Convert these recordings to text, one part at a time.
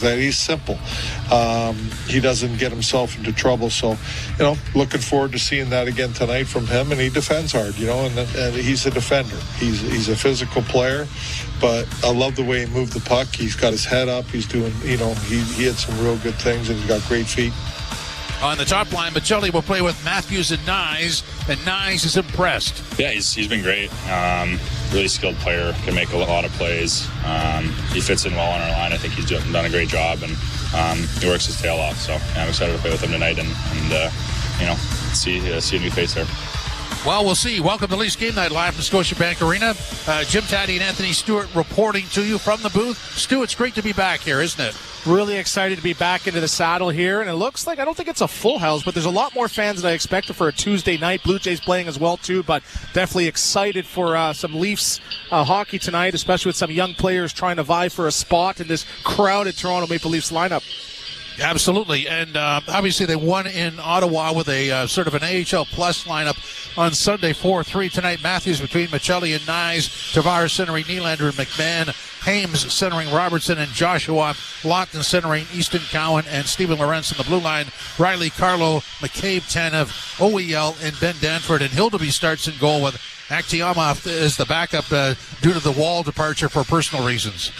That he's simple. He doesn't get himself into trouble. So, looking forward to seeing that again tonight from him. And he defends hard, and he's a defender. He's a physical player, but I love the way he moved the puck. He's got his head up. He's doing, he had some real good things, and he's got great feet. On the top line, Maccelli will play with Matthews and Nyes is impressed. Yeah, he's been great. Really skilled player, can make a lot of plays. He fits in well on our line. I think he's done a great job, and he works his tail off. So I'm excited to play with him tonight and see a new face there. Well, we'll see. Welcome to Leafs Game Night live from Scotiabank Arena. Jim Taddy and Anthony Stewart reporting to you from the booth. Stu, it's great to be back here, isn't it? Really excited to be back into the saddle here, and it looks like, I don't think it's a full house, but there's a lot more fans than I expected for a Tuesday night. Blue Jays playing as well, too, but definitely excited for some Leafs hockey tonight, especially with some young players trying to vie for a spot in this crowded Toronto Maple Leafs lineup. Absolutely, and obviously they won in Ottawa with a sort of an AHL Plus lineup on Sunday, 4-3 tonight. Matthews between Maccelli and Nyes, Tavares centering Nylander and McMahon, Hames centering Robertson and Joshua, Lawton centering Easton Cowan and Stephen Lorentz in the blue line, Riley Carlo, McCabe Tanev, OEL, and Ben Danford, and Hildeby starts in goal with Akhtiamov as the backup due to the Wall departure for personal reasons.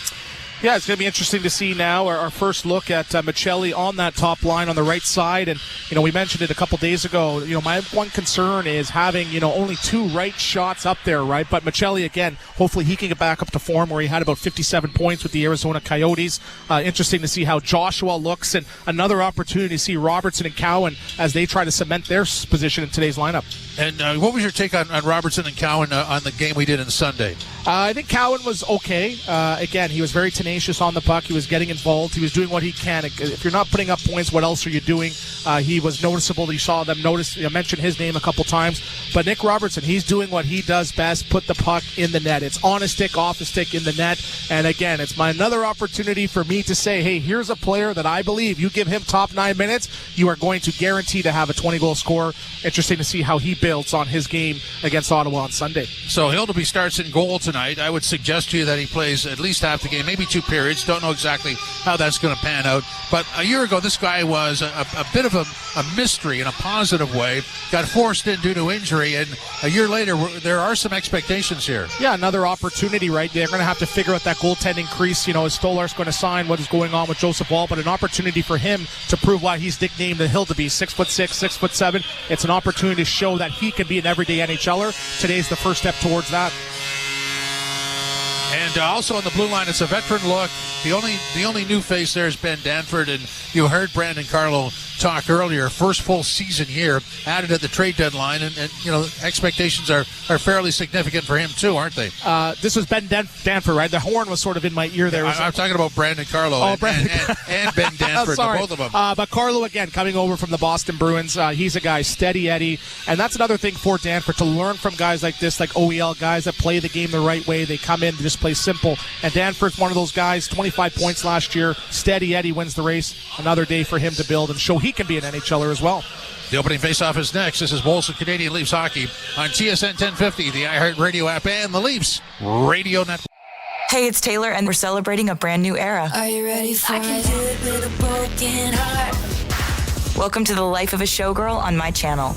Yeah, it's going to be interesting to see now our first look at Maccelli on that top line on the right side. And, we mentioned it a couple days ago. My one concern is having, only two right shots up there, right? But Maccelli, again, hopefully he can get back up to form where he had about 57 points with the Arizona Coyotes. Interesting to see how Joshua looks, and another opportunity to see Robertson and Cowan as they try to cement their position in today's lineup. And what was your take on Robertson and Cowan on the game we did on Sunday? I think Cowan was okay. Again, he was very tenacious on the puck. He was getting involved. He was doing what he can. If you're not putting up points, what else are you doing? He was noticeable. You saw them notice. I mentioned his name a couple times. But Nick Robertson, he's doing what he does best, put the puck in the net. It's on a stick, off the stick, in the net. And again, it's another opportunity for me to say, hey, here's a player that I believe you give him top 9 minutes, you are going to guarantee to have a 20-goal scorer. Interesting to see how he builds on his game against Ottawa on Sunday. So Hildeby starts in goal tonight. I would suggest to you that he plays at least half the game, maybe 2 periods. Don't know exactly how that's going to pan out. But a year ago, this guy was a bit of a mystery in a positive way. Got forced in due to injury, and a year later, there are some expectations here. Yeah, another opportunity, right? They're going to have to figure out that goaltending crease. Is Stolar's going to sign? What is going on with Joseph Woll? But an opportunity for him to prove why he's nicknamed the Hildeby, 6'6", 6'7". It's an opportunity to show that he can be an everyday NHLer. Today's the first step towards that. And also on the blue line, it's a veteran look. The only new face there is Ben Danford, and you heard Brandon Carlo talk earlier. First full season here, added at the trade deadline, and expectations are fairly significant for him too, aren't they? This was Ben Danford, right? The horn was sort of in my ear there. I'm talking about Brandon Carlo and Ben Danford, both of them. But Carlo, again, coming over from the Boston Bruins, he's a guy, steady Eddie, and that's another thing for Danford, to learn from guys like this, like OEL, guys that play the game the right way. They come in, just play simple, and Danford's one of those guys, 25 points last year, steady Eddie wins the race. Another day for him to build and show he can be an NHLer as well. The opening faceoff is next. This is Molson Canadian Leafs Hockey on TSN 1050, the iHeartRadio app, and the Leafs Radio Network. Hey, it's Taylor, and we're celebrating a brand new era. Are you ready for it? I can do it with a broken heart. Welcome to the life of a showgirl on my channel.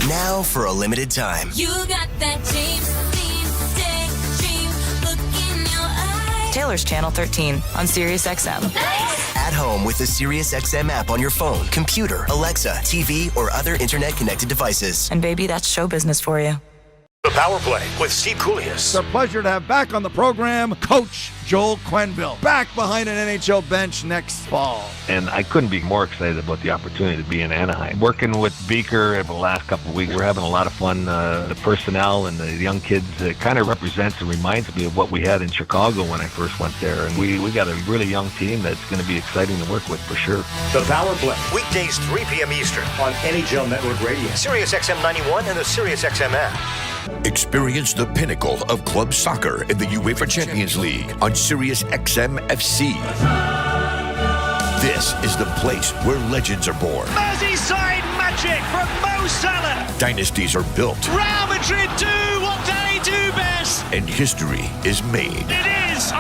Now for a limited time. You got that James Dean daydream look in your eyes. Taylor's Channel 13 on Sirius XM. At home with the Sirius XM app on your phone, computer, Alexa, TV, or other internet-connected devices. And baby, that's show business for you. The Power Play with Steve Koulias. It's a pleasure to have back on the program Coach Joel Quenneville, back behind an NHL bench next fall. And I couldn't be more excited about the opportunity to be in Anaheim. Working with Beaker over the last couple of weeks, we're having a lot of fun. The personnel and the young kids, it kind of represents and reminds me of what we had in Chicago when I first went there. And we got a really young team that's going to be exciting to work with for sure. The Power Play, weekdays 3 p.m. Eastern on NHL Network Radio, Sirius XM 91, and the Sirius XM app. Experience the pinnacle of club soccer in the UEFA Champions League on Sirius XM FC. This is the place where legends are born. Merseyside magic from Mo Salah. Dynasties are built. Real Madrid do what they do best. And history is made. It is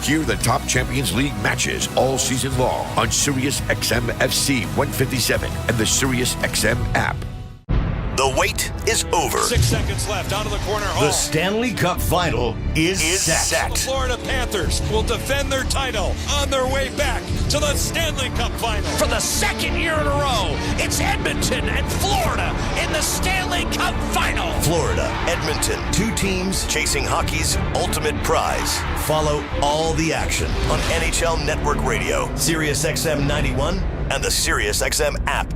Hear the top Champions League matches all season long on Sirius XM FC 157 and the Sirius XM app. The wait is over. 6 seconds left. Out of the corner. The Stanley Cup Final is set. The Florida Panthers will defend their title on their way back to the Stanley Cup Final. For the second year in a row, it's Edmonton and Florida in the Stanley Cup Final. Florida, Edmonton, two teams chasing hockey's ultimate prize. Follow all the action on NHL Network Radio, Sirius XM 91, and the Sirius XM app.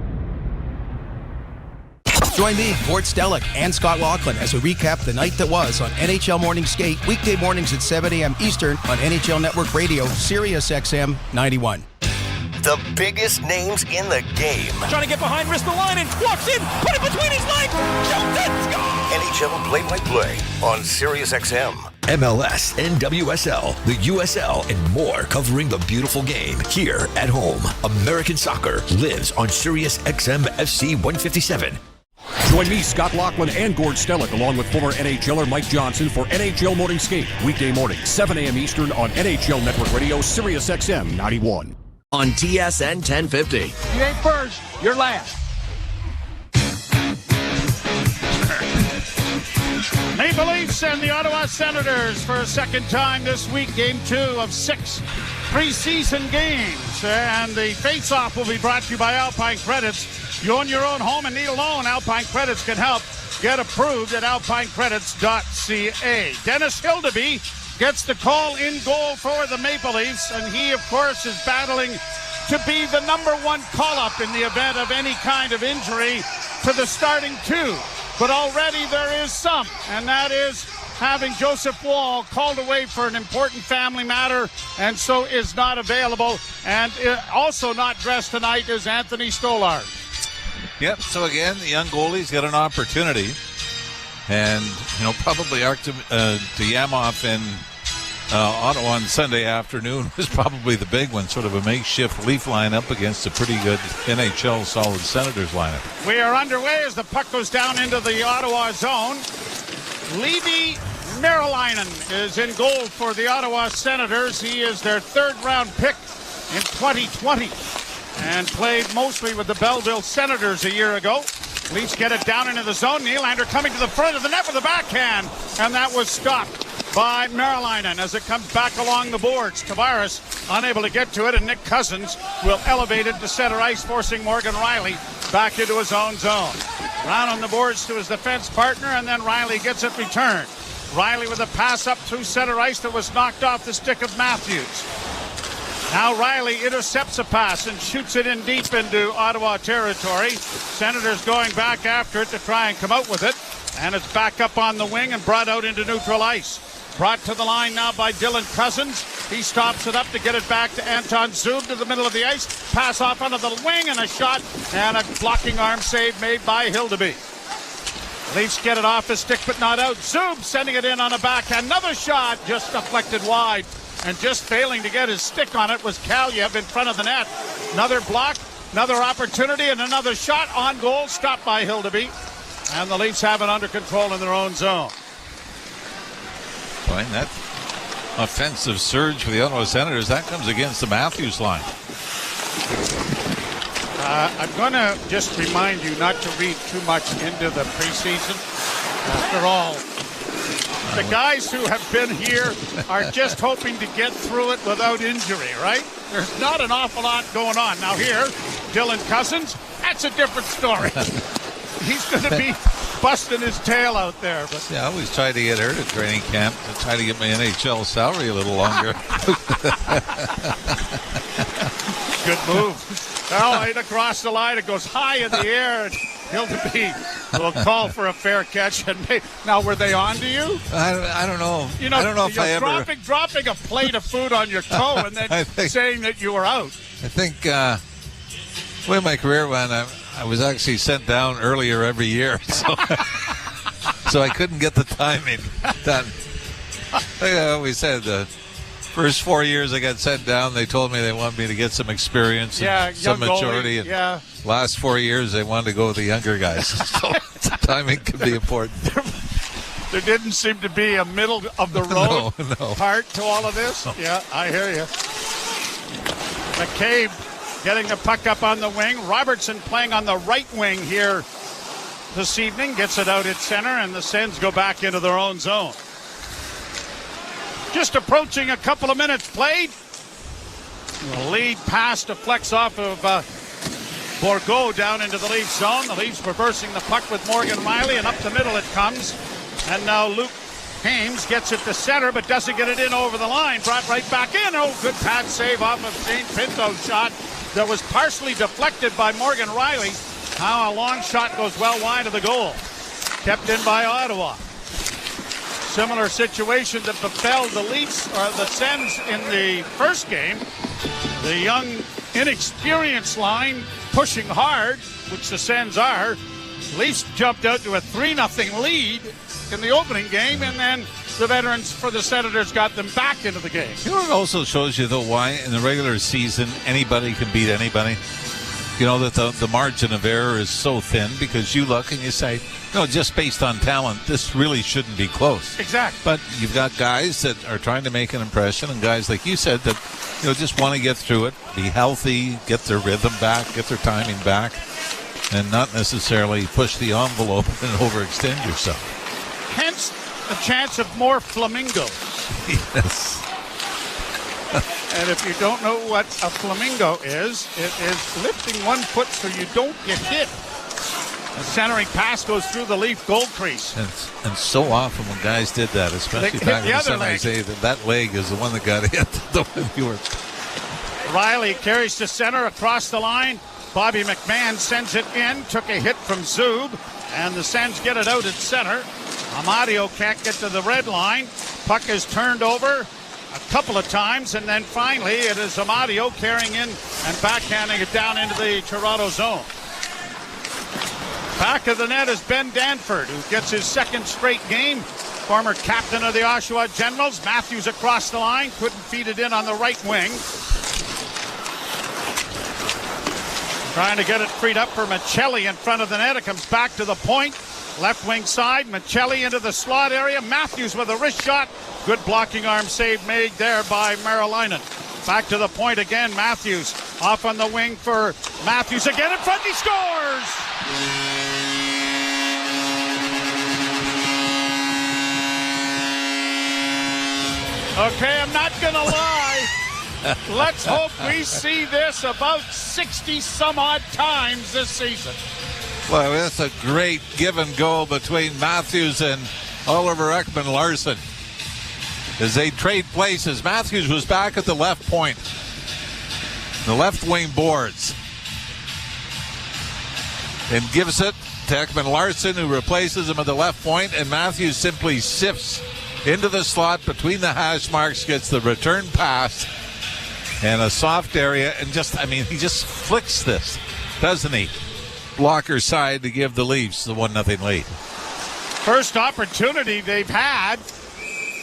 Join me, Gord Stellick, and Scott Laughlin as we recap the night that was on NHL Morning Skate, weekday mornings at 7 a.m. Eastern on NHL Network Radio, Sirius XM 91. The biggest names in the game. Trying to get behind, wrist the line, and walks in, put it between his legs, shoots it, score! NHL play-by-play on Sirius XM. MLS, NWSL, the USL, and more covering the beautiful game here at home. American soccer lives on Sirius XM FC 157. Join me, Scott Laughlin, and Gord Stellick, along with former NHLer Mike Johnson for NHL Morning Skate, weekday morning, 7 a.m. Eastern on NHL Network Radio, Sirius XM 91. On TSN 1050. You ain't first, you're last. Maple Leafs and the Ottawa Senators for a second time this week. Game 2 of 6 preseason games. And the face-off will be brought to you by Alpine Credits. You own your own home and need a loan. Alpine Credits can help. Get approved at alpinecredits.ca. Dennis Hildeby gets the call in goal for the Maple Leafs, and he, of course, is battling to be the number one call-up in the event of any kind of injury to the starting two. But already there is some, and that is having Joseph Wall called away for an important family matter, and so is not available. And also not dressed tonight is Anthony Stolarz. Yep, so again, the young goalie's got an opportunity. And, probably Yamoff in Ottawa on Sunday afternoon was probably the big one, sort of a makeshift Leaf lineup against a pretty good NHL solid Senators lineup. We are underway as the puck goes down into the Ottawa zone. Levi Merilainen is in goal for the Ottawa Senators. He is their third-round pick in 2020 and played mostly with the Belleville Senators a year ago. Leafs get it down into the zone. Nylander coming to the front of the net with a backhand, and that was stopped by Merilainen as it comes back along the boards. Tavares unable to get to it, and Nick Cousins will elevate it to center ice, forcing Morgan Riley back into his own zone. Round on the boards to his defense partner, and then Riley gets it returned. Riley with a pass up through center ice that was knocked off the stick of Matthews. Now Riley intercepts a pass and shoots it in deep into Ottawa territory. Senators going back after it to try and come out with it. And it's back up on the wing and brought out into neutral ice. Brought to the line now by Dylan Cousins. He stops it up to get it back to Anton Zub to the middle of the ice. Pass off onto the wing and a shot and a blocking arm save made by Hildeby. Leafs get it off his stick but not out. Zub sending it in on a backhand. Another shot just deflected wide. And just failing to get his stick on it was Kalyev in front of the net. Another block, another opportunity, and another shot on goal, stopped by Hildeby. And the Leafs have it under control in their own zone. Boy, that offensive surge for the Ottawa Senators, that comes against the Matthews line. I'm going to just remind you not to read too much into the preseason. After all, the guys who have been here are just hoping to get through it without injury, right? There's not an awful lot going on. Now here, Dylan Cousins, that's a different story. He's going to be busting his tail out there. But yeah, I always try to get hurt at training camp to try to get my NHL salary a little longer. Good move. Right across the line, it goes high in the air. And Hildeby will call for a fair catch. And now, were they on to you? I don't know. I don't know if I ever dropping a plate of food on your toe and then saying that you were out. I think the way my career went, I was actually sent down earlier every year, so I couldn't get the timing done. Like I always said, the first 4 years I got sent down, they told me they wanted me to get some experience and some maturity. And last 4 years, they wanted to go with the younger guys. So timing can be important. There didn't seem to be a middle of the road No. part to all of this. Yeah, I hear you. McCabe getting the puck up on the wing. Robertson playing on the right wing here this evening. Gets it out at center, and the Sens go back into their own zone. Just approaching a couple of minutes played. The lead pass deflects off of Bourgault down into the Leafs zone. The Leafs reversing the puck with Morgan Riley, and up the middle it comes. And now Luke Hames gets it to center, but doesn't get it in over the line. Brought right back in. Oh, good pad save off of Shane Pinto's shot that was partially deflected by Morgan Riley. Now a long shot goes well wide of the goal. Kept in by Ottawa. Similar situation that befell the Leafs, or the Sens in the first game. The young, inexperienced line pushing hard, which the Sens are. Leafs jumped out to a 3-0 lead in the opening game, and then the veterans for the Senators got them back into the game. You know, it also shows you, though, why in the regular season anybody can beat anybody. You know, that the margin of error is so thin, because you look and you say, no, just based on talent, this really shouldn't be close. Exactly. But you've got guys that are trying to make an impression, and guys, like you said, that just want to get through it, be healthy, get their rhythm back, get their timing back, and not necessarily push the envelope and overextend yourself. Hence, a chance of more flamingos. Yes. And if you don't know what a flamingo is, it is lifting one foot so you don't get hit. The centering pass goes through the Leaf goal crease. And so often when guys did that, especially back in the San Jose, that leg is the one that got hit. The one you were. Riley carries to center across the line. Bobby McMahon sends it in. Took a hit from Zub. And the Sens get it out at center. Amadio can't get to the red line. Puck is turned over a couple of times, and then finally it is Amadio carrying in and backhanding it down into the Toronto zone. Back of the net is Ben Danford, who gets his second straight game. Former captain of the Oshawa Generals. Matthews across the line, couldn't feed it in on the right wing. Trying to get it freed up for Michelli in front of the net. It comes back to the point. Left wing side, Michelli into the slot area. Matthews with a wrist shot. Good blocking arm save made there by Merrilainen. Back to the point again, Matthews. Off on the wing for Matthews again in front. He scores! Okay, I'm not going to lie. Let's hope we see this about 60 some odd times this season. Well, that's a great give and go between Matthews and Oliver Ekman-Larsson as they trade places. Matthews was back at the left point, the left wing boards, and gives it to Ekman-Larsson, who replaces him at the left point, and Matthews simply sifts into the slot between the hash marks, gets the return pass and a soft area, and he just flicks this, doesn't he? Blocker side to give the Leafs the 1-0 lead. First opportunity they've had.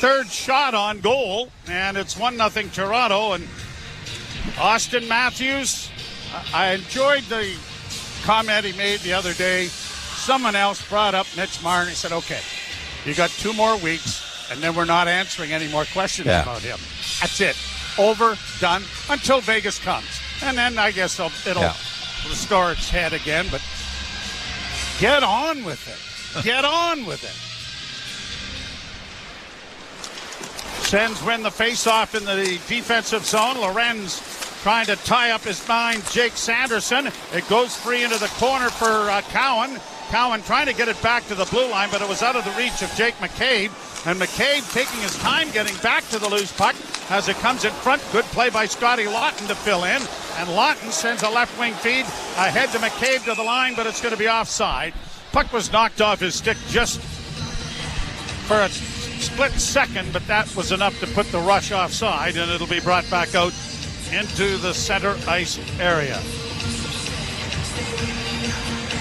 Third shot on goal, and it's 1-0 Toronto. And Austin Matthews, I enjoyed the comment he made the other day. Someone else brought up Mitch Marner. He said, okay, you got 2 more weeks, and then we're not answering any more questions about him. That's it. Over, done, until Vegas comes. And then I guess it'll restore its head again, but get on with it. Get on with it. Sens win the face-off in the defensive zone. Lorenz trying to tie up his man, Jake Sanderson. It goes free into the corner for Cowan. Cowan trying to get it back to the blue line, but it was out of the reach of Jake McCabe. And McCabe taking his time getting back to the loose puck as it comes in front. Good play by Scotty Lawton to fill in. And Lawton sends a left wing feed ahead to McCabe to the line, but it's going to be offside. Puck was knocked off his stick just for a split second, but that was enough to put the rush offside, and it'll be brought back out into the center ice area.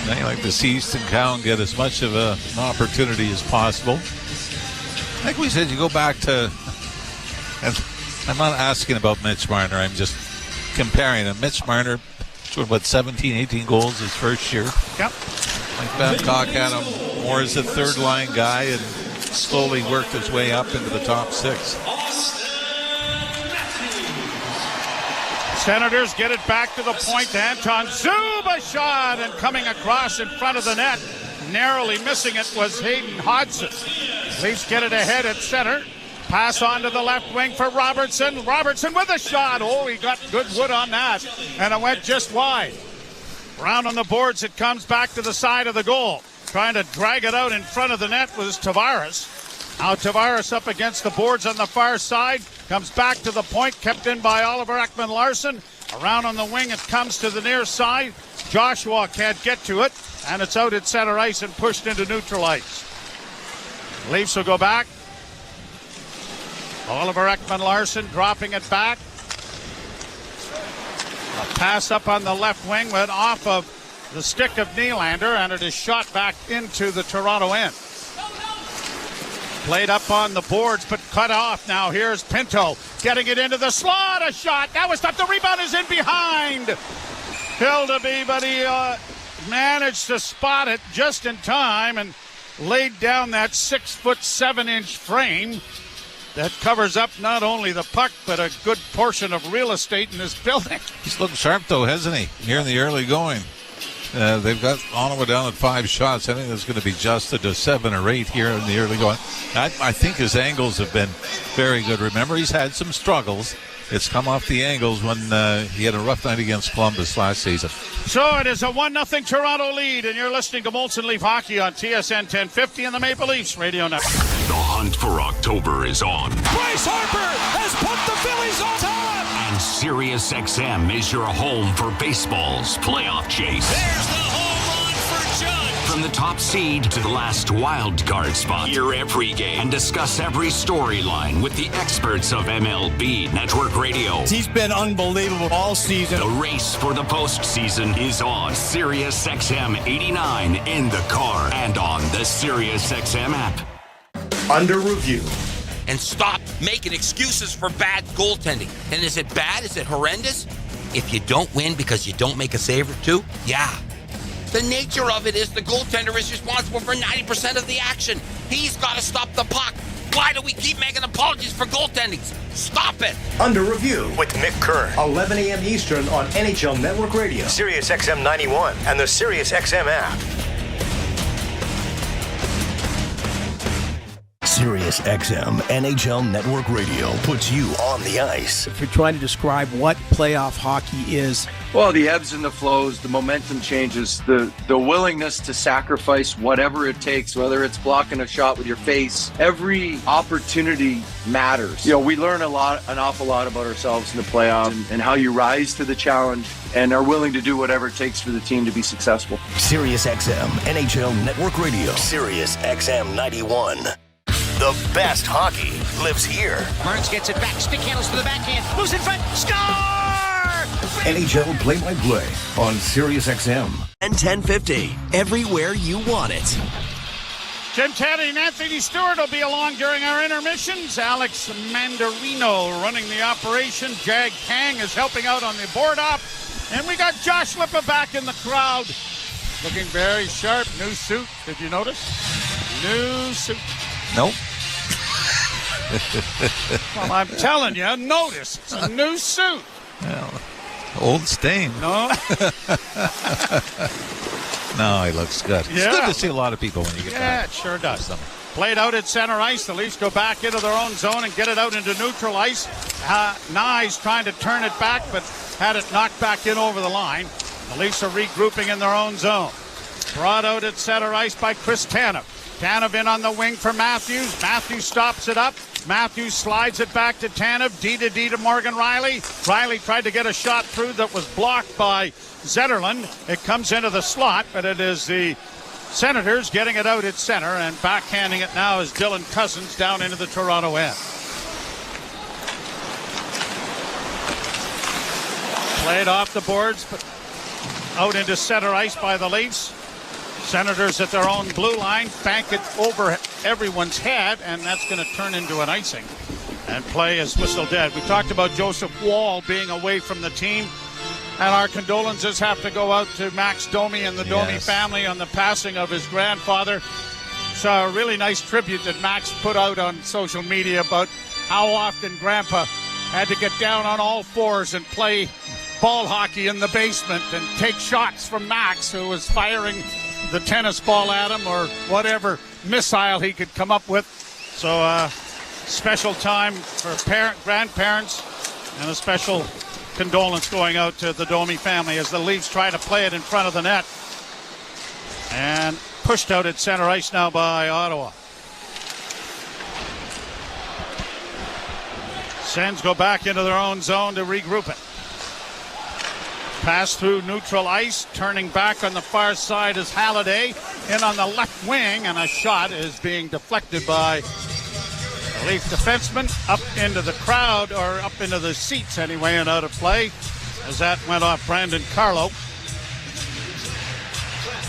Now you like to see Easton Cowan get as much of an opportunity as possible. Like we said, you go back to, and I'm not asking about Mitch Marner, I'm just comparing him. Mitch Marner, 17, 18 goals his first year. Yep. Like Babcock had him more as a third line guy, and slowly worked his way up into the top 6. Senators get it back to the point to Anton Zuba shot, and coming across in front of the net, narrowly missing it, was Hayden Hodson. Leafs get it ahead at center. Pass on to the left wing for Robertson. Robertson with a shot. Oh, he got good wood on that, and it went just wide. Round on the boards, it comes back to the side of the goal. Trying to drag it out in front of the net was Tavares. Now Tavares up against the boards on the far side. Comes back to the point, kept in by Oliver Ekman-Larsson. Around on the wing, it comes to the near side. Joshua can't get to it, and it's out at center ice and pushed into neutral ice. Leafs will go back. Oliver Ekman-Larsson dropping it back. A pass up on the left wing went off of the stick of Nylander, and it is shot back into the Toronto end. Played up on the boards, but cut off now. Here's Pinto getting it into the slot. A shot. That was stopped. The rebound is in behind Hildeby, but he managed to spot it just in time and laid down that 6'7" frame that covers up not only the puck, but a good portion of real estate in this building. He's looking sharp, though, hasn't he? Here in the early going. They've got Ottawa down at 5 shots. I think there's going to be adjusted to 7 or 8 here in the early going. I think his angles have been very good. Remember, he's had some struggles. It's come off the angles when he had a rough night against Columbus last season. So it is a 1-0 Toronto lead, and you're listening to Molson Leaf Hockey on TSN 1050 and the Maple Leafs Radio Network. The hunt for October is on. Bryce Harper has put the Phillies on top. And SiriusXM is your home for baseball's playoff chase. There's the home run for Judge. From the top seed to the last wild card spot, hear every game and discuss every storyline with the experts of MLB Network Radio. He's been unbelievable all season. The race for the postseason is on SiriusXM 89 in the car and on the SiriusXM app. Under review. And stop making excuses for bad goaltending. And is it bad? Is it horrendous? If you don't win because you don't make a save or two, yeah. The nature of it is the goaltender is responsible for 90% of the action. He's got to stop the puck. Why do we keep making apologies for goaltending? Stop it. Under review with Mick Kern. 11 a.m. Eastern on NHL Network Radio. SiriusXM 91 and the SiriusXM app. SiriusXM NHL Network Radio puts you on the ice. If you're trying to describe what playoff hockey is, well, the ebbs and the flows, the momentum changes, the willingness to sacrifice whatever it takes, whether it's blocking a shot with your face, every opportunity matters. You know, we learn an awful lot about ourselves in the playoffs and how you rise to the challenge and are willing to do whatever it takes for the team to be successful. SiriusXM NHL Network Radio. SiriusXM 91. The best hockey lives here. Burns gets it back. Stick handles to the backhand. Moves in front. Score! NHL play-by-play on SiriusXM. And 1050, everywhere you want it. Jim Teddy and Anthony Stewart will be along during our intermissions. Alex Mandarino running the operation. Jag Kang is helping out on the board op. And we got Josh Lippa back in the crowd. Looking very sharp. New suit. Did you notice? New suit. Nope. Well, I'm telling you, notice. It's a new suit. Well, old stain. No. No, he looks good. It's good to see a lot of people when you get back. Yeah, it sure does. Played out at center ice. The Leafs go back into their own zone and get it out into neutral ice. Nyes trying to turn it back, but had it knocked back in over the line. The Leafs are regrouping in their own zone. Brought out at center ice by Chris Tanev. Tanev in on the wing for Matthews. Matthews stops it up. Matthews slides it back to Tanev. D to Morgan Riley. Riley tried to get a shot through that was blocked by Zetterlund. It comes into the slot, but it is the Senators getting it out at center, and backhanding it now is Dylan Cousins down into the Toronto end. Played off the boards, but out into center ice by the Leafs. Senators at their own blue line, bank it over everyone's head, and that's going to turn into an icing. And play is whistled dead. We talked about Joseph Wall being away from the team, and our condolences have to go out to Max Domi and the Domi family on the passing of his grandfather. Saw a really nice tribute that Max put out on social media about how often Grandpa had to get down on all fours and play ball hockey in the basement and take shots from Max, who was firing the tennis ball at him or whatever missile he could come up with. So special time for grandparents, and a special condolence going out to the Domi family as the Leafs try to play it in front of the net. And pushed out at center ice now by Ottawa. Sens go back into their own zone to regroup it. Pass through neutral ice, turning back on the far side is Halliday. In on the left wing, and a shot is being deflected by the Leaf defenseman up into the crowd, or up into the seats anyway, and out of play as that went off Brandon Carlo.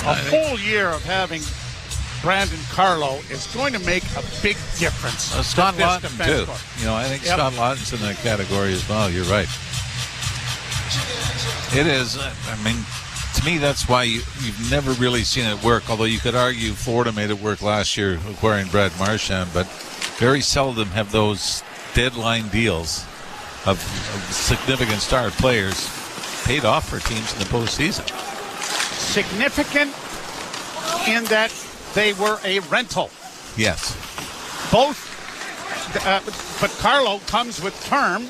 A whole year of having Brandon Carlo is going to make a big difference. Scott Laughton, too. I think Scott Laughton's in that category as well. You're right. It is. To me, that's why you've never really seen it work, although you could argue Florida made it work last year acquiring Brad Marchand, but very seldom have those deadline deals of significant star players paid off for teams in the postseason. Significant in that they were a rental. Yes. Both, but Carlo comes with term,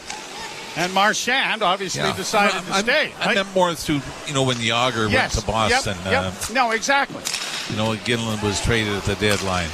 and Marchand obviously decided to stay. Right? I meant more through, when Yager went to Boston. No, exactly. Gilliland was traded at the deadline.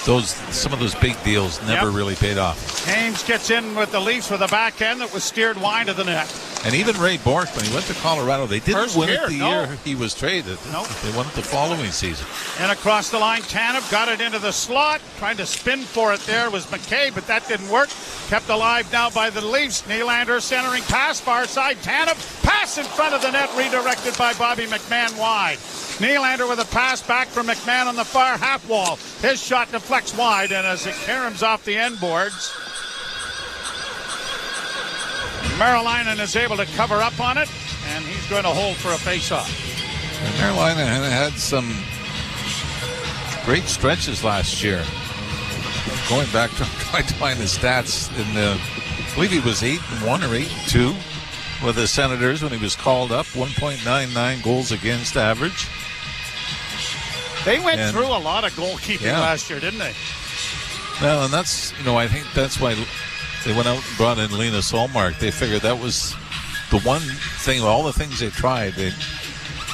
Some of those big deals never really paid off. Haynes gets in with the Leafs with a backhand that was steered wide of the net. And even Ray Bourque, when he went to Colorado, they didn't win it the year he was traded. Nope. They won it the following season. And across the line, Tanev got it into the slot. Trying to spin for it there was McKay, but that didn't work. Kept alive now by the Leafs. Nylander centering pass, far side. Tanev, pass in front of the net, redirected by Bobby McMahon wide. Nylander with a pass back from McMahon on the far half wall. His shot deflects wide, and as it caroms off the end boards, Merrilainen is able to cover up on it, and he's going to hold for a face-off. Merrilainen had some great stretches last year. Going back to trying to find the stats, I believe he was 8-1 or 8-2 with the Senators when he was called up. 1.99 goals against average. They went through a lot of goalkeeping last year, didn't they? Well, and that's, I think that's why they went out and brought in Lena Solmark. They figured that was the one thing, all the things they tried, they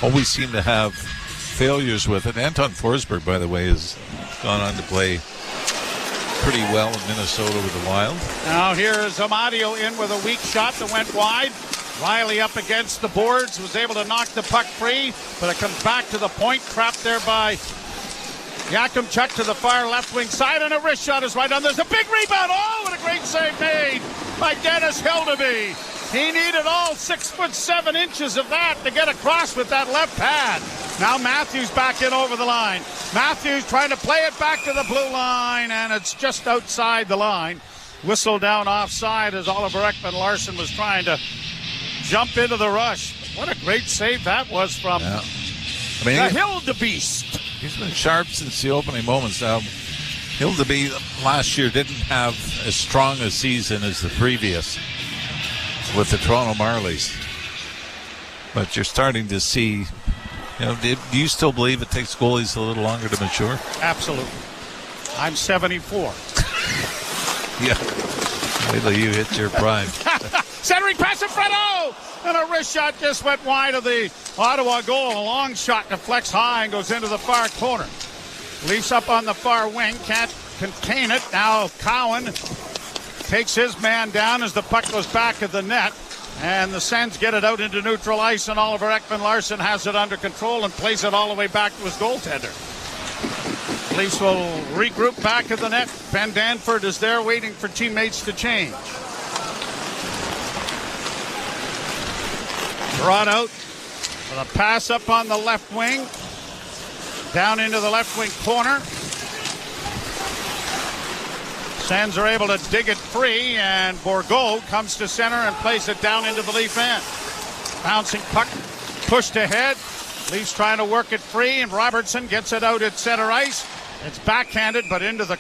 always seem to have failures with it. Anton Forsberg, by the way, has gone on to play pretty well in Minnesota with the Wild. Now here is Amadio in with a weak shot that went wide. Riley up against the boards, was able to knock the puck free, but it comes back to the point, trapped there by Yakimchuk to the far left wing side, and a wrist shot is right on. There's a big rebound. Oh, what a great save made by Dennis Hildeby. He needed all 6'7" of that to get across with that left pad. Now Matthews back in over the line. Matthews trying to play it back to the blue line, and it's just outside the line. Whistle down offside as Oliver Ekman-Larsson was trying to jump into the rush. What a great save that was from the Hildebeest. He's been sharp since the opening moments. Now, Hildeby last year didn't have as strong a season as the previous with the Toronto Marlies. But you're starting to see, do you still believe it takes goalies a little longer to mature? Absolutely. I'm 74. Yeah. Wait till you hit your prime. Centering pass in front. Oh! And a wrist shot just went wide of the Ottawa goal. A long shot deflects high and goes into the far corner. Leafs up on the far wing. Can't contain it. Now Cowan takes his man down as the puck goes back of the net. And the Sens get it out into neutral ice, and Oliver Ekman-Larsson has it under control and plays it all the way back to his goaltender. Leafs will regroup back of the net. Ben Danford is there waiting for teammates to change. Brought out with a pass up on the left wing. Down into the left wing corner. Sens are able to dig it free, and Bourgault comes to center and plays it down into the Leaf end. Bouncing puck pushed ahead. Leafs trying to work it free, and Robertson gets it out at center ice. It's backhanded, but into the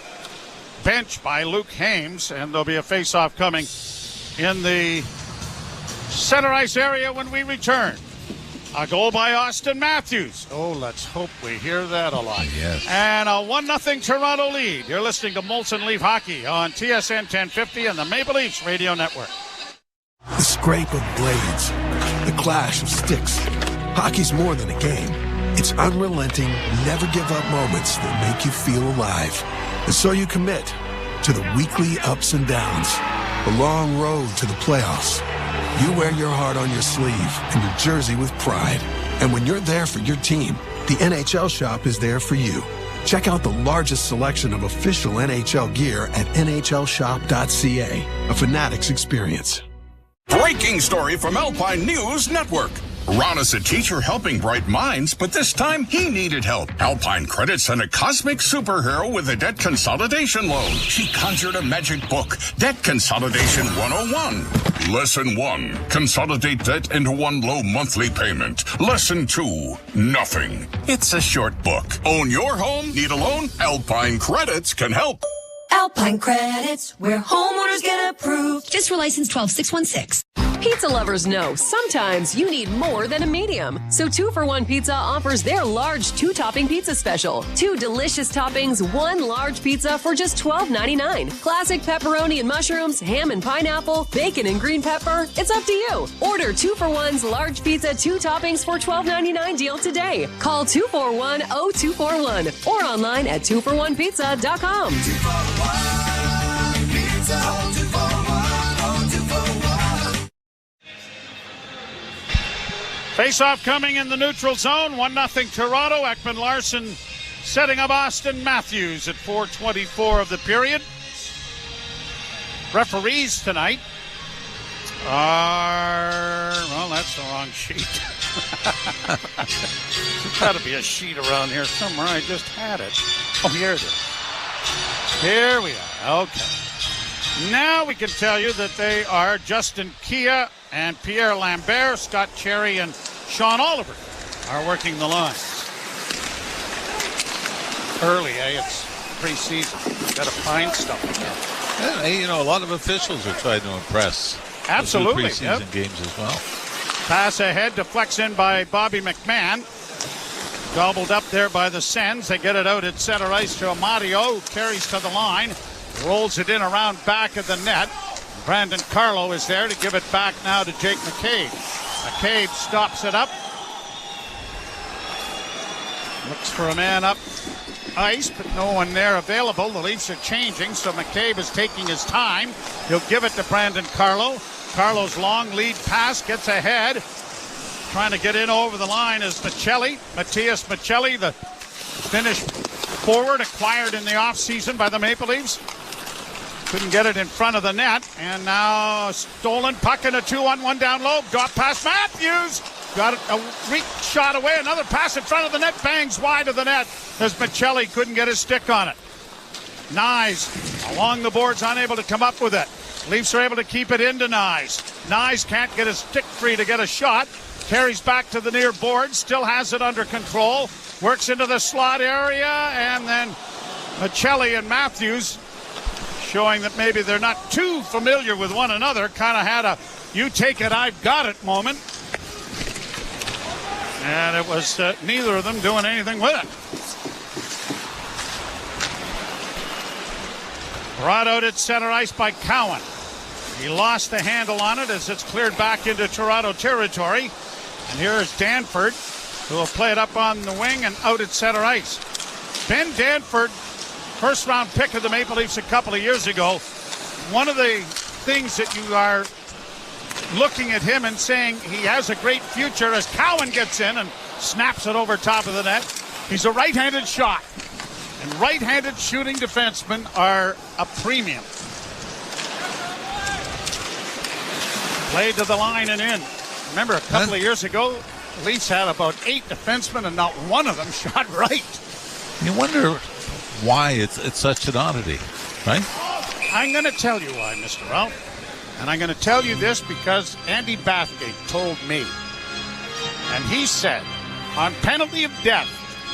bench by Luke Hames, and there'll be a face-off coming in the center ice area when we return. A goal by Austin Matthews. Oh, let's hope we hear that a lot. Yes. And a 1-0 Toronto lead. You're listening to Molson Leaf Hockey on TSN 1050 and the Maple Leafs Radio Network. The scrape of blades, the clash of sticks. Hockey's more than a game. It's unrelenting, never-give-up moments that make you feel alive. And so you commit to the weekly ups and downs, the long road to the playoffs. You wear your heart on your sleeve and your jersey with pride. And when you're there for your team, the NHL Shop is there for you. Check out the largest selection of official NHL gear at nhlshop.ca, a Fanatics experience. Breaking story from Alpine News Network. Ron is a teacher helping bright minds, but this time he needed help. Alpine Credit sent a cosmic superhero with a debt consolidation loan. She conjured a magic book, Debt Consolidation 101. Lesson 1, consolidate debt into one low monthly payment. Lesson 2, nothing. It's a short book. Own your home? Need a loan? Alpine Credits can help. Alpine Credits, where homeowners get approved. Just for license 12616. Pizza lovers know sometimes you need more than a medium. So 2-for-1 Pizza offers their large 2-topping pizza special. 2 delicious toppings, 1 large pizza for just $12.99. Classic pepperoni and mushrooms, ham and pineapple, bacon and green pepper. It's up to you. Order 2-for-1's large pizza 2 toppings for $12.99 deal today. Call 241-0241 or online at 2for1pizza.com. 2-for-1 Pizza, 2-for-1. Face-off coming in the neutral zone. 1-0 Toronto. Ekman Larson setting up Austin Matthews at 4:24 of the period. Referees tonight are... Well, that's the wrong sheet. There's got to be a sheet around here somewhere. I just had it. Oh, here it is. Here we are. Okay. Now we can tell you that they are Justin Kia and Pierre Lambert. Scott Cherry and Sean Oliver are working the lines. Early, It's preseason. Got to find stuff again. Yeah, you know, a lot of officials are trying to impress. Absolutely. Preseason games as well. Pass ahead, deflects in by Bobby McMahon. Gobbled up there by the Sens. They get it out at center ice to Amadio, who carries to the line. Rolls it in around back of the net. Brandon Carlo is there to give it back now to Jake McCabe. McCabe stops it up. Looks for a man up ice, but no one there available. The Leafs are changing, so McCabe is taking his time. He'll give it to Brandon Carlo. Carlo's long lead pass gets ahead. Trying to get in over the line is Michelli. Matthias Michelli, the Finnish forward acquired in the offseason by the Maple Leafs. Couldn't get it in front of the net. And now stolen puck in a 2-on-1 down low. Drop pass Matthews. Got a reach shot away. Another pass in front of the net. Bangs wide of the net as Michelli couldn't get his stick on it. Nyes along the boards, unable to come up with it. Leafs are able to keep it into Nyes. Nyes can't get his stick free to get a shot. Carries back to the near board. Still has it under control. Works into the slot area. And then Michelli and Matthews, showing that maybe they're not too familiar with one another, kind of had a you take it, I've got it moment. And it was neither of them doing anything with it. Brought out at center ice by Cowan. He lost the handle on it as it's cleared back into Toronto territory. And here is Danford, who will play it up on the wing and out at center ice. Ben Danford, first-round pick of the Maple Leafs a couple of years ago. One of the things that you are looking at him and saying he has a great future as Cowan gets in and snaps it over top of the net. He's a right-handed shot. And right-handed shooting defensemen are a premium. Played to the line and in. Remember, a couple of years ago, the Leafs had about 8 defensemen and not one of them shot right. You wonder why it's such an oddity, right? I'm going to tell you why, Mr. Ralph. And I'm going to tell you this because Andy Bathgate told me. And he said, on penalty of death,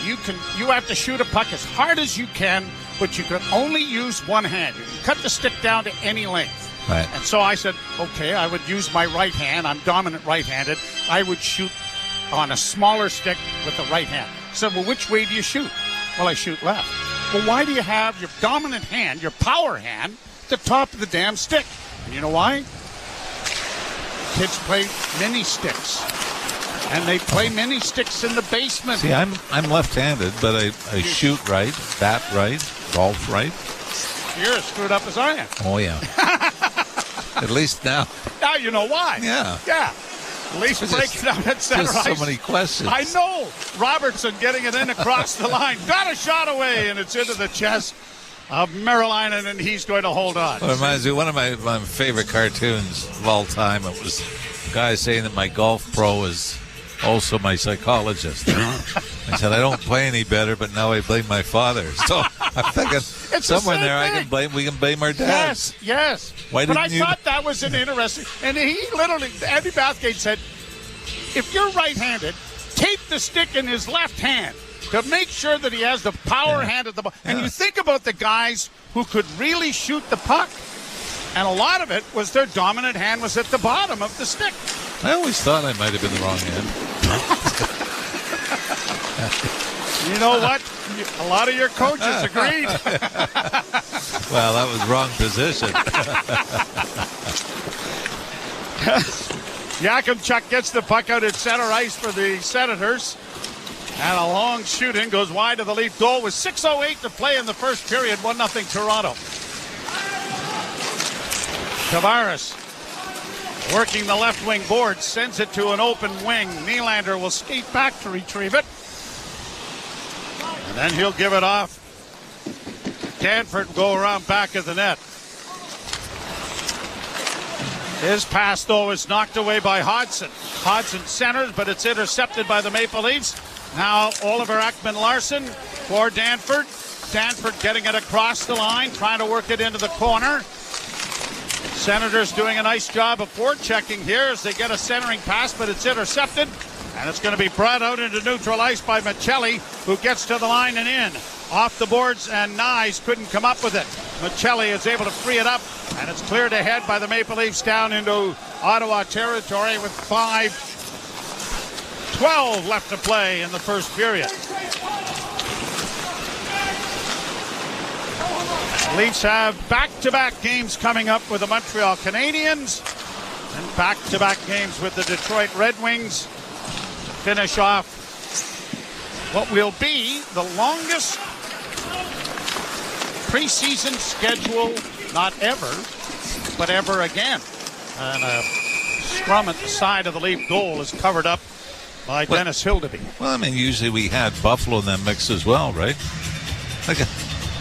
you have to shoot a puck as hard as you can, but you can only use one hand. You can cut the stick down to any length. Right. And so I said, okay, I would use my right hand. I'm dominant right-handed. I would shoot on a smaller stick with the right hand. I said, well, which way do you shoot? Well, I shoot left. Well, why do you have your dominant hand, your power hand, at the top of the damn stick? And you know why? Kids play mini sticks. And they play mini sticks in the basement. See, I'm left-handed, but I shoot right, bat right, golf right. You're as screwed up as I am. Oh, yeah. At least now. Now you know why. Yeah. Yeah. Leafs breaking out at center just ice. so many questions. I know. Robertson getting it in across the line. Got a shot away, and it's into the chest of Merrilainen, and he's going to hold on. Well, it reminds me of one of my favorite cartoons of all time. It was a guy saying that my golf pro is also my psychologist. I said, I don't play any better, but now I blame my father. So I'm thinking somewhere in there we can blame our dads. Yes. Why but didn't I thought that was an interesting, and he literally, Andy Bathgate said, if you're right-handed, tape the stick in his left hand to make sure that he has the power hand at the ball. And you think about the guys who could really shoot the puck, and a lot of it was their dominant hand was at the bottom of the stick. I always thought I might have been the wrong hand. You know what? A lot of your coaches agreed. Well, that was wrong position. Yakimchuk gets the puck out at center ice for the Senators. And a long shoot-in goes wide of the Leaf goal with 6:08 to play in the first period. 1-0 Toronto. Tavares working the left wing board, sends it to an open wing. Nylander will skate back to retrieve it. And then he'll give it off. Danford will go around back of the net. His pass, though, is knocked away by Hodgson. Hodgson centers, but it's intercepted by the Maple Leafs. Now Oliver Ekman-Larsson for Danford. Danford getting it across the line, trying to work it into the corner. Senators doing a nice job of forechecking here as they get a centering pass, but it's intercepted. And it's going to be brought out into neutral ice by Michelli, who gets to the line and in. Off the boards, and Nyes couldn't come up with it. Michelli is able to free it up, and it's cleared ahead by the Maple Leafs down into Ottawa territory with 5:12 left to play in the first period. Leafs have back-to-back games coming up with the Montreal Canadiens and back-to-back games with the Detroit Red Wings to finish off what will be the longest preseason schedule, not ever, but ever again. And a scrum at the side of the Leaf goal is covered up by Dennis Hildeby. Well, I mean, usually we had Buffalo in that mix as well, right? Like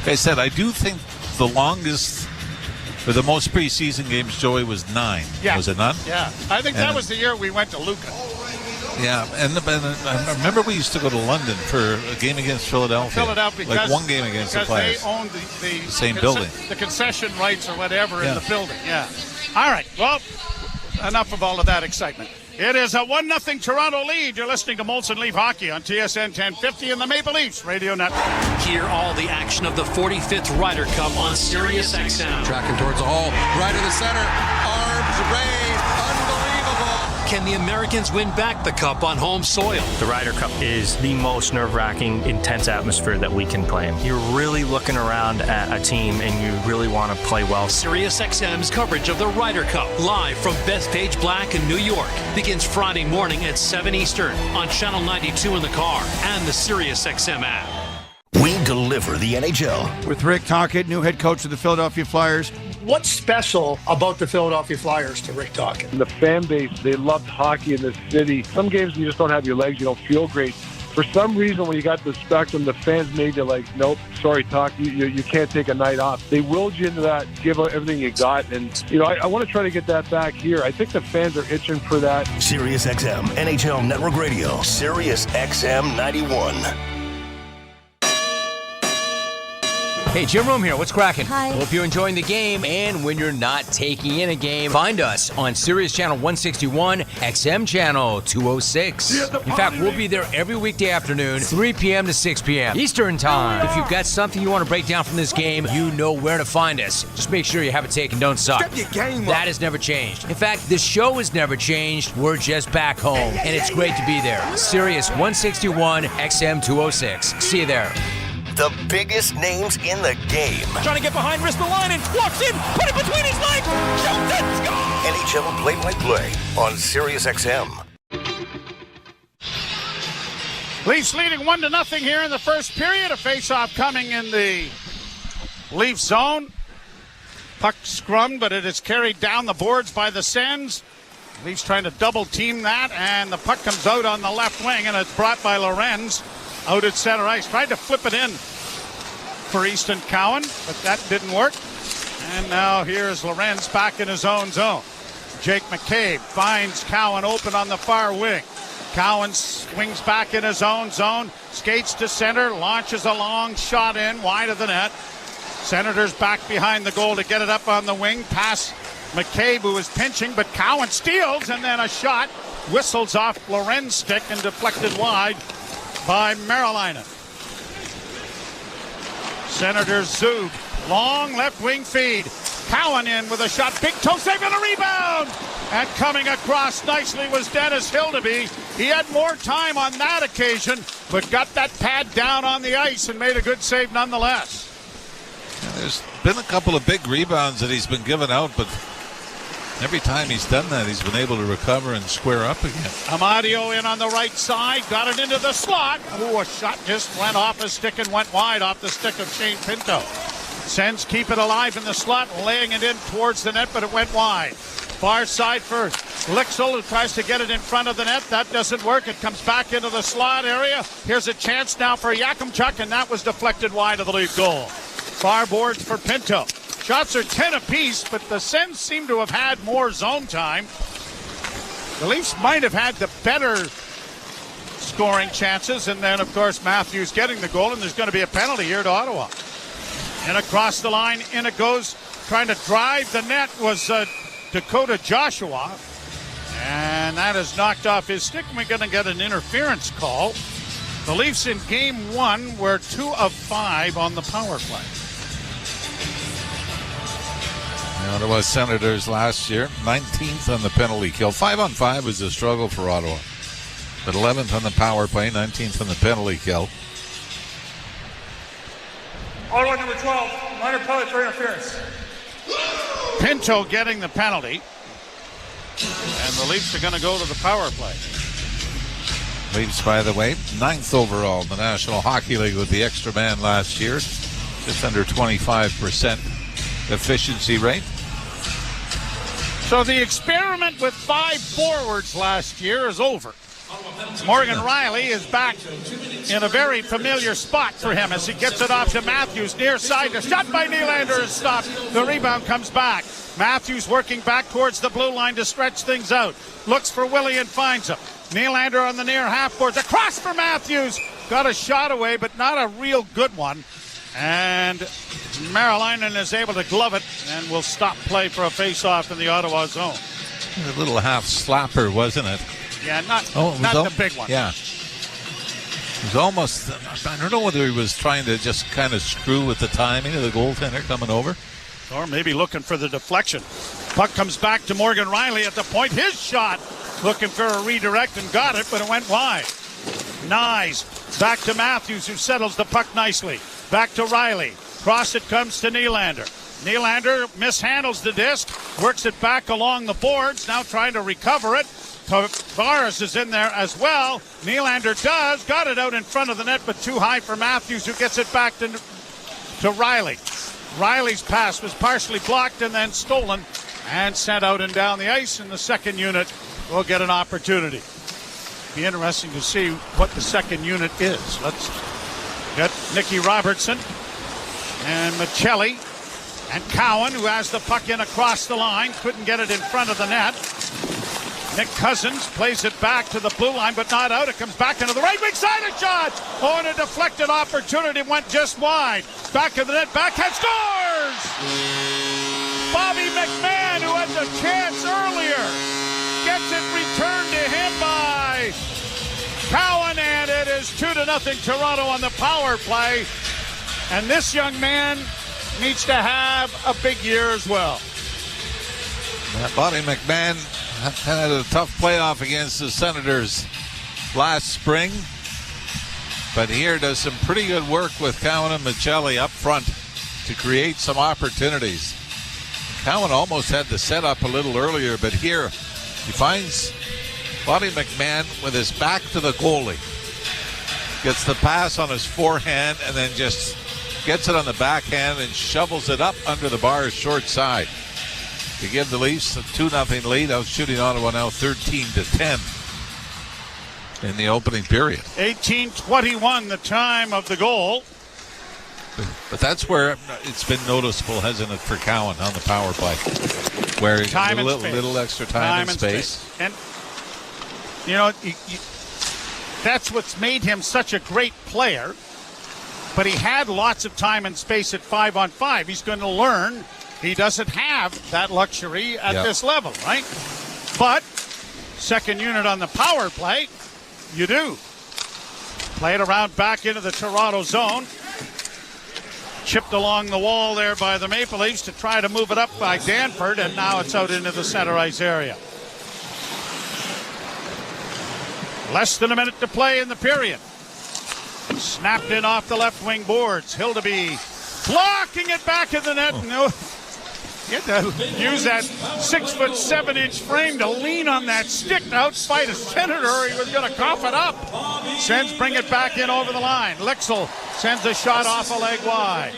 I said, I do think the longest or the most preseason games, Joey, was 9. Yeah. Was it not? Yeah. I think that was the year we went to Luca. Yeah, and I remember we used to go to London for a game against Philadelphia. Like one game against the Flyers. They owned the same building. The concession rights or whatever in the building, yeah. All right, well, enough of all of that excitement. It is a 1-0 Toronto lead. You're listening to Molson Leaf Hockey on TSN 1050 and the Maple Leafs Radio Network. Hear all the action of the 45th Ryder Cup on Sirius XM. Tracking towards the hole, right in the center, arms raised, unbelievable. Can the Americans win back the Cup on home soil? The Ryder Cup is the most nerve-wracking, intense atmosphere that we can play in. You're really looking around at a team and you really want to play well. Sirius XM's coverage of the Ryder Cup, live from Bethpage Black in New York, begins Friday morning at 7 Eastern on Channel 92 in the car and the Sirius XM app. We deliver the NHL. With Rick Tocchet, new head coach of the Philadelphia Flyers. What's special about the Philadelphia Flyers to Rick Tocchet? The fan base, they loved hockey in this city. Some games you just don't have your legs, you don't feel great. For some reason, when you got the Spectrum, the fans made you like, nope, sorry, Toc, you can't take a night off. They willed you into that, give everything you got. And, you know, I want to try to get that back here. I think the fans are itching for that. Sirius XM, NHL Network Radio, Sirius XM 91. Hey, Jim Rome here. What's cracking? Hi. Hope you're enjoying the game. And when you're not taking in a game, find us on Sirius Channel 161, XM Channel 206. In fact, we'll be there every weekday afternoon, 3 p.m. to 6 p.m. Eastern Time. If you've got something you want to break down from this game, you know where to find us. Just make sure you have it taken. Don't suck. Step your game up. That has never changed. In fact, the show has never changed. We're just back home. And it's great to be there. Sirius 161, XM 206. See you there. The biggest names in the game. Trying to get behind Ristolainen, walks in, put it between his legs, shoots it, score! NHL play-by-play on SiriusXM. Leafs leading 1-0 here in the first period. A face-off coming in the Leaf zone. Puck scrummed, but it is carried down the boards by the Sens. Leafs trying to double-team that, and the puck comes out on the left wing, and it's brought by Lorenz. Out at center ice, tried to flip it in for Easton Cowan, but that didn't work. And now here's Lorenz back in his own zone. Jake McCabe finds Cowan open on the far wing. Cowan swings back in his own zone, skates to center, launches a long shot in, wide of the net. Senators back behind the goal to get it up on the wing. Pass McCabe, who is pinching, but Cowan steals, and then a shot whistles off Lorenz's stick and deflected wide by Merrilainen. Senator Zub, long left wing feed. Cowan in with a shot, big toe save and a rebound. And coming across nicely was Dennis Hildeby. He had more time on that occasion, but got that pad down on the ice and made a good save nonetheless. Yeah, there's been a couple of big rebounds that he's been giving out, but every time he's done that, he's been able to recover and square up again. Amadio in on the right side, got it into the slot. Ooh, a shot just went off his stick and went wide off the stick of Shane Pinto. Sens keep it alive in the slot, laying it in towards the net, but it went wide. Far side for Lixel, who tries to get it in front of the net. That doesn't work. It comes back into the slot area. Here's a chance now for Yakimchuk, and that was deflected wide of the Leaf goal. Far boards for Pinto. Shots are 10 apiece, but the Sens seem to have had more zone time. The Leafs might have had the better scoring chances, and then, of course, Matthews getting the goal, and there's going to be a penalty here to Ottawa. And across the line, in it goes. Trying to drive the net was Dakota Joshua, and that is knocked off his stick. We're going to get an interference call. The Leafs in Game 1 were 2 of 5 on the power play. The Ottawa Senators last year, 19th on the penalty kill. 5-on-5 was a struggle for Ottawa, but 11th on the power play, 19th on the penalty kill. Ottawa number 12, minor penalty for interference. Pinto getting the penalty, and the Leafs are going to go to the power play. Leafs, by the way, 9th overall in the National Hockey League with the extra man last year, just under 25% efficiency rate. So the experiment with 5 forwards last year is over. Morgan Riley is back in a very familiar spot for him as he gets it off to Matthews. Near side, a shot by Nylander is stopped. The rebound comes back. Matthews working back towards the blue line to stretch things out. Looks for Willie and finds him. Nylander on the near half boards. Across for Matthews. Got a shot away, but not a real good one. And Merrilainen is able to glove it and will stop play for a face-off in the Ottawa zone. A little half slapper, wasn't it? Yeah, not the big one. Yeah. It was almost, I don't know whether he was trying to just kind of screw with the timing of the goaltender coming over. Or maybe looking for the deflection. Puck comes back to Morgan Riley at the point. His shot, looking for a redirect and got it, but it went wide. Nyes back to Matthews, who settles the puck nicely. Back to Riley. Cross it comes to Nylander. Nylander mishandles the disc, works it back along the boards, now trying to recover it. Tavares is in there as well. Nylander got it out in front of the net, but too high for Matthews, who gets it back to Riley. Riley's pass was partially blocked and then stolen and sent out and down the ice, and the second unit will get an opportunity. Be interesting to see what the second unit is. Let's get Nicky Robertson and Michelli and Cowan, who has the puck in across the line. Couldn't get it in front of the net. Nick Cousins plays it back to the blue line, but not out. It comes back into the right wing side, a shot! Oh, and a deflected opportunity went just wide. Back of the net, backhand scores! Bobby McMahon, who had the chance earlier, gets it returned to him by Cowan, and it is 2-0 Toronto on the power play. And this young man needs to have a big year as well. Bobby McMahon had a tough playoff against the Senators last spring, but here does some pretty good work with Cowan and Michelli up front to create some opportunities. Cowan almost had the setup a little earlier, but here he finds Bobby McMahon with his back to the goalie. Gets the pass on his forehand and then just gets it on the backhand and shovels it up under the bar's short side to give the Leafs a 2-0 lead. Out shooting Ottawa now 13-10 in the opening period. 18:21 the time of the goal. But that's where it's been noticeable, hasn't it, for Cowan on the power play, where Time a and space. little extra time and space. And you know, that's what's made him such a great player. But he had lots of time and space at 5-on-5. He's going to learn he doesn't have that luxury at this level, right? But second unit on the power play, you do. Play it around back into the Toronto zone. Chipped along the wall there by the Maple Leafs to try to move it up by Danford, and now it's out into the center ice area. Less than a minute to play in the period. Snapped in off the left wing boards. Hildeby blocking it back in the net. No, get to use that 6'7" frame to lean on that stick to outfight a Senator, or he was going to cough it up. Sens bring it back in over the line. Lixel sends a shot off a leg wide.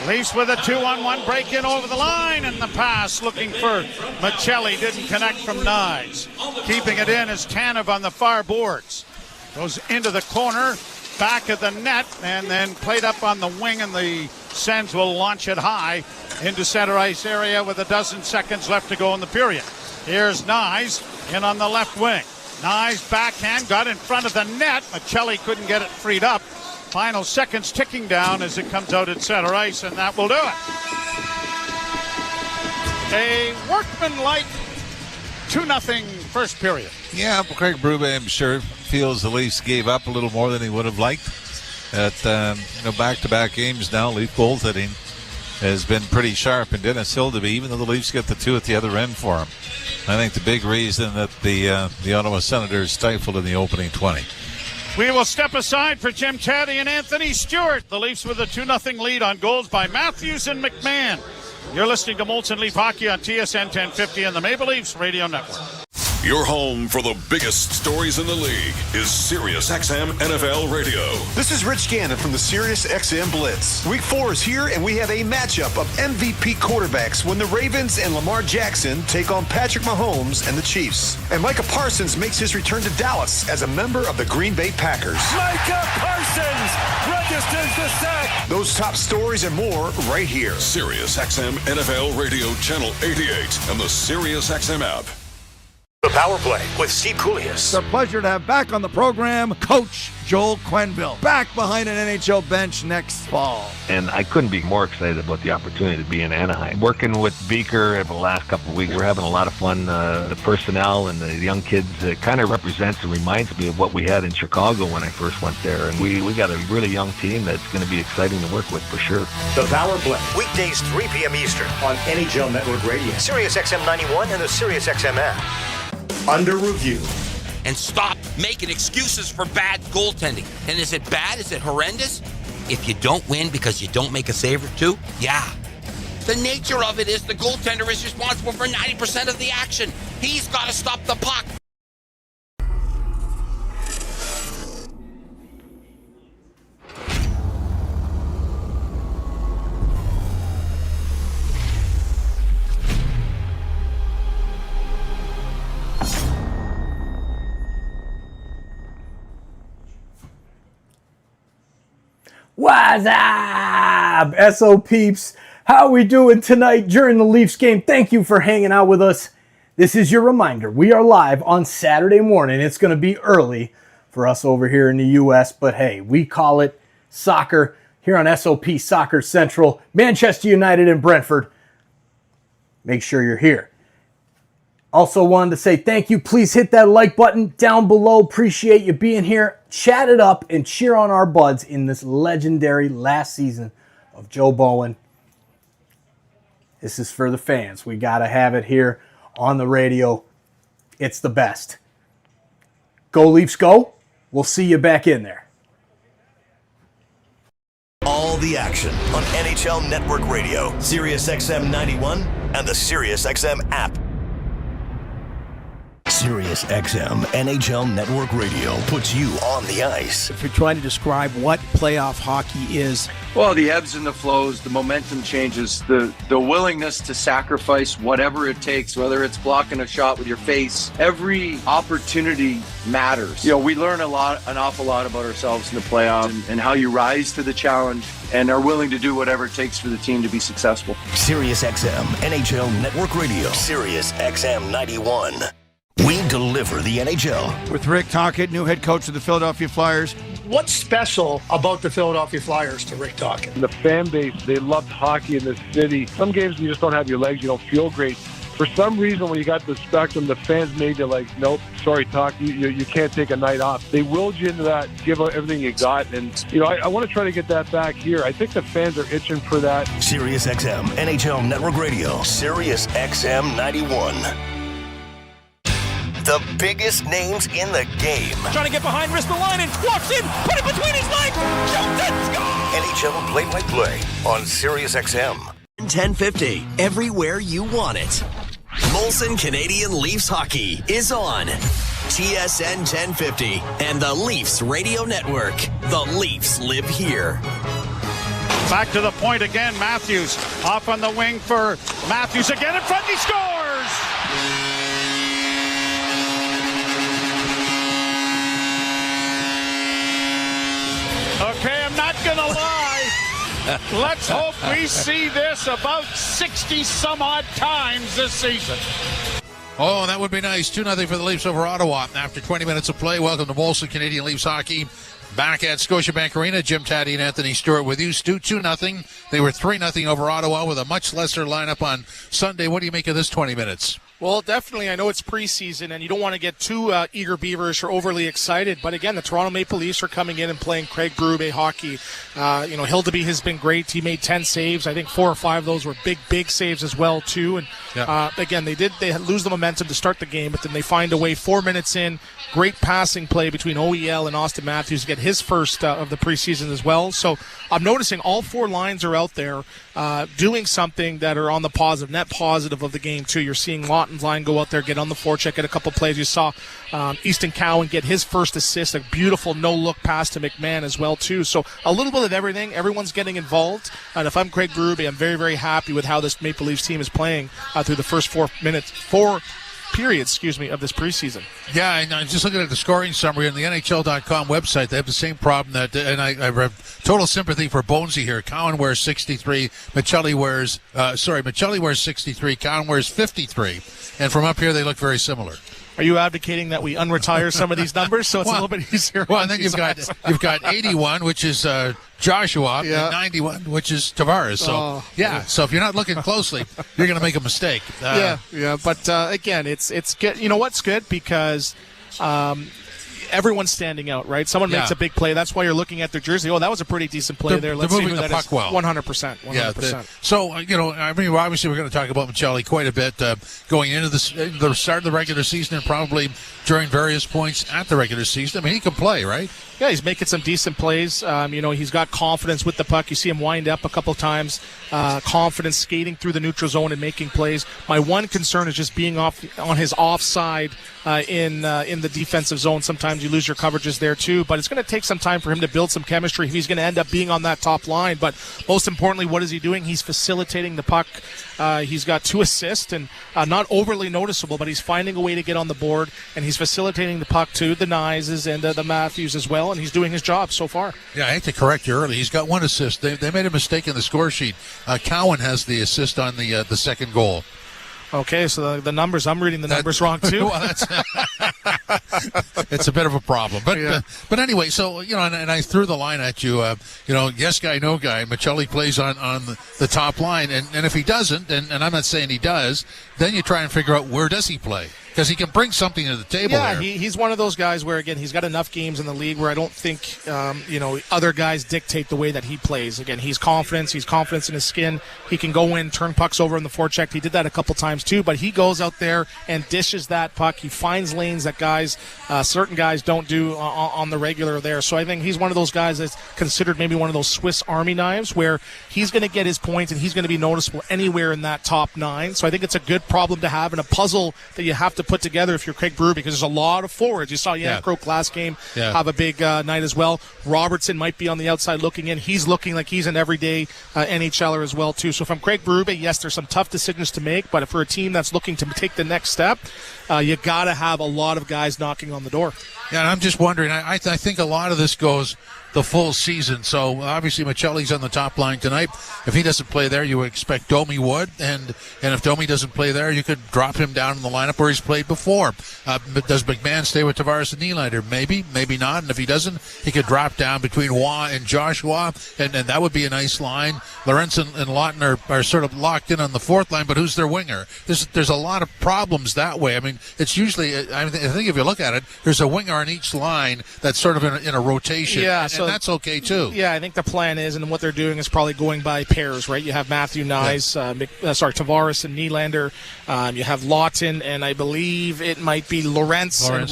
Leafs with a 2-on-1 break in over the line, and the pass looking for Michelli. Didn't connect from Nyes. Keeping it in is Tanev on the far boards. Goes into the corner, back of the net, and then played up on the wing, and the Sens will launch it high into center ice area with 12 seconds left to go in the period. Here's Nyes in on the left wing. Nyes backhand, got in front of the net. Michelli couldn't get it freed up. Final seconds ticking down as it comes out at center ice, and that will do it. A workmanlike 2-0 first period. Yeah, Craig Berube, I'm sure, feels the Leafs gave up a little more than he would have liked. At back-to-back games now, Leaf goaltending has been pretty sharp, and Dennis Hildeby, even though the Leafs get the two at the other end for him, I think the big reason that the Ottawa Senators stifled in the opening 20. We will step aside for Jim Taddy and Anthony Stewart. The Leafs with a 2-0 lead on goals by Matthews and McMahon. You're listening to Molson Leaf Hockey on TSN 1050 and the Maple Leafs Radio Network. Your home for the biggest stories in the league is SiriusXM NFL Radio. This is Rich Gannon from the SiriusXM Blitz. Week 4 is here, and we have a matchup of MVP quarterbacks when the Ravens and Lamar Jackson take on Patrick Mahomes and the Chiefs. And Micah Parsons makes his return to Dallas as a member of the Green Bay Packers. Micah Parsons registers the sack. Those top stories and more right here. SiriusXM NFL Radio Channel 88 and the SiriusXM app. The Power Play with Steve Koulias. It's a pleasure to have back on the program Coach Joel Quenneville, back behind an NHL bench next fall. And I couldn't be more excited about the opportunity to be in Anaheim. Working with Beaker over the last couple of weeks, we're having a lot of fun. The personnel and the young kids kind of represents and reminds me of what we had in Chicago when I first went there. And we got a really young team that's going to be exciting to work with for sure. The Power Play, weekdays 3 p.m. Eastern on NHL Network Radio, SiriusXM 91 and the SiriusXM app. Under review. And stop making excuses for bad goaltending. And is it bad? Is it horrendous? If you don't win because you don't make a save or two, yeah. The nature of it is the goaltender is responsible for 90% of the action. He's got to stop the puck. What's up, SO peeps? How are we doing tonight during the Leafs game? Thank you for hanging out with us. This is your reminder. We are live on Saturday morning. It's going to be early for us over here in the U.S., but hey, we call it soccer here on SOP Soccer Central, Manchester United and Brentford. Make sure you're here. Also wanted to say thank you. Please hit that like button down below. Appreciate you being here. Chat it up and cheer on our buds in this legendary last season of Joe Bowen. This is for the fans. We got to have it here on the radio. It's the best. Go Leafs, go. We'll see you back in there. All the action on NHL Network Radio, Sirius XM 91, and the Sirius XM app. Sirius XM NHL Network Radio puts you on the ice. If you're trying to describe what playoff hockey is, well, the ebbs and the flows, the momentum changes, the willingness to sacrifice whatever it takes, whether it's blocking a shot with your face. Every opportunity matters. We learn an awful lot about ourselves in the playoffs and how you rise to the challenge and are willing to do whatever it takes for the team to be successful. Sirius XM NHL Network Radio, Sirius XM 91. We deliver the NHL. With Rick Tocchet, new head coach of the Philadelphia Flyers. What's special about the Philadelphia Flyers to Rick Tocchet? The fan base, they loved hockey in this city. Some games you just don't have your legs, you don't feel great. For some reason, when you got the Spectrum, the fans made you like, nope, sorry, Toc, you can't take a night off. They willed you into that, give out everything you got. And, I want to try to get that back here. I think the fans are itching for that. Sirius XM NHL Network Radio, Sirius XM 91. The biggest names in the game. Trying to get behind Ristolainen, walks in, put it between his legs, shoots and scores! NHL play-by-play on Sirius XM. 1050, everywhere you want it. Molson Canadian Leafs Hockey is on TSN 1050 and the Leafs Radio Network. The Leafs live here. Back to the point again, Matthews. Off on the wing for Matthews again in front, he scores! Okay, I'm not going to lie. Let's hope we see this about 60-some-odd times this season. Oh, that would be nice. 2-0 for the Leafs over Ottawa after 20 minutes of play. Welcome to Molson Canadian Leafs Hockey. Back at Scotiabank Arena, Jim Taddy and Anthony Stewart with you. Stu, 2-0. They were 3-0 over Ottawa with a much lesser lineup on Sunday. What do you make of this 20 minutes? Well, definitely. I know it's preseason, and you don't want to get too eager beaverish or overly excited. But again, the Toronto Maple Leafs are coming in and playing Craig Berube hockey. Hildeby has been great. He made 10 saves. I think 4 or 5 of those were big saves as well, too. And again, they lose the momentum to start the game, but then they find a way 4 minutes in. Great passing play between OEL and Austin Matthews to get his first of the preseason as well. So I'm noticing all 4 lines are out there doing something that are on the positive, net positive of the game, too. You're seeing Lawton's line go out there, get on the forecheck, get a couple plays. You saw Easton Cowan get his first assist, a beautiful no-look pass to McMahon as well, too. So a little bit of everything. Everyone's getting involved. And if I'm Craig Berube, I'm very, very happy with how this Maple Leafs team is playing through the first 4 periods, of this preseason. Yeah, and I'm just looking at the scoring summary on the NHL.com website. They have the same problem and I have total sympathy for Bonesy here. Cowan wears 63, Michelli wears 63, Cowan wears 53, and from up here they look very similar. Are you advocating that we unretire some of these numbers so it's a little bit easier? Well, I think you've got 81, which is Joshua, and 91, which is Tavares. So so if you're not looking closely, you're going to make a mistake. But again, it's good. You know what's good because everyone's standing out, right? Someone makes a big play. That's why you're looking at their jersey. Oh, that was a pretty decent play there. Let's see who that is. 100%. 100%. So, obviously we're going to talk about Michelli quite a bit going into the start of the regular season and probably during various points at the regular season. I mean, he can play, right? Yeah, he's making some decent plays. He's got confidence with the puck. You see him wind up a couple times. Confidence skating through the neutral zone and making plays. My one concern is just being on his offside in the defensive zone. Sometimes sometimes you lose your coverages there too, but it's going to take some time for him to build some chemistry if he's going to end up being on that top line. But most importantly, what is he doing? He's facilitating the puck. He's got 2 assists, and not overly noticeable, but he's finding a way to get on the board, and he's facilitating the puck to the Nyes and the Matthews as well, and he's doing his job so far. Yeah, I hate to correct you early. He's got 1 assist. They made a mistake in the score sheet. Cowan has the assist on the second goal. Okay, so the numbers, I'm reading the numbers wrong too. Well, it's a bit of a problem. But anyway, so, and I threw the line at you, yes guy, no guy. Michelli plays on the top line, and if he doesn't, and I'm not saying he does, then you try and figure out where does he play. Because he can bring something to the table there. He's one of those guys where, again, he's got enough games in the league where I don't think, other guys dictate the way that he plays. Again, he's confidence in his skin. He can go in, turn pucks over in the forecheck. He did that a couple times too, but he goes out there and dishes that puck. He finds lanes that certain guys don't do on the regular there. So I think he's one of those guys that's considered maybe one of those Swiss Army knives where he's going to get his points and he's going to be noticeable anywhere in that top 9. So I think it's a good problem to have and a puzzle that you have to put together if you're Craig Brewer, because there's a lot of forwards. You saw Croak last game have a big night as well. Robertson might be on the outside looking in. He's looking like he's an everyday NHLer as well too. So if I'm Craig Brewer, yes, there's some tough decisions to make, but if for a team that's looking to take the next step, you got to have a lot of guys knocking on the door. Yeah, and I'm just wondering, I think a lot of this goes the full season. So obviously Michelli's on the top line tonight. If he doesn't play there, you would expect Domi would, and if Domi doesn't play there, you could drop him down in the lineup where he's played before. Does McMahon stay with Tavares and Nylander? Maybe not. And if he doesn't, he could drop down between Waugh and Joshua, and that would be a nice line. Lawrence and Lawton are sort of locked in on the fourth line, but who's their winger? There's a lot of problems that way. I mean, it's usually, I think if you look at it, there's a winger on each line that's sort of in a rotation. Yeah, and that's okay too. Yeah, I think the plan is, and what they're doing is probably going by pairs, right? You have Matthew Nyes, Tavares and Nylander. You have Lawton, and I believe it might be Lawrence and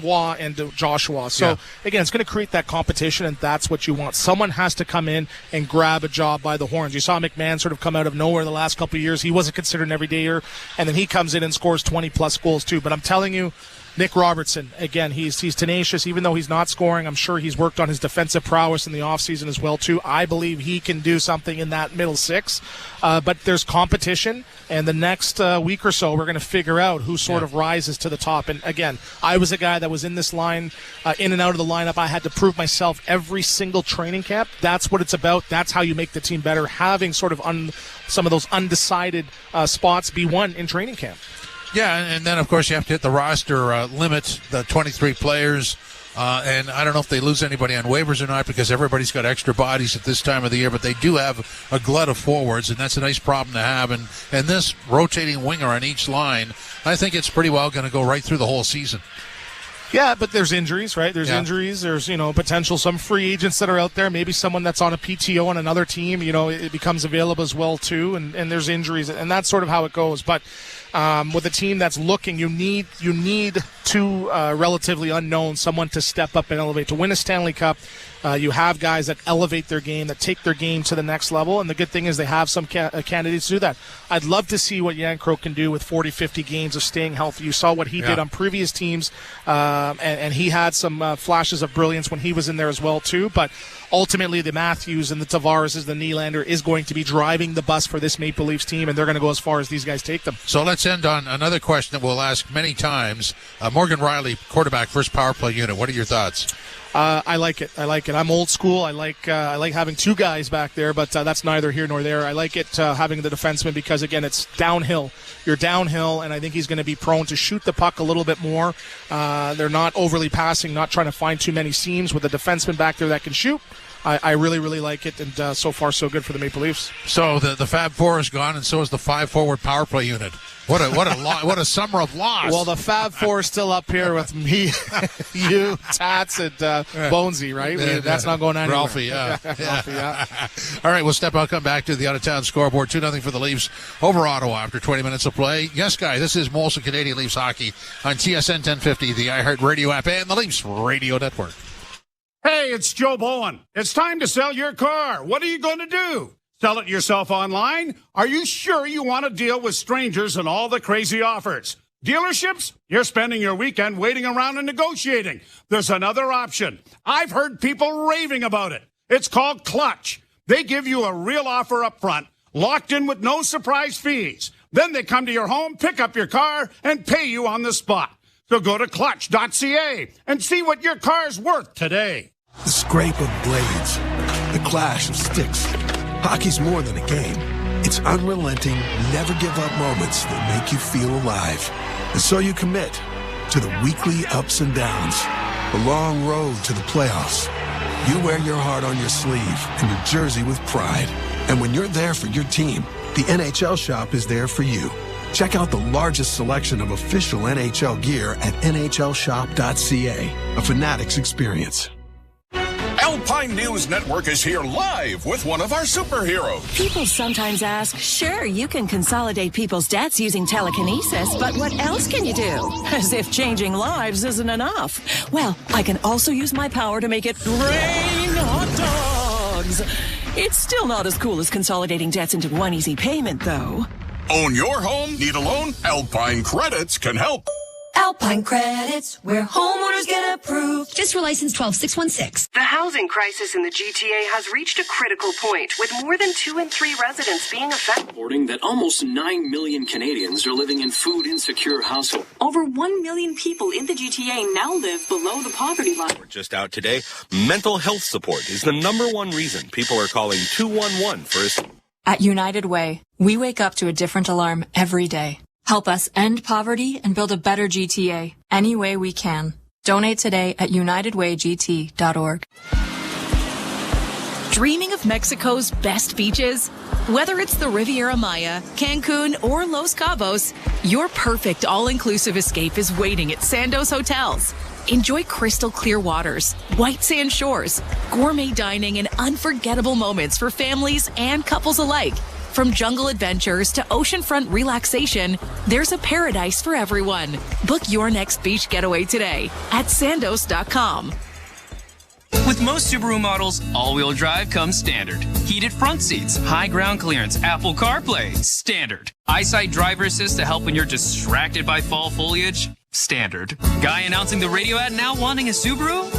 Waugh and Joshua. So, again, it's going to create that competition, and that's what you want. Someone has to come in and grab a job by the horns. You saw McMahon sort of come out of nowhere the last couple of years. He wasn't considered an everydayer, and then he comes in and scores 20-plus goals too. But I'm telling you, Nick Robertson, again, he's tenacious. Even though he's not scoring, I'm sure he's worked on his defensive prowess in the offseason as well, too. I believe he can do something in that middle 6. But there's competition, and the next week or so, we're going to figure out who sort of rises to the top. And, again, I was a guy that was in this line, in and out of the lineup. I had to prove myself every single training camp. That's what it's about. That's how you make the team better, having sort of some of those undecided spots be won in training camp. Yeah, and then, of course, you have to hit the roster limit, the 23 players. And I don't know if they lose anybody on waivers or not, because everybody's got extra bodies at this time of the year, but they do have a glut of forwards, and that's a nice problem to have. And this rotating winger on each line, I think it's pretty well going to go right through the whole season. Yeah, but there's injuries, right? There's injuries. There's, potential some free agents that are out there. Maybe someone that's on a PTO on another team, it becomes available as well, too. And there's injuries, and that's sort of how it goes. But with a team that's looking, you need 2 relatively unknown, someone to step up and elevate. To win a Stanley Cup, you have guys that elevate their game, that take their game to the next level, and the good thing is they have some candidates to do that. I'd love to see what Jan Croak can do with 40, 50 games of staying healthy. You saw what he did on previous teams, and he had some flashes of brilliance when he was in there as well, too, but ultimately the Matthews and the Tavares, the Nylander is going to be driving the bus for this Maple Leafs team, and they're going to go as far as these guys take them. So let's end on another question that we'll ask many times. Morgan Riley, quarterback, first power play unit. What are your thoughts? I like it. I'm old school. I like having 2 guys back there, but that's neither here nor there. I like it having the defenseman because, again, it's downhill. You're downhill, and I think he's going to be prone to shoot the puck a little bit more. They're not overly passing, not trying to find too many seams with a defenseman back there that can shoot. I really, really like it, and so far so good for the Maple Leafs. So the Fab Four is gone, and so is the 5-forward power play unit. What a summer of loss. Well, the Fab Four is still up here with me, you, Tats, and Bonesy, right? That's not going anywhere. Ralphie, yeah. Ralphie, yeah. All right, we'll step out, come back to the out-of-town scoreboard. 2-0 for the Leafs over Ottawa after 20 minutes of play. Yes, guy, this is Molson Canadian Leafs Hockey on TSN 1050, the iHeartRadio app, and the Leafs Radio Network. Hey, it's Joe Bowen. It's time to sell your car. What are you going to do? Sell it yourself online? Are you sure you want to deal with strangers and all the crazy offers? Dealerships, you're spending your weekend waiting around and negotiating. There's another option. I've heard people raving about it. It's called Clutch. They give you a real offer up front, locked in with no surprise fees. Then they come to your home, pick up your car, and pay you on the spot. So go to clutch.ca and see what your car's worth today. The scrape of blades, the clash of sticks. Hockey's more than a game. It's unrelenting, never give up moments that make you feel alive. And so you commit to the weekly ups and downs, the long road to the playoffs. You wear your heart on your sleeve and your jersey with pride. And when you're there for your team, the NHL Shop is there for you. Check out the largest selection of official NHL gear at nhlshop.ca. A Fanatics experience. Alpine News Network is here live with one of our superheroes. People sometimes ask, sure, you can consolidate people's debts using telekinesis, but what else can you do? As if changing lives isn't enough. Well, I can also use my power to make it rain hot dogs. It's still not as cool as consolidating debts into one easy payment, though. Own your home? Need a loan? Alpine Credits can help. Alpine Credits, where homeowners get approved. Just for license 12616. The housing crisis in the GTA has reached a critical point, with more than 2 in 3 residents being affected. Reporting that almost 9 million Canadians are living in food-insecure households. Over 1 million people in the GTA now live below the poverty line. Just out today, mental health support is the #1 reason people are calling 211 for assistance. At United Way, we wake up to a different alarm every day. Help us end poverty and build a better GTA any way we can. Donate today at unitedwaygt.org. Dreaming of Mexico's best beaches? Whether it's the Riviera Maya, Cancun, or Los Cabos, your perfect all-inclusive escape is waiting at Sandos Hotels. Enjoy crystal clear waters, white sand shores, gourmet dining, and unforgettable moments for families and couples alike. From jungle adventures to oceanfront relaxation, there's a paradise for everyone. Book your next beach getaway today at sandos.com. With most Subaru models, all-wheel drive comes standard. Heated front seats, high ground clearance, Apple CarPlay, standard. EyeSight driver assist to help when you're distracted by fall foliage, standard. Guy announcing the radio ad now wanting a Subaru?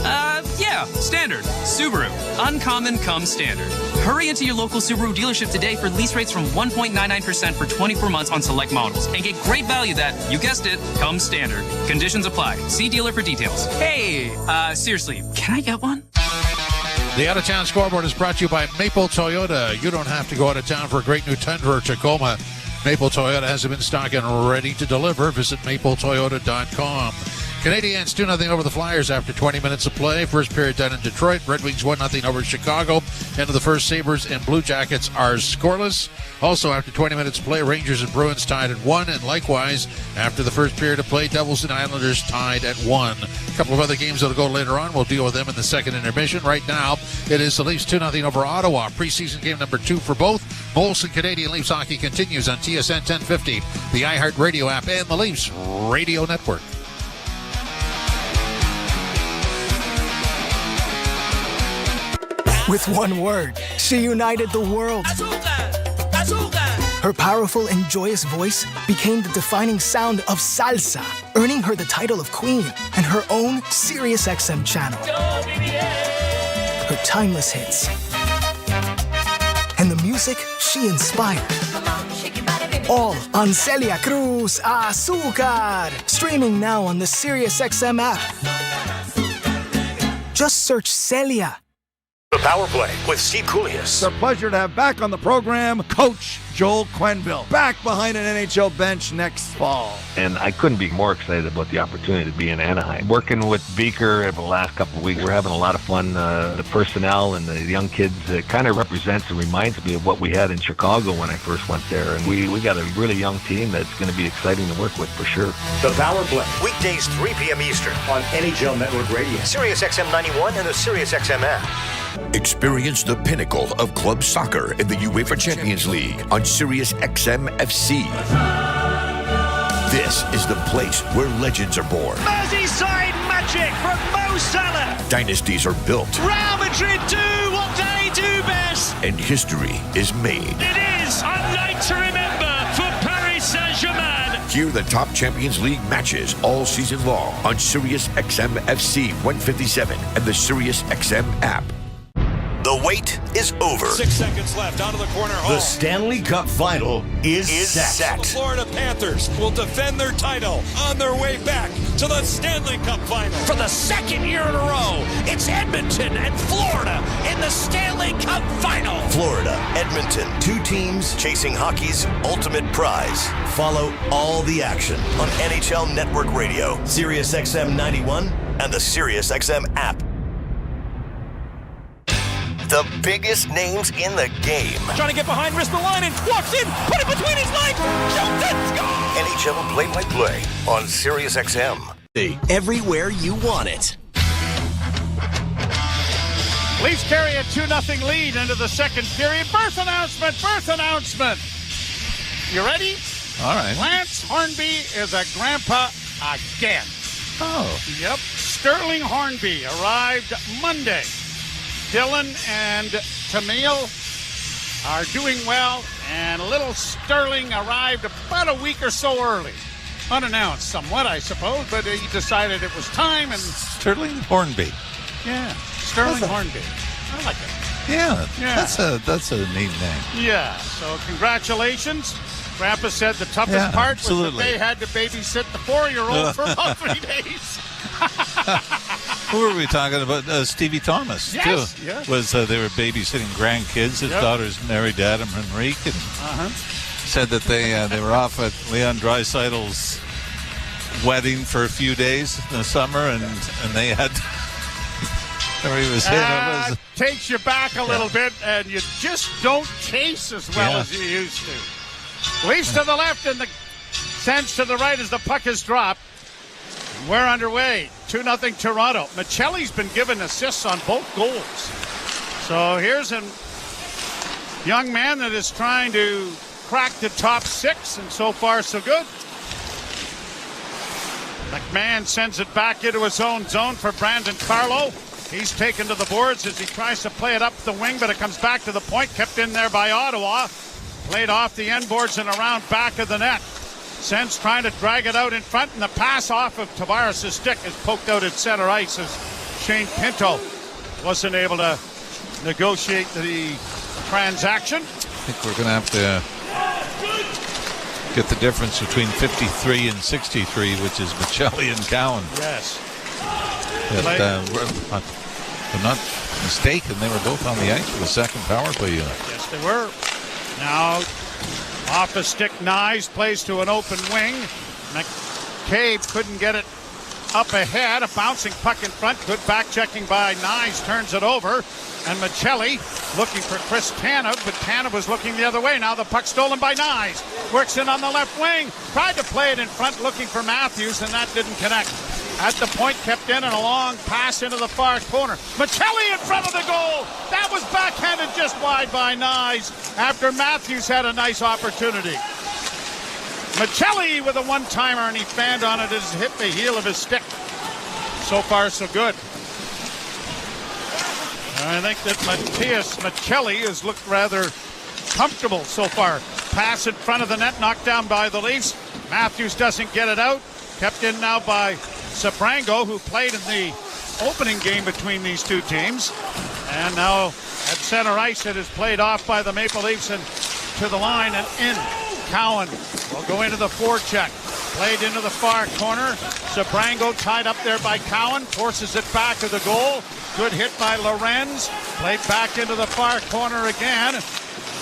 Yeah, standard. Subaru. Uncommon comes standard. Hurry into your local Subaru dealership today for lease rates from 1.99% for 24 months on select models and get great value that, you guessed it, comes standard. Conditions apply. See dealer for details. Hey, seriously, can I get one? The Out of Town Scoreboard is brought to you by Maple Toyota. You don't have to go out of town for a great new Tundra or Tacoma. Maple Toyota has them in stock and ready to deliver. Visit mapletoyota.com. Canadiens 2-0 over the Flyers after 20 minutes of play. First period done in Detroit. Red Wings 1-0 over Chicago. End of the first, Sabres and Blue Jackets are scoreless. Also, after 20 minutes of play, Rangers and Bruins tied at 1. And likewise, after the first period of play, Devils and Islanders tied at 1. A couple of other games that'll go later on. We'll deal with them in the second intermission. Right now, it is the Leafs 2-0 over Ottawa. Preseason game number 2 for both. Molson Canadian Leafs hockey continues on TSN 1050, the iHeart Radio app, and the Leafs Radio Network. With one word, she united the world. Her powerful and joyous voice became the defining sound of salsa, earning her the title of queen and her own SiriusXM channel. Her timeless hits and the music she inspired. All on Celia Cruz Azúcar. Streaming now on the SiriusXM app. Just search Celia. The Power Play with Steve Koulias. It's a pleasure to have back on the program Coach Joel Quenneville, back behind an NHL bench next fall. And I couldn't be more excited about the opportunity to be in Anaheim. Working with Beaker over the last couple of weeks, we're having a lot of fun. The personnel and the young kids kind of represents and reminds me of what we had in Chicago when I first went there. And we got a really young team that's going to be exciting to work with for sure. The Power Play, weekdays 3 p.m. Eastern on NHL Network Radio, SiriusXM 91, and the SiriusXM app. Experience the pinnacle of club soccer in the UEFA Champions League on SiriusXM FC. This is the place where legends are born. Merseyside magic from Mo Salah. Dynasties are built. Real Madrid do what they do best. And history is made. It is a night to remember for Paris Saint-Germain. Hear the top Champions League matches all season long on Sirius XM FC 157 and the Sirius XM app. The wait is over. 6 seconds left. Down to the corner. The Stanley Cup Final is set. The Florida Panthers will defend their title on their way back to the Stanley Cup Final. For the second year in a row, it's Edmonton and Florida in the Stanley Cup Final. Florida, Edmonton, two teams chasing hockey's ultimate prize. Follow all the action on NHL Network Radio, Sirius XM 91, and the Sirius XM app. The biggest names in the game. Trying to get behind, wrist the line, and walks in, put it between his legs, shoots it, score! NHL play-by-play on Sirius XM. Everywhere you want it. Leafs carry a 2-0 lead into the second period. First announcement. You ready? All right. Lance Hornby is a grandpa again. Oh. Yep. Sterling Hornby arrived Monday. Dylan and Tamil are doing well, and little Sterling arrived about a week or so early. Unannounced somewhat, I suppose, but he decided it was time. And Sterling Hornby. Yeah, Sterling Hornby. I like it. Yeah. That's a neat name. Yeah, so congratulations. Grandpa said the toughest part was that they had to babysit the 4-year-old for about 3 days. Who were we talking about? Stevie Thomas, yes, too. Yes. Was they were babysitting grandkids. His daughter's married to Adam Henrique, and said that they were off at Leon Draisaitl's wedding for a few days in the summer, and they had. He was saying takes you back a little bit, and you just don't chase as well as you used to. Leafs to the left, and the Sens to the right as the puck is dropped. We're underway. 2-0 Toronto. Michelli's been given assists on both goals. So here's a young man that is trying to crack the top 6, and so far so good. McMahon sends it back into his own zone for Brandon Carlo. He's taken to the boards as he tries to play it up the wing, but it comes back to the point, kept in there by Ottawa. Played off the end boards and around back of the net. Sens trying to drag it out in front, and the pass off of Tavares' stick is poked out at center ice as Shane Pinto wasn't able to negotiate the transaction. I think we're going to have to get the difference between 53 and 63, which is Michelli and Cowan. Yes. If I'm not mistaken, they were both on the ice for the second power play unit. Yes, they were. Now, off a stick, Nyes plays to an open wing. McCabe couldn't get it up ahead. A bouncing puck in front. Good back checking by Nyes. Turns it over. And Michelli looking for Chris Tanev, but Tanev was looking the other way. Now the puck stolen by Nyes. Works in on the left wing. Tried to play it in front looking for Matthews, and that didn't connect. At the point, kept in, and a long pass into the far corner. Michelli in front of the goal. That was backhanded just wide by Nyes after Matthews had a nice opportunity. Michelli with a one-timer, and he fanned on it as it hit the heel of his stick. So far, so good. I think that Matthias Michelli has looked rather comfortable so far. Pass in front of the net, knocked down by the Leafs. Matthews doesn't get it out. Kept in now by Sabrango, who played in the opening game between these two teams. And now at center ice, it is played off by the Maple Leafs and to the line and in. Cowan will go into the forecheck. Played into the far corner. Sabrango tied up there by Cowan. Forces it back to the goal. Good hit by Lorenz. Played back into the far corner again.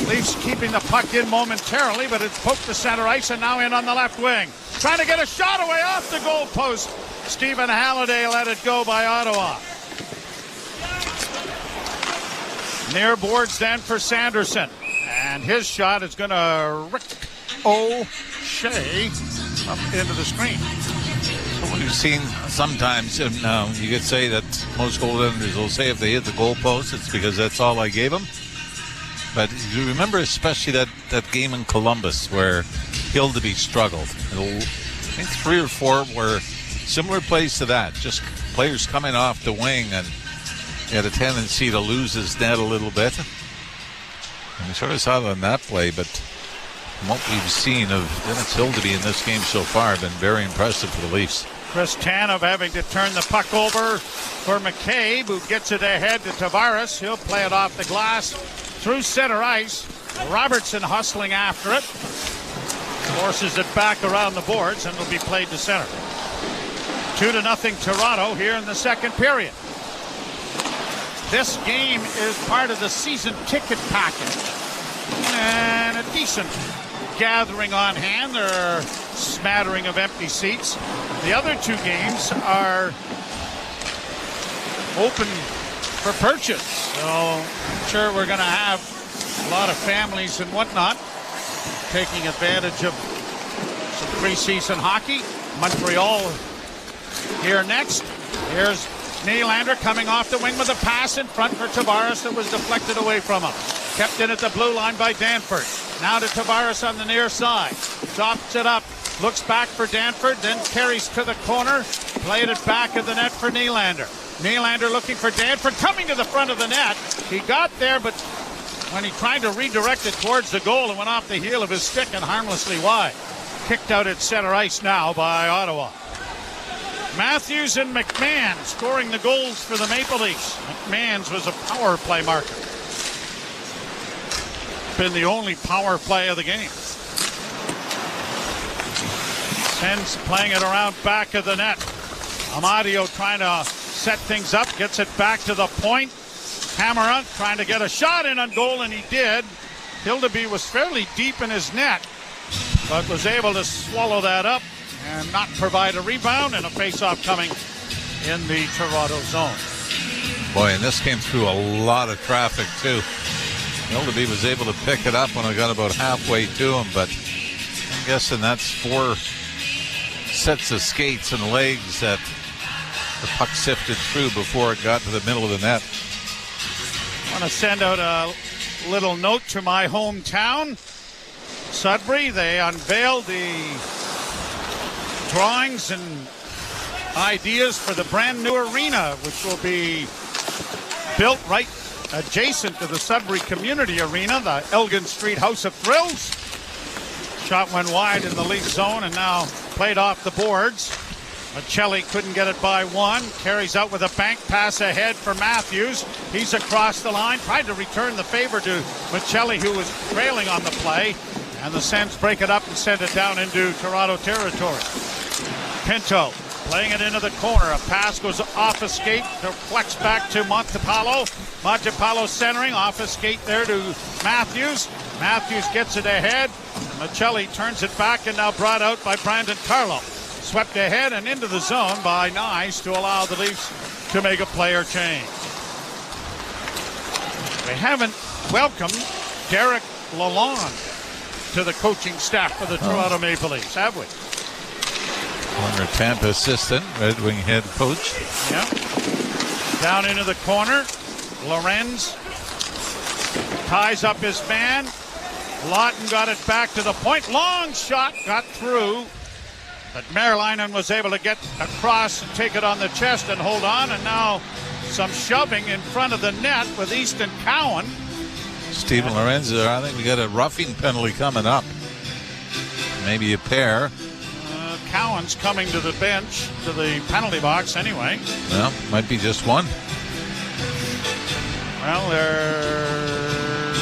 Leafs keeping the puck in momentarily, but it's poked to center ice and now in on the left wing. Trying to get a shot away off the goal post. Stephen Halliday let it go by Ottawa. Near boards then for Sanderson. And his shot is going to ricochet up into the screen. So what we've seen sometimes, and you could say that most goaltenders will say if they hit the goal post, it's because that's all I gave them. But you remember especially that game in Columbus where Hildeby struggled. I think 3 or 4 were similar plays to that. Just players coming off the wing, and he had a tendency to lose his net a little bit. And we sort of saw it on that play, but from what we've seen of Dennis Hildeby in this game so far, have been very impressive for the Leafs. Chris Tanev having to turn the puck over for McCabe, who gets it ahead to Tavares. He'll play it off the glass through center ice. Robertson hustling after it. Forces it back around the boards, and it'll be played to center. 2-0 Toronto here in the second period. This game is part of the season ticket package. And a decent gathering on hand. There are a smattering of empty seats. The other two games are open for purchase. So I'm sure we're going to have a lot of families and whatnot taking advantage of some preseason hockey. Montreal here next. Here's Nylander coming off the wing with a pass in front for Tavares that was deflected away from him. Kept in at the blue line by Danford. Now to Tavares on the near side. Drops it up. Looks back for Danford. Then carries to the corner. Played it back of the net for Nylander. Nylander looking for Danford. Coming to the front of the net. He got there, but when he tried to redirect it towards the goal, it went off the heel of his stick and harmlessly wide. Kicked out at center ice now by Ottawa. Matthews and McMahon scoring the goals for the Maple Leafs. McMahon's was a power play marker. Been the only power play of the game. Sens playing it around back of the net. Amadio trying to set things up, gets it back to the point. Hamara trying to get a shot in on goal, and he did. Hildeby was fairly deep in his net, but was able to swallow that up and not provide a rebound, and a face-off coming in the Toronto zone. Boy, and this came through a lot of traffic, too. Hildeby was able to pick it up when I got about halfway to him, but I'm guessing that's 4 sets of skates and legs that the puck sifted through before it got to the middle of the net. I want to send out a little note to my hometown, Sudbury. They unveiled the drawings and ideas for the brand new arena, which will be built right adjacent to the Sudbury Community Arena, the Elgin Street House of Thrills. Shot went wide in the Leaf zone and now played off the boards. Michelli couldn't get it by one. Carries out with a bank pass ahead for Matthews. He's across the line. Tried to return the favor to Michelli, who was trailing on the play. And the Sens break it up and send it down into Toronto territory. Pinto playing it into the corner. A pass goes off a skate. Deflects back to Montepallo. Montepallo centering. Off a skate there to Matthews. Matthews gets it ahead. Michelli turns it back and now brought out by Brandon Carlo. Swept ahead and into the zone by Nyes to allow the Leafs to make a player change. We haven't welcomed Derek Lalonde to the coaching staff for the Toronto Maple Leafs, have we? Former Tampa assistant, Red Wing head coach. Yeah. Down into the corner. Lorenz ties up his man. Lawton got it back to the point. Long shot, got through. But Merlainen was able to get across and take it on the chest and hold on. And now some shoving in front of the net with Easton Cowan. Steven Lorenzo, I think we got a roughing penalty coming up. Maybe a pair. Cowan's coming to the bench, to the penalty box anyway. Well, might be just one. Well, are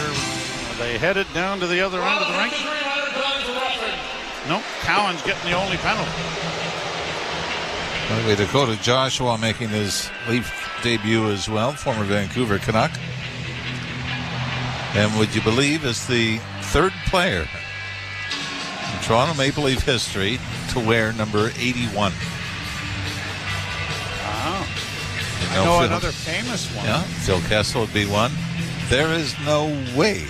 they headed down to the other end of the rink? Nope, Cowan's getting the only penalty. By the way, Dakota Joshua making his Leaf debut as well, former Vancouver Canuck. And would you believe is the third player in Toronto Maple Leaf history to wear number 81. Wow. I know another famous one. Yeah, Phil Kessel would be one. There is no way.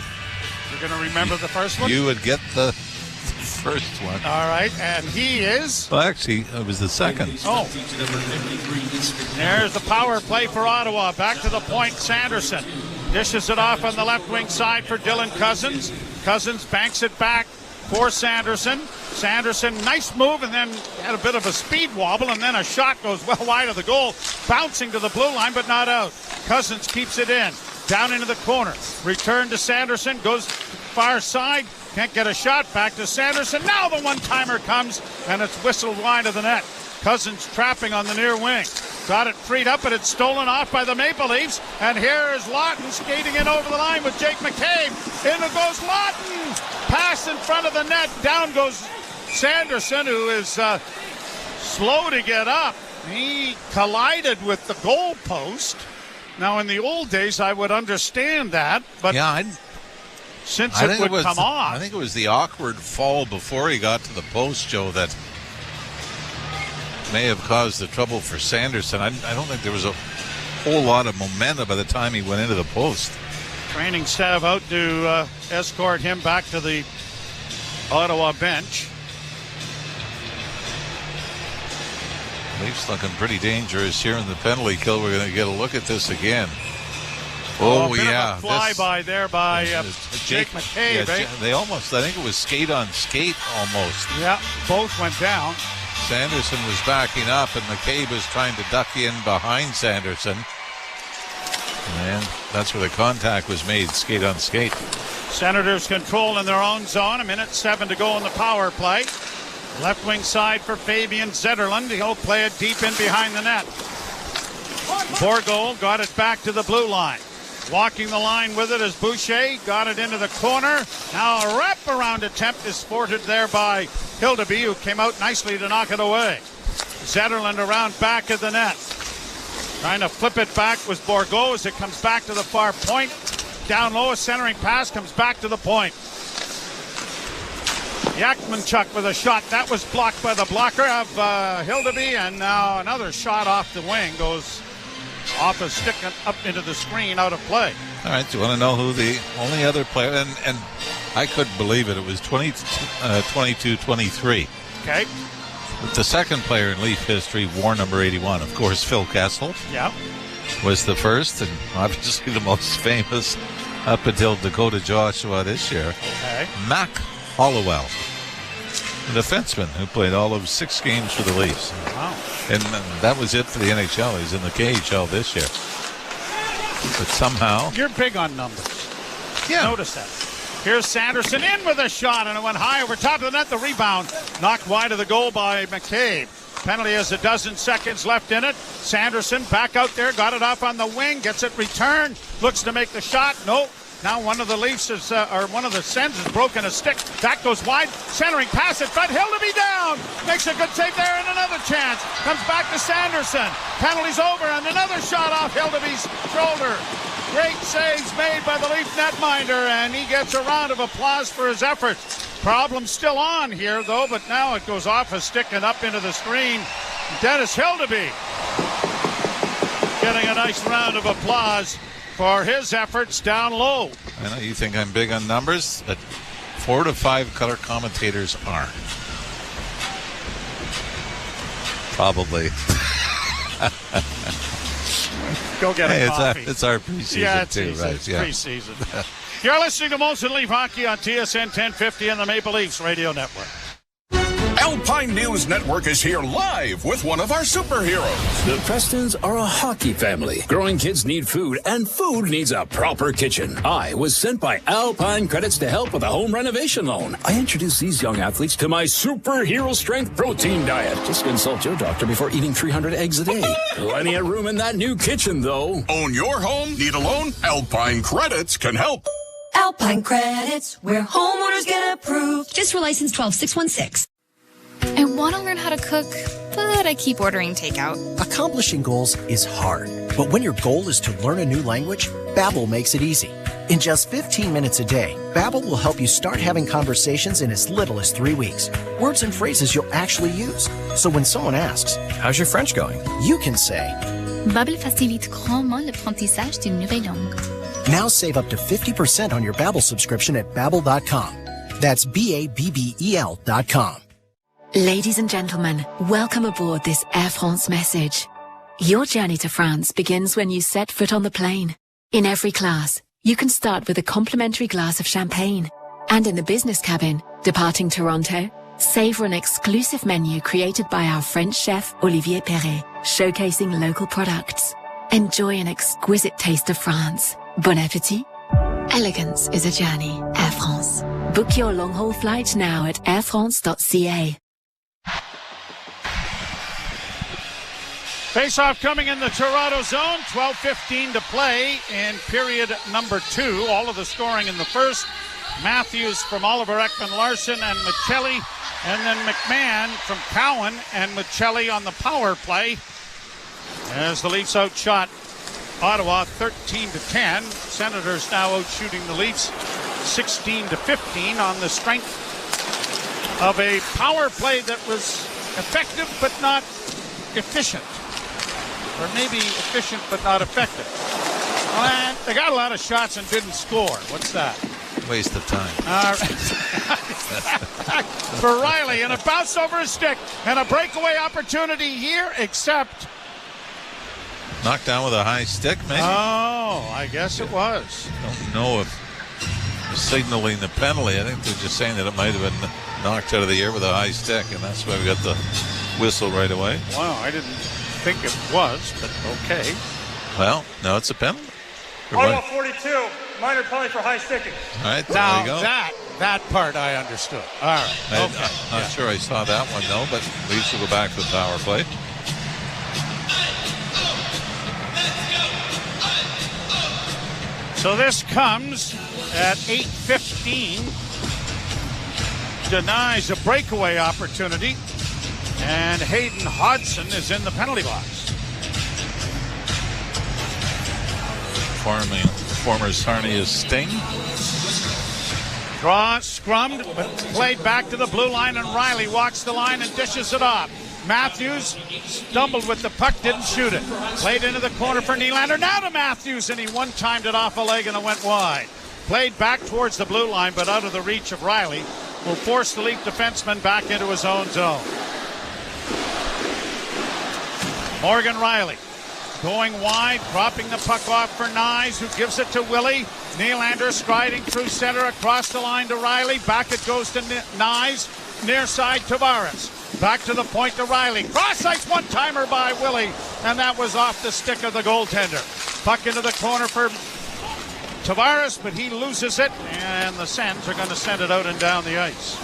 You're going to remember the first one? You would get the first one. All right, and he is? Well, actually, it was the second. Oh. There's the power play for Ottawa. Back to the point, Sanderson. Dishes it off on the left wing side for Dylan Cousins. Cousins banks it back for Sanderson. Sanderson, nice move, and then had a bit of a speed wobble, and then a shot goes well wide of the goal, bouncing to the blue line, but not out. Cousins keeps it in. Down into the corner. Return to Sanderson. Goes far side. Can't get a shot. Back to Sanderson. Now the one-timer comes, and it's whistled wide of the net. Cousins trapping on the near wing. Got it freed up, but it's stolen off by the Maple Leafs. And here is Lawton skating in over the line with Jake McCabe. In goes Lawton. Pass in front of the net. Down goes Sanderson, who is slow to get up. He collided with the goal post. Now, in the old days, I would understand that, but since it would come off. I think it was the awkward fall before he got to the post, Joe, that may have caused the trouble for Sanderson. I don't think there was a whole lot of momentum by the time he went into the post. Training staff out to escort him back to the Ottawa bench. Leafs looking pretty dangerous here in the penalty kill. We're going to get a look at this again. Oh, yeah. Flyby there by Jake McCabe. Yeah, they almost, I think it was skate on skate almost. Yeah, both went down. Sanderson was backing up, and McCabe was trying to duck in behind Sanderson. And that's where the contact was made, skate on skate. Senators control in their own zone. 1:07 to go in the power play. Left wing side for Fabian Zetterlund. He'll play it deep in behind the net. Bourgault got it back to the blue line. Walking the line with it is Boucher. Got it into the corner. Now a wrap-around attempt is thwarted there by Hildeby, who came out nicely to knock it away. Zetterlund around back of the net. Trying to flip it back was Bourgault as it comes back to the far point. Down low, a centering pass comes back to the point. Yakmanchuk with a shot. That was blocked by the blocker of Hildeby, and now another shot off the wing goes off a stick and up into the screen, out of play. All right, do you want to know who the only other player, and I couldn't believe it, it was 22-23. Okay. The second player in Leaf history wore number 81, of course, Phil Kessel. Yeah. Was the first, and obviously the most famous up until Dakota Joshua this year. Okay. Mac Hollowell, the defenseman who played all of 6 games for the Leafs. Wow. And that was it for the NHL. He's in the KHL this year. But somehow... You're big on numbers. Yeah. Notice that. Here's Sanderson in with a shot, and it went high over top of the net. The rebound knocked wide of the goal by McCabe. Penalty has 12 seconds left in it. Sanderson back out there, got it off on the wing, gets it returned, looks to make the shot. Nope. Now one of the Leafs is, or one of the Sens has broken a stick. That goes wide. Centering pass in front. Hildeby down. Makes a good save there, and another chance. Comes back to Sanderson. Penalty's over, and another shot off Hildeby's shoulder. Great saves made by the Leaf netminder, and he gets a round of applause for his efforts. Problem still on here, though, but now it goes off a stick and up into the screen. Dennis Hildeby getting a nice round of applause for his efforts down low. I know you think I'm big on numbers, but 4 to 5 color commentators aren't. Probably. Go get a coffee. It's our preseason, yeah, it's too, easy. right? It's yeah. preseason. You're listening to Molson Leaf Hockey on TSN 1050 and the Maple Leafs Radio Network. Alpine News Network is here live with one of our superheroes. The Prestons are a hockey family. Growing kids need food, and food needs a proper kitchen. I was sent by Alpine Credits to help with a home renovation loan. I introduced these young athletes to my superhero strength protein diet. Just consult your doctor before eating 300 eggs a day. Plenty of room in that new kitchen, though. Own your home? Need a loan? Alpine Credits can help. Alpine Credits, where homeowners get approved. Just for license 12616. I want to learn how to cook, but I keep ordering takeout. Accomplishing goals is hard, but when your goal is to learn a new language, Babbel makes it easy. In just 15 minutes a day, Babbel will help you start having conversations in as little as 3 weeks. Words and phrases you'll actually use. So when someone asks, "How's your French going?" you can say, Babbel facilite grandement l'apprentissage d'une nouvelle langue. Now save up to 50% on your Babbel subscription at Babbel.com. That's Babbel.com. Ladies and gentlemen, welcome aboard this Air France message. Your journey to France begins when you set foot on the plane. In every class, you can start with a complimentary glass of champagne. And in the business cabin, departing Toronto, savor an exclusive menu created by our French chef Olivier Perret, showcasing local products. Enjoy an exquisite taste of France. Bon appétit. Elegance is a journey. Air France. Book your long-haul flight now at airfrance.ca. Face-off coming in the Toronto zone. 12:15 to play in period number 2. All of the scoring in the first. Matthews from Oliver Ekman-Larsson and Michelli. And then McMahon from Cowan and Michelli on the power play. As the Leafs outshot Ottawa 13-10. Senators now outshooting the Leafs 16-15 on the strength of a power play that was effective but not efficient. Or maybe efficient but not effective. Well, they got a lot of shots and didn't score. What's that? Waste of time. All right. For Riley, and a bounce over his stick, and a breakaway opportunity here, except... Knocked down with a high stick, maybe? Oh, I guess it was. Don't know if they're signaling the penalty. I think they're just saying that it might have been knocked out of the air with a high stick, and that's why we got the whistle right away. Wow, I didn't think it was, but okay. Well, no, it's a penalty. Ottawa 42, minor penalty for high sticking. All right, there now, you go. That part I understood. All right. Okay. I'm not sure I saw that one, though, but Leafs will go back to the power play. So this comes at 8:15. Denies a breakaway opportunity. And Hayden Hodgson is in the penalty box. Former Sarnia Sting. Draw, scrummed, but played back to the blue line, and Riley walks the line and dishes it off. Matthews stumbled with the puck, didn't shoot it. Played into the corner for Nylander. Now to Matthews, and he one-timed it off a leg and it went wide. Played back towards the blue line, but out of the reach of Riley. Will force the Leaf defenseman back into his own zone. Morgan Riley going wide, dropping the puck off for Nyes, who gives it to Willie. Nylander striding through center across the line to Riley. Back it goes to Nyes. Near side Tavares. Back to the point to Riley. Cross ice one-timer by Willie, and that was off the stick of the goaltender. Puck into the corner for Tavares, but he loses it, and the Sens are going to send it out and down the ice.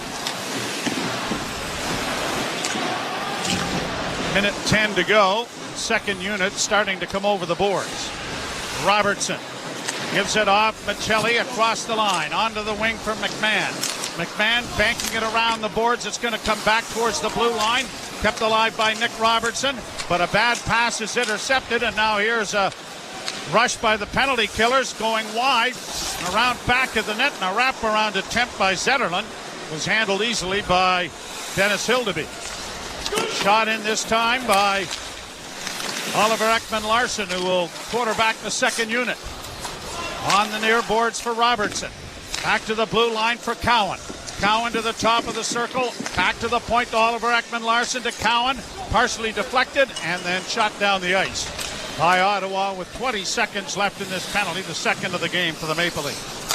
Minute 10 to go. Second unit starting to come over the boards. Robertson gives it off. Michelli across the line. Onto the wing for McMahon. McMahon banking it around the boards. It's going to come back towards the blue line. Kept alive by Nick Robertson, but a bad pass is intercepted, and now here's a rush by the penalty killers going wide. Around back of the net, and a wraparound attempt by Zetterlund was handled easily by Dennis Hildeby. Shot in this time by Oliver Ekman-Larsson, who will quarterback the second unit. On the near boards for Robertson. Back to the blue line for Cowan. Cowan to the top of the circle. Back to the point to Oliver Ekman-Larsson to Cowan. Partially deflected and then shot down the ice by Ottawa with 20 seconds left in this penalty, the second of the game for the Maple Leafs.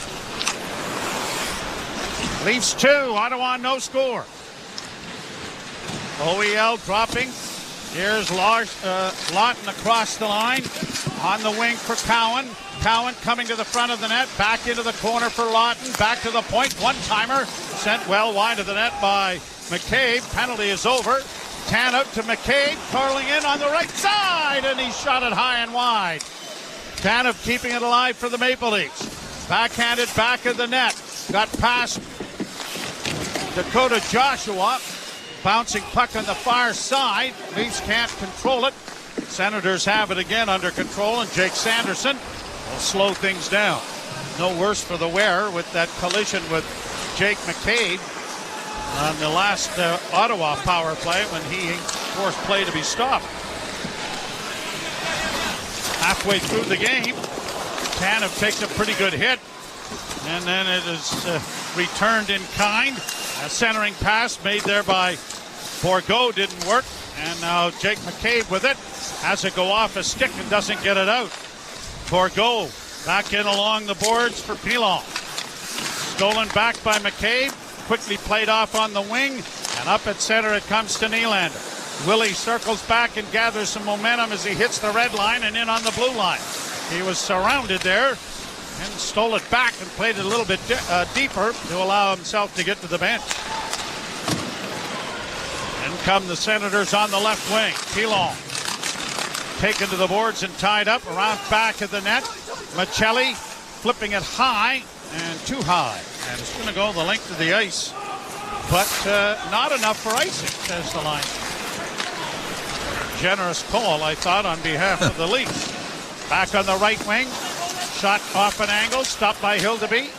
Leafs 2, Ottawa no score. OEL dropping. Here's Lawton across the line. On the wing for Cowan. Cowan coming to the front of the net. Back into the corner for Lawton. Back to the point. One-timer. Sent well wide of the net by McCabe. Penalty is over. Tanev to McCabe. Curling in on the right side. And he shot it high and wide. Tanev keeping it alive for the Maple Leafs. Backhanded back of the net. Got past Dakota Joshua. Bouncing puck on the far side. Leafs can't control it. Senators have it again under control, and Jake Sanderson will slow things down. No worse for the wearer with that collision with Jake McCabe on the last Ottawa power play when he forced play to be stopped. Halfway through the game, Tanev takes a pretty good hit, and then it is returned in kind. A centering pass made there by Bourgault didn't work, and now Jake McCabe with it. Has it go off a stick and doesn't get it out. Bourgault back in along the boards for Pilon. Stolen back by McCabe. Quickly played off on the wing, and up at center it comes to Nylander. Willie circles back and gathers some momentum as he hits the red line and in on the blue line. He was surrounded there and stole it back and played it a little bit deeper to allow himself to get to the bench. In come the Senators on the left wing. Pilon taken to the boards and tied up around back of the net. Michelli flipping it high and too high. And it's going to go the length of the ice. But not enough for icing, says the line. Generous call, I thought, on behalf of the Leafs. Back on the right wing. Shot off an angle. Stopped by Hildeby.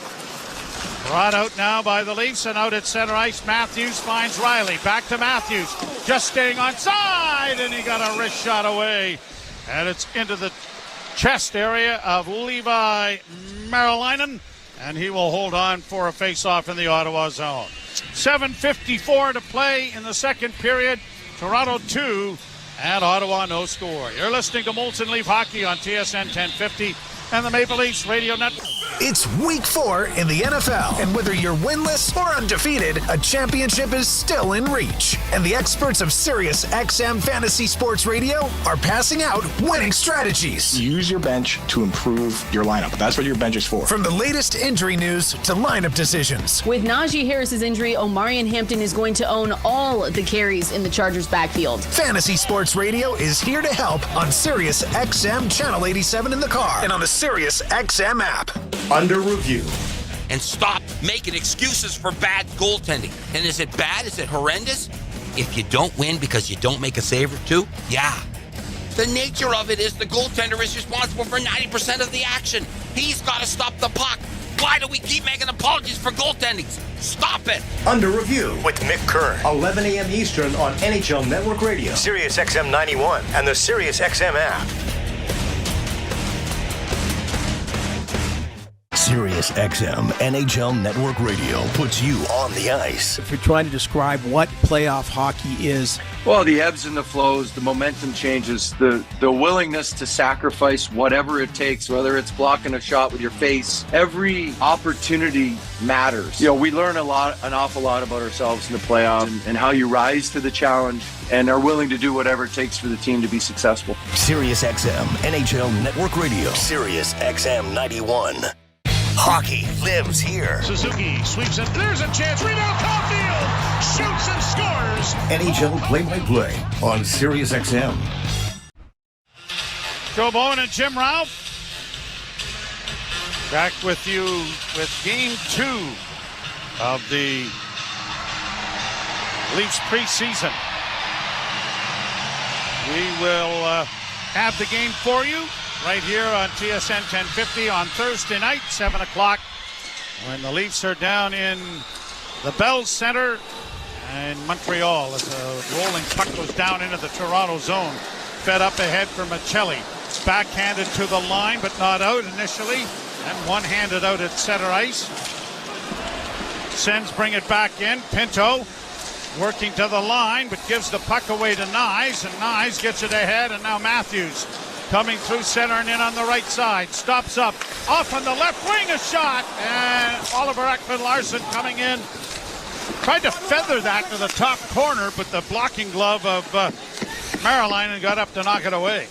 Brought out now by the Leafs, and out at center ice, Matthews finds Riley. Back to Matthews, just staying on side, and he got a wrist shot away. And it's into the chest area of Levi Merrilainen, and he will hold on for a face-off in the Ottawa zone. 7:54 to play in the second period. Toronto 2 and Ottawa no score. You're listening to Molson Leaf Hockey on TSN 1050 and the Maple Leafs Radio Network. It's week 4 in the NFL, and whether you're winless or undefeated, a championship is still in reach. And the experts of Sirius XM Fantasy Sports Radio are passing out winning strategies. Use your bench to improve your lineup. That's what your bench is for. From the latest injury news to lineup decisions. With Najee Harris's injury, Omarion Hampton is going to own all the carries in the Chargers' backfield. Fantasy Sports Radio is here to help on Sirius XM Channel 87 in the car and on the Sirius XM app. Under review. And stop making excuses for bad goaltending. And is it bad? Is it horrendous? If you don't win because you don't make a save or two, yeah. The nature of it is the goaltender is responsible for 90% of the action. He's got to stop the puck. Why do we keep making apologies for goaltending? Stop it. Under review with Mick Kern. 11 a.m. Eastern on NHL Network Radio. Sirius XM 91 and the Sirius XM app. Sirius XM NHL Network Radio puts you on the ice. If you're trying to describe what playoff hockey is, well, the ebbs and the flows, the momentum changes, the willingness to sacrifice whatever it takes, whether it's blocking a shot with your face. Every opportunity matters. You know, we learn an awful lot about ourselves in the playoffs and how you rise to the challenge and are willing to do whatever it takes for the team to be successful. Sirius XM NHL Network Radio. Sirius XM 91. Hockey lives here. Suzuki sweeps it. There's a chance. Rebound. Caulfield shoots and scores. NHL play-by-play on Sirius XM. Joe Bowen and Jim Ralph back with you with Game 2 of the Leafs preseason. We will have the game for you right here on TSN 1050 on Thursday night, 7 o'clock, when the Leafs are down in the Bell Center in Montreal as a rolling puck goes down into the Toronto zone. Fed up ahead for Michelli. It's backhanded to the line, but not out initially, and one-handed out at center ice. Sens bring it back in. Pinto working to the line, but gives the puck away to Nyes, and Nyes gets it ahead, and now Matthews coming through center and in on the right side. Stops up. Off on the left wing, a shot. And Oliver Ekman-Larsson coming in. Tried to feather that to the top corner, but the blocking glove of Merrilainen got up to knock it away.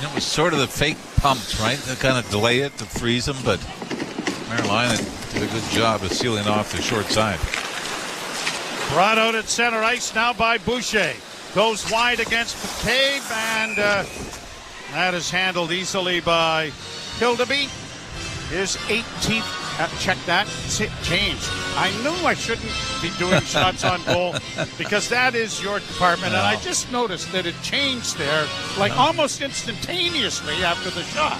It was sort of the fake pumps, right? To kind of delay it, to freeze them, but Merrilainen did a good job of sealing off the short side. Brought out at center ice now by Boucher. Goes wide against McCabe, and that is handled easily by Hildeby. His 18th. Check that. Changed. I knew I shouldn't be doing shots on goal because that is your department. No. And I just noticed that it changed there like almost instantaneously after the shot.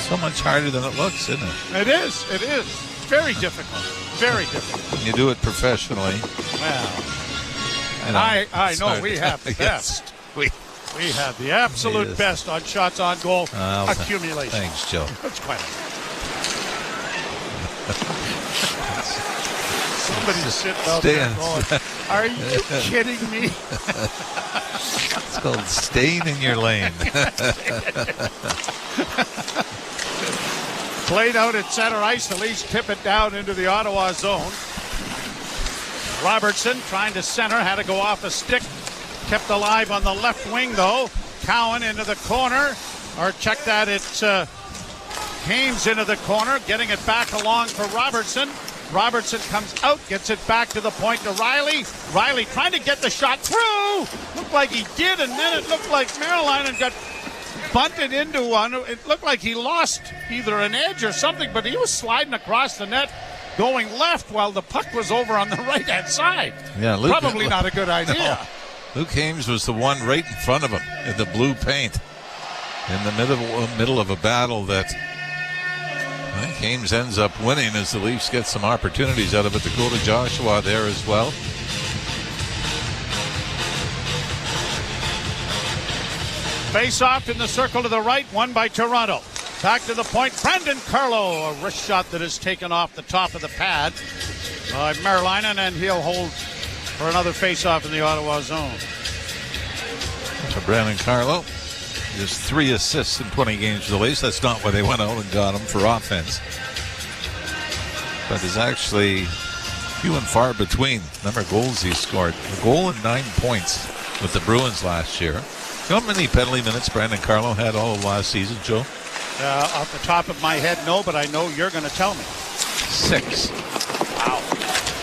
So much harder than it looks, isn't it? It is. It is. Very difficult. Very difficult. When you do it professionally. Well, I know we have the best. We have the absolute best on shots on goal accumulation. Thanks, Joe. That's quite Somebody's sitting out there going, are you kidding me? It's called staying in your lane. Played out at center ice. The Leafs tip it down into the Ottawa zone. Robertson trying to center, had to go off a stick. Kept alive on the left wing, though. Cowan into the corner. Or check that, it's Hames into the corner, getting it back along for Robertson. Robertson comes out, gets it back to the point to Riley. Riley trying to get the shot through. Looked like he did, and then it looked like Merrilainen got bunted into one. It looked like he lost either an edge or something, but he was sliding across the net going left while the puck was over on the right-hand side. Yeah, Probably not a good idea. No. Luke Hames was the one right in front of him in the blue paint in the middle of a battle that I think Hames ends up winning as the Leafs get some opportunities out of it to go to Joshua there as well. Face off in the circle to the right, won by Toronto. Back to the point, Brandon Carlo, a wrist shot that is taken off the top of the pad by Merrilainen, and he'll hold for another face-off in the Ottawa zone. For Brandon Carlo, just 3 assists in 20 games for the Leafs. That's not why they went out and got him for offense. But there's actually few and far between number of goals he scored. A goal and 9 points with the Bruins last year. You know how many penalty minutes Brandon Carlo had all of last season, Joe? Off the top of my head, no, but I know you're going to tell me. 6. Wow.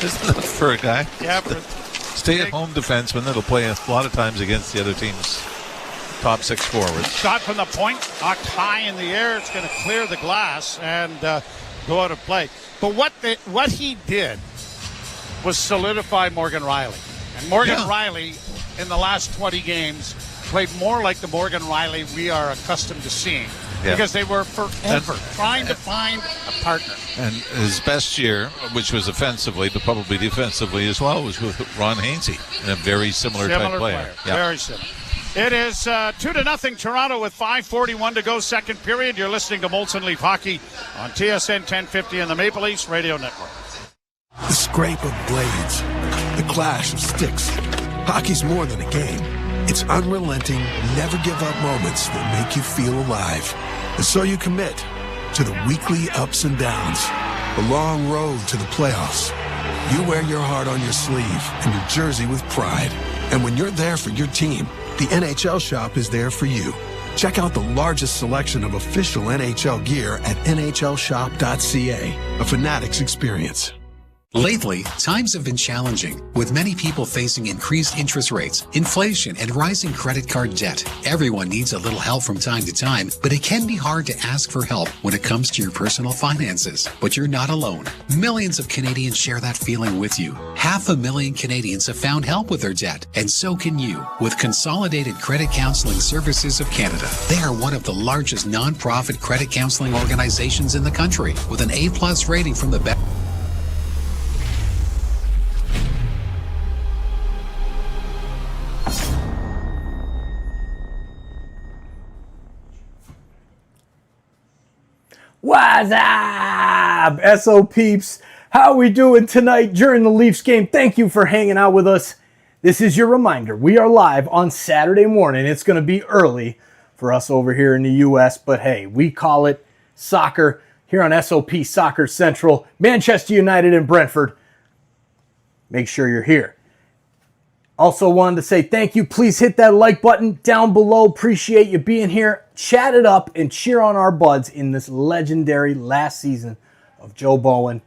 Isn't that for a guy? Yeah, stay-at-home defenseman that'll play a lot of times against the other team's top 6 forwards. Shot from the point, knocked high in the air. It's going to clear the glass and go out of play. But what he did was solidify Morgan Riley. And Morgan Riley, in the last 20 games, played more like the Morgan Riley we are accustomed to seeing. Yeah. Because they were forever trying to find a partner. And his best year, which was offensively, but probably defensively as well, was with Ron Hainsey, a very similar type player. Yeah. Very similar. It is 2-0 Toronto with 5:41 to go, second period. You're listening to Molson Leaf Hockey on TSN 1050 and the Maple Leafs Radio Network. The scrape of blades, the clash of sticks. Hockey's more than a game. It's unrelenting, never-give-up moments that make you feel alive. And so you commit to the weekly ups and downs, the long road to the playoffs. You wear your heart on your sleeve and your jersey with pride. And when you're there for your team, the NHL Shop is there for you. Check out the largest selection of official NHL gear at nhlshop.ca, a Fanatics experience. Lately, times have been challenging, with many people facing increased interest rates, inflation, and rising credit card debt. Everyone needs a little help from time to time, but it can be hard to ask for help when it comes to your personal finances. But you're not alone. Millions of Canadians share that feeling with you. 500,000 Canadians have found help with their debt, and so can you, with Consolidated Credit Counseling Services of Canada. They are one of the largest non-profit credit counseling organizations in the country, with an A+ rating from the best. What's up, SO peeps? How are we doing tonight during the Leafs game? Thank you for hanging out with us. This is your reminder. We are live on Saturday morning. It's going to be early for us over here in the U.S., but hey, we call it soccer here on SOP Soccer Central, Manchester United and Brentford. Make sure you're here. Also wanted to say thank you. Please hit that like button down below. Appreciate you being here. Chat it up and cheer on our buds in this legendary last season of Joe Bowen.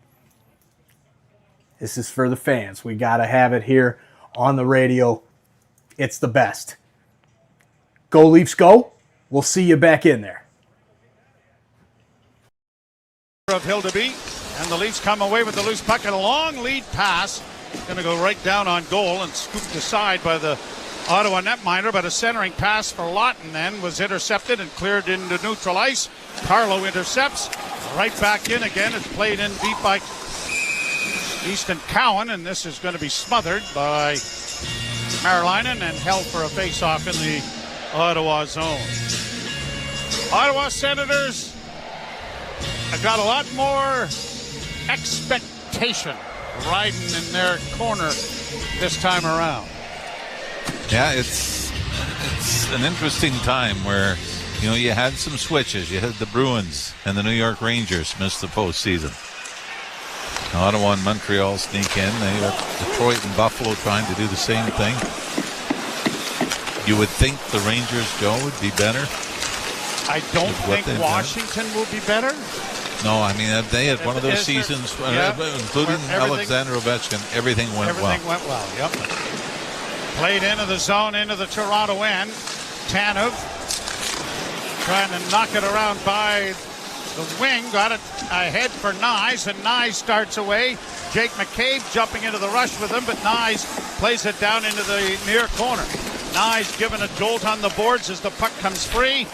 This is for the fans. We got to have it here on the radio. It's the best. Go Leafs, go. We'll see you back in there. Of Hildeby, and the Leafs come away with the loose puck and a long lead pass. Going to go right down on goal and scooped aside by the Ottawa netminder, but a centering pass for Lawton then was intercepted and cleared into neutral ice. Carlo intercepts, right back in again. It's played in deep by Easton Cowan, and this is going to be smothered by Merrilainen and held for a face-off in the Ottawa zone. Ottawa Senators have got a lot more expectation riding in their corner this time around. Yeah, it's an interesting time where, you know, you had some switches. You had the Bruins and the New York Rangers miss the postseason. Ottawa and Montreal sneak in. They got Detroit and Buffalo trying to do the same thing. You would think the Rangers, Joe, would be better. I don't think Washington will be better. No, I mean, they had one of those seasons, including Alexander Ovechkin, everything went well. Everything went well, yep. Played into the zone, into the Toronto end. Tanev trying to knock it around by the wing. Got it ahead for Nyes, and Nyes starts away. Jake McCabe jumping into the rush with him, but Nyes plays it down into the near corner. Nyes giving a jolt on the boards as the puck comes free.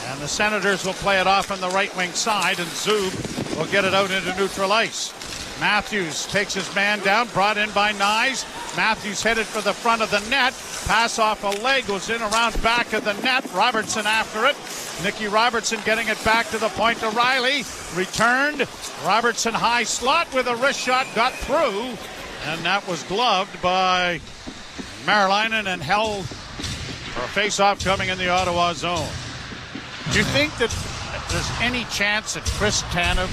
And the Senators will play it off on the right wing side, and Zub will get it out into neutral ice. Matthews takes his man down, brought in by Nyes. Matthews headed for the front of the net. Pass off a leg, goes in around back of the net. Robertson after it. Nicky Robertson getting it back to the point to Riley. Returned. Robertson high slot with a wrist shot, got through. And that was gloved by Marilainen and held for a face-off coming in the Ottawa zone. Do you think that there's any chance that Chris Tanev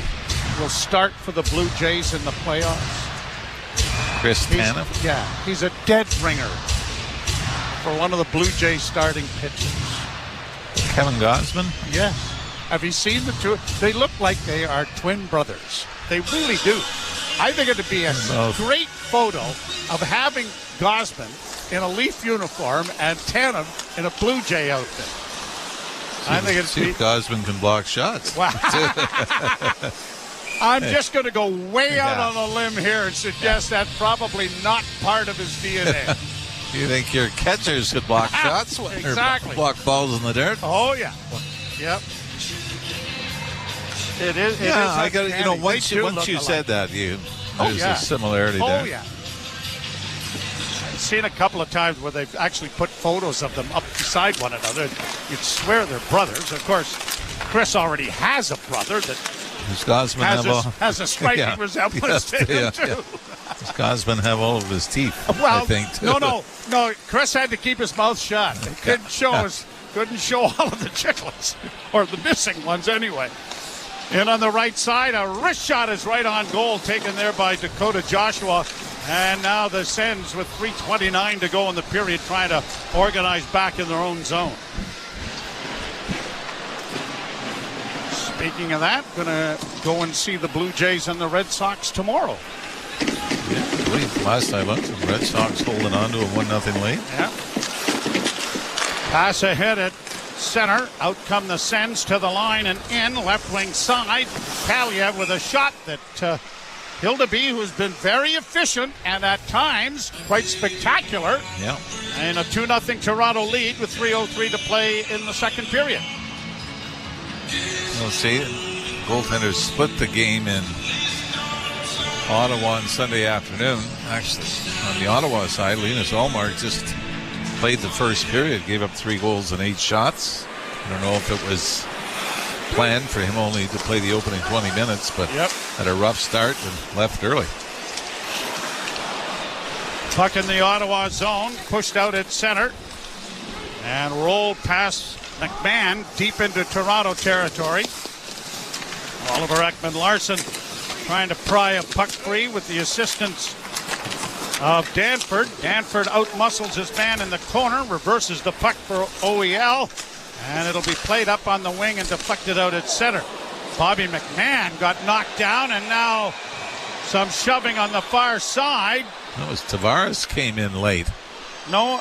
will start for the Blue Jays in the playoffs? Chris Tanev? Yeah, he's a dead ringer for one of the Blue Jays starting pitchers. Kevin Gausman? Yes. Have you seen the two? They look like they are twin brothers. They really do. I think it'd be a great photo of having Gausman in a Leaf uniform and Tanev in a Blue Jay outfit. I think it's see if Gausman can block shots. Wow. I'm just going to go way out on a limb here and suggest that's probably not part of his DNA. You think your catchers could block shots? Exactly. Or block balls in the dirt? Oh, yeah. Yep. It is. I got. You know, once you said that, there's a similarity there. Oh, yeah. I've seen a couple of times where they've actually put photos of them up beside one another. You'd swear they're brothers. Of course, Chris already has a brother that has a striking resemblance to him, too. Does Gausman have all of his teeth? Well, I think, too. No. Chris had to keep his mouth shut. He couldn't show all of the chiclets, or the missing ones anyway. And on the right side, a wrist shot is right on goal, taken there by Dakota Joshua. And now the Sens with 3:29 to go in the period, trying to organize back in their own zone. Speaking of that, going to go and see the Blue Jays and the Red Sox tomorrow. Yeah, I believe last I looked, the Red Sox holding on to a 1-0 lead. Yeah. Pass ahead at center. Out come the Sens to the line and in. Left wing side. Kaliev with a shot that Hildeby, who's been very efficient and at times quite spectacular. Yeah. And a 2-0 Toronto lead with 3:03 to play in the second period. We'll see. Goaltenders split the game in Ottawa on Sunday afternoon. Actually, on the Ottawa side, Linus Ullmark just played the first period, gave up 3 goals and 8 shots. I don't know if it was planned for him only to play the opening 20 minutes, but had a rough start and left early. Puck in the Ottawa zone, pushed out at center, and rolled past McMahon deep into Toronto territory. Oliver Ekman-Larsson trying to pry a puck free with the assistance of Danford. Danford outmuscles his man in the corner, reverses the puck for OEL, and it'll be played up on the wing and deflected out at center. Bobby McMahon got knocked down, and now some shoving on the far side. That was Tavares came in late. No,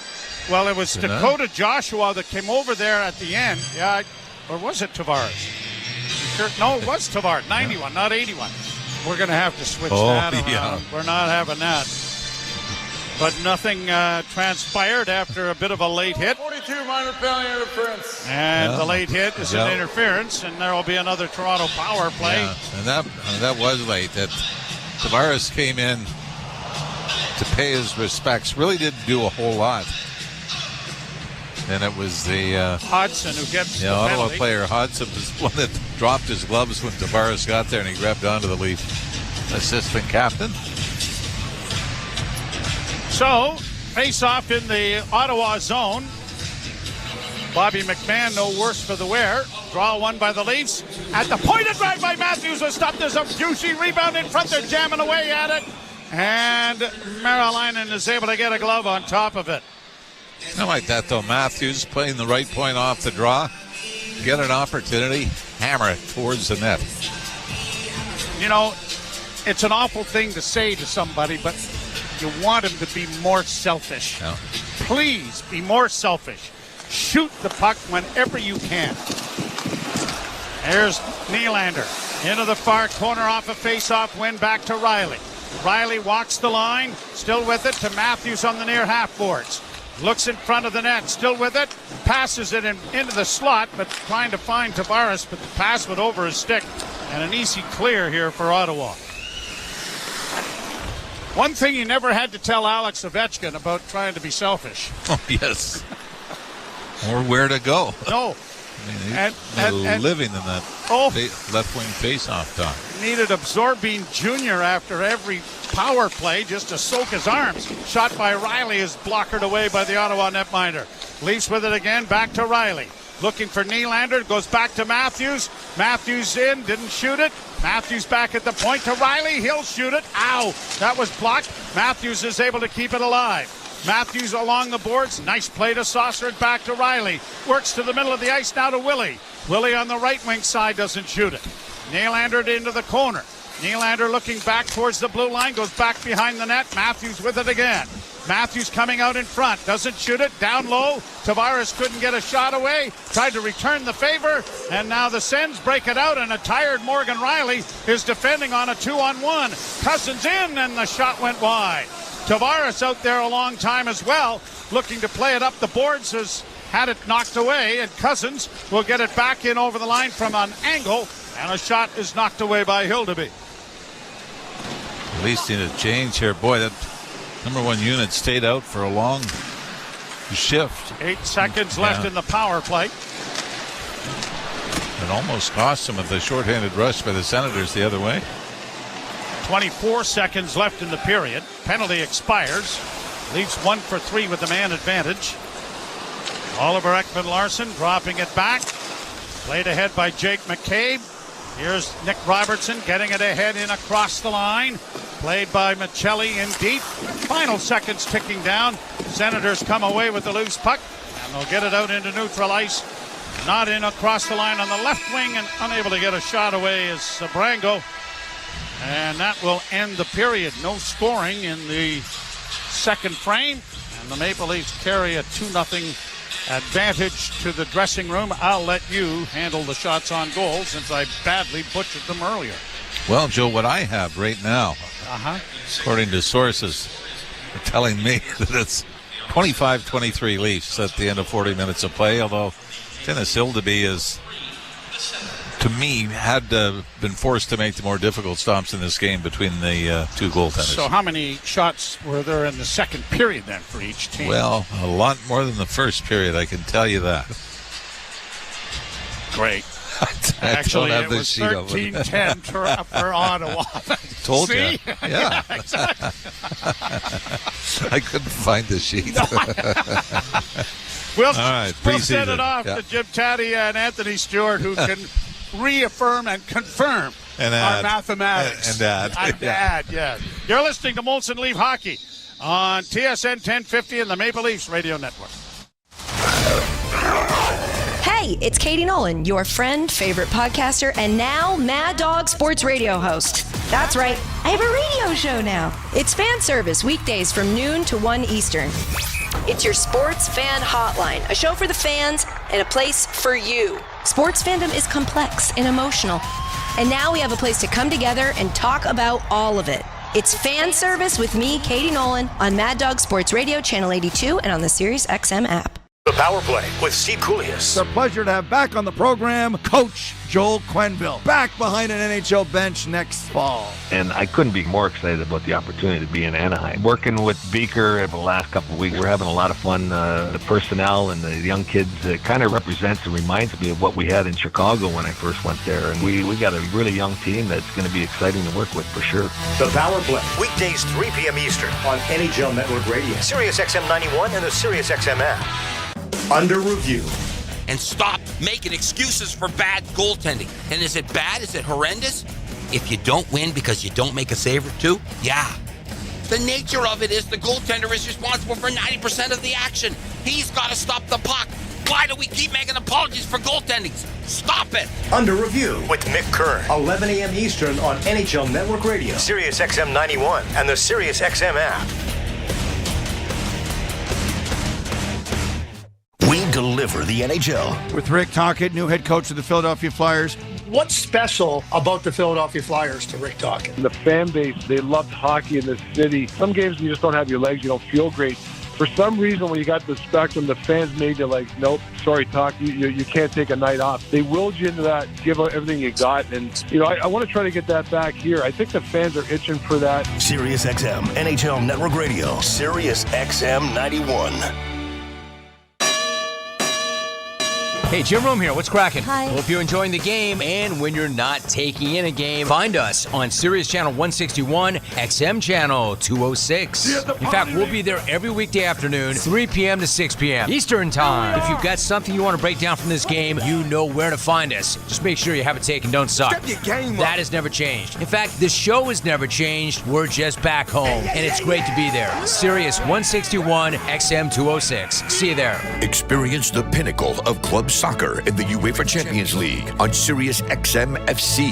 well, it was Dakota Joshua that came over there at the end. Yeah, or was it Tavares? Sure, no, it was Tavares. 91, not 81. We're going to have to switch that around. Yeah. We're not having that. But nothing transpired after a bit of a late hit. 42 minor penalty interference. And the late hit is an interference, and there will be another Toronto power play. Yeah. And that was late. That Tavares came in to pay his respects. Really didn't do a whole lot. And it was the Hodgson who gets the Ottawa penalty. player Hodgson was one that dropped his gloves when Tavares got there, and he grabbed onto the Leaf assistant captain. So, face off in the Ottawa zone. Bobby McMahon, no worse for the wear. Draw one by the Leafs. At the point, a drag by Matthews was stopped. There's a juicy rebound in front. They're jamming away at it. And Marilainen is able to get a glove on top of it. I like that, though. Matthews playing the right point off the draw. get an opportunity, hammer it towards the net. You know, it's an awful thing to say to somebody, but you want him to be more selfish. Yeah. Please be more selfish. Shoot the puck whenever you can. There's Nylander into the far corner off a face-off win back to Riley. Riley walks the line, still with it to Matthews on the near half boards. Looks in front of the net, still with it, passes it into the slot, but trying to find Tavares, but the pass went over his stick, and an easy clear here for Ottawa. One thing you never had to tell Alex Ovechkin about trying to be selfish. Oh, yes. Or where to go. No. I mean, he's living in that left-wing face-off time. Needed absorbing Jr. after every power play just to soak his arms. Shot by Riley is blockered away by the Ottawa netminder. Leafs with it again, back to Riley. Looking for Nylander, goes back to Matthews. Matthews in, didn't shoot it. Matthews back at the point to Riley, he'll shoot it. Ow, that was blocked. Matthews is able to keep it alive. Matthews along the boards. Nice play to saucer it back to Riley. Works to the middle of the ice now to Willie. Willie on the right wing side doesn't shoot it. Nylander into the corner. Nylander looking back towards the blue line. Goes back behind the net. Matthews with it again. Matthews coming out in front. Doesn't shoot it. Down low. Tavares couldn't get a shot away. Tried to return the favor. And now the Sens break it out. And a tired Morgan Riley is defending on a 2-on-1. Cousins in and the shot went wide. Tavares out there a long time as well, looking to play it up the boards, has had it knocked away, and Cousins will get it back in over the line from an angle, and a shot is knocked away by Hildeby. At least in a change here. Boy, that number one unit stayed out for a long shift. 8 seconds left in the power play. It almost cost him with the shorthanded rush by the Senators the other way. 24 seconds left in the period. Penalty expires. Leafs 1 for 3 with the man advantage. Oliver Ekman-Larsson dropping it back. Played ahead by Jake McCabe. Here's Nick Robertson getting it ahead in across the line. Played by Michelli in deep. Final seconds ticking down. Senators come away with the loose puck, and they'll get it out into neutral ice. Not in across the line on the left wing, and unable to get a shot away is Sabrango. And that will end the period. No scoring in the second frame. And the Maple Leafs carry a 2-0 advantage to the dressing room. I'll let you handle the shots on goal since I badly butchered them earlier. Well, Joe, what I have right now, according to sources, are telling me that it's 25-23 Leafs at the end of 40 minutes of play, although Dennis Hildeby is, to me, had been forced to make the more difficult stops in this game between the two goaltenders. So how many shots were there in the second period then for each team? Well, a lot more than the first period, I can tell you that. Great. Actually, it was 13-10 for Ottawa. Told See? you. Yeah. Exactly. I couldn't find the sheet. We'll preseason. Send it off to Jim Taddy and Anthony Stewart, who can reaffirm and confirm our mathematics. And add. Yeah. You're listening to Molson Leaf Hockey on TSN 1050 and the Maple Leafs Radio Network. Hey, it's Katie Nolan, your friend, favorite podcaster, and now Mad Dog Sports Radio host. That's right, I have a radio show now. It's fan service weekdays from noon to 1 Eastern. It's your sports fan hotline, a show for the fans and a place for you. Sports fandom is complex and emotional, and now we have a place to come together and talk about all of it. It's fan service with me, Katie Nolan, on Mad Dog Sports Radio, Channel 82, and on the Sirius XM app. The Power Play with Steve Koulias. It's a pleasure to have back on the program Coach Joel Quenneville, back behind an NHL bench next fall. And I couldn't be more excited about the opportunity to be in Anaheim. Working with Beaker over the last couple of weeks, we're having a lot of fun. The personnel and the young kids kind of represents and reminds me of what we had in Chicago when I first went there. And we got a really young team that's going to be exciting to work with for sure. The Power Play, weekdays 3 p.m. Eastern on NHL Network Radio, Sirius XM 91 and the Sirius XM app. Under review. And stop making excuses for bad goaltending. And is it bad? Is it horrendous? If you don't win because you don't make a save or two, yeah. The nature of it is the goaltender is responsible for 90% of the action. He's got to stop the puck. Why do we keep making apologies for goaltending? Stop it. Under Review with Mick Kern. 11 a.m. Eastern on NHL Network Radio, Sirius XM 91, and the Sirius XM app. We deliver the NHL. With Rick Tocchet, new head coach of the Philadelphia Flyers. What's special about the Philadelphia Flyers to Rick Tocchet? The fan base, they loved hockey in this city. Some games you just don't have your legs, you don't feel great. For some reason, when you got the Spectrum, the fans made you like, nope, sorry, Talk, you can't take a night off. They willed you into that, give everything you got, and I want to try to get that back here. I think the fans are itching for that. Sirius XM, NHL Network Radio, Sirius XM 91. Hey, Jim Rome here. What's cracking? Hi. Hope you're enjoying the game, and when you're not taking in a game, find us on Sirius Channel 161, XM Channel 206. In fact, we'll be there every weekday afternoon, 3 p.m. to 6 p.m. Eastern Time. If you've got something you want to break down from this game, you know where to find us. Just make sure you have it taken, don't suck. Step your game up. That has never changed. In fact, the show has never changed. We're just back home, and it's great to be there. Sirius 161, XM 206. See you there. Experience the pinnacle of club soccer in the UEFA Champions League on Sirius XM FC.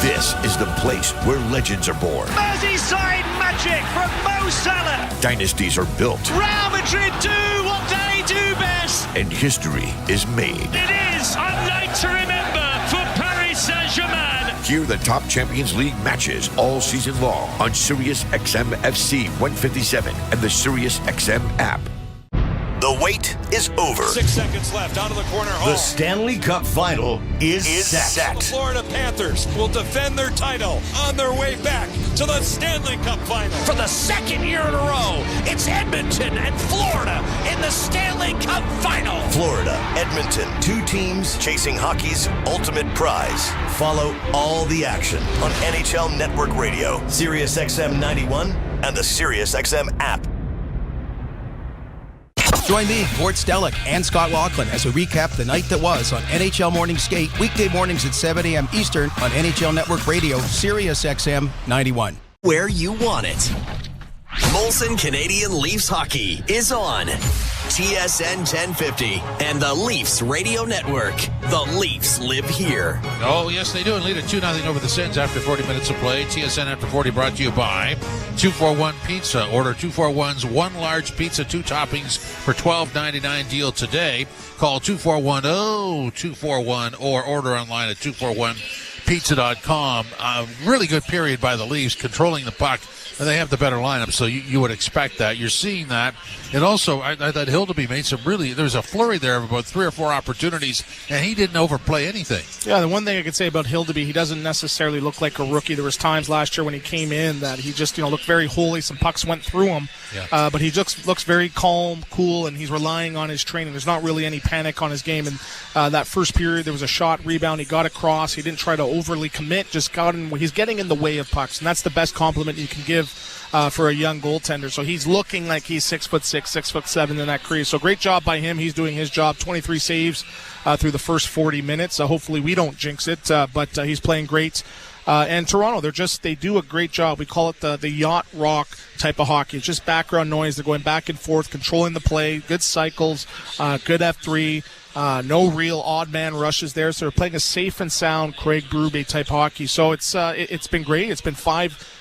This is the place where legends are born. Merseyside magic from Mo Salah. Dynasties are built. Real Madrid do what they do best. And history is made. It is a night to remember for Paris Saint-Germain. Hear the top Champions League matches all season long on Sirius XM FC 157 and the Sirius XM app. The wait is over. 6 seconds left, out of the corner. The Stanley Cup Final is set. The Florida Panthers will defend their title on their way back to the Stanley Cup Final. For the second year in a row, it's Edmonton and Florida in the Stanley Cup Final. Florida, Edmonton, two teams chasing hockey's ultimate prize. Follow all the action on NHL Network Radio, Sirius XM 91, and the Sirius XM app. Join me, Gord Stellick, and Scott Laughlin as we recap the night that was on NHL Morning Skate, weekday mornings at 7 a.m. Eastern on NHL Network Radio, Sirius XM 91. Where you want it. Molson Canadian Leafs Hockey is on TSN 1050 and the Leafs Radio Network. The Leafs live here. Oh, yes, they do, and lead at 2-0 over the Sens after 40 minutes of play. TSN After 40 brought to you by 241 Pizza. Order 241's one large pizza, 2 toppings for $12.99 deal today. Call 241-0241 or order online at 241pizza.com. Really good period by the Leafs, controlling the puck. And they have the better lineup, so you would expect that. You're seeing that. And also, I thought Hildeby made some there was a flurry there of about 3 or 4 opportunities, and he didn't overplay anything. Yeah, the one thing I could say about Hildeby, he doesn't necessarily look like a rookie. There was times last year when he came in that he just, looked very holy. Some pucks went through him. Yeah. But he just looks very calm, cool, and he's relying on his training. There's not really any panic on his game. And that first period, there was a shot, rebound. He got across. He didn't try to overly commit. Just got in. He's getting in the way of pucks, and that's the best compliment you can give for a young goaltender. So he's looking like he's 6'6", 6'7" in that crease. So great job by him. He's doing his job. 23 saves through the first 40 minutes. Hopefully we don't jinx it, but he's playing great. And Toronto, they do a great job. We call it the yacht rock type of hockey. It's just background noise. They're going back and forth, controlling the play, good cycles, good F3. No real odd man rushes there. So they're playing a safe and sound Craig Berube type hockey. So it's been great. It's been 5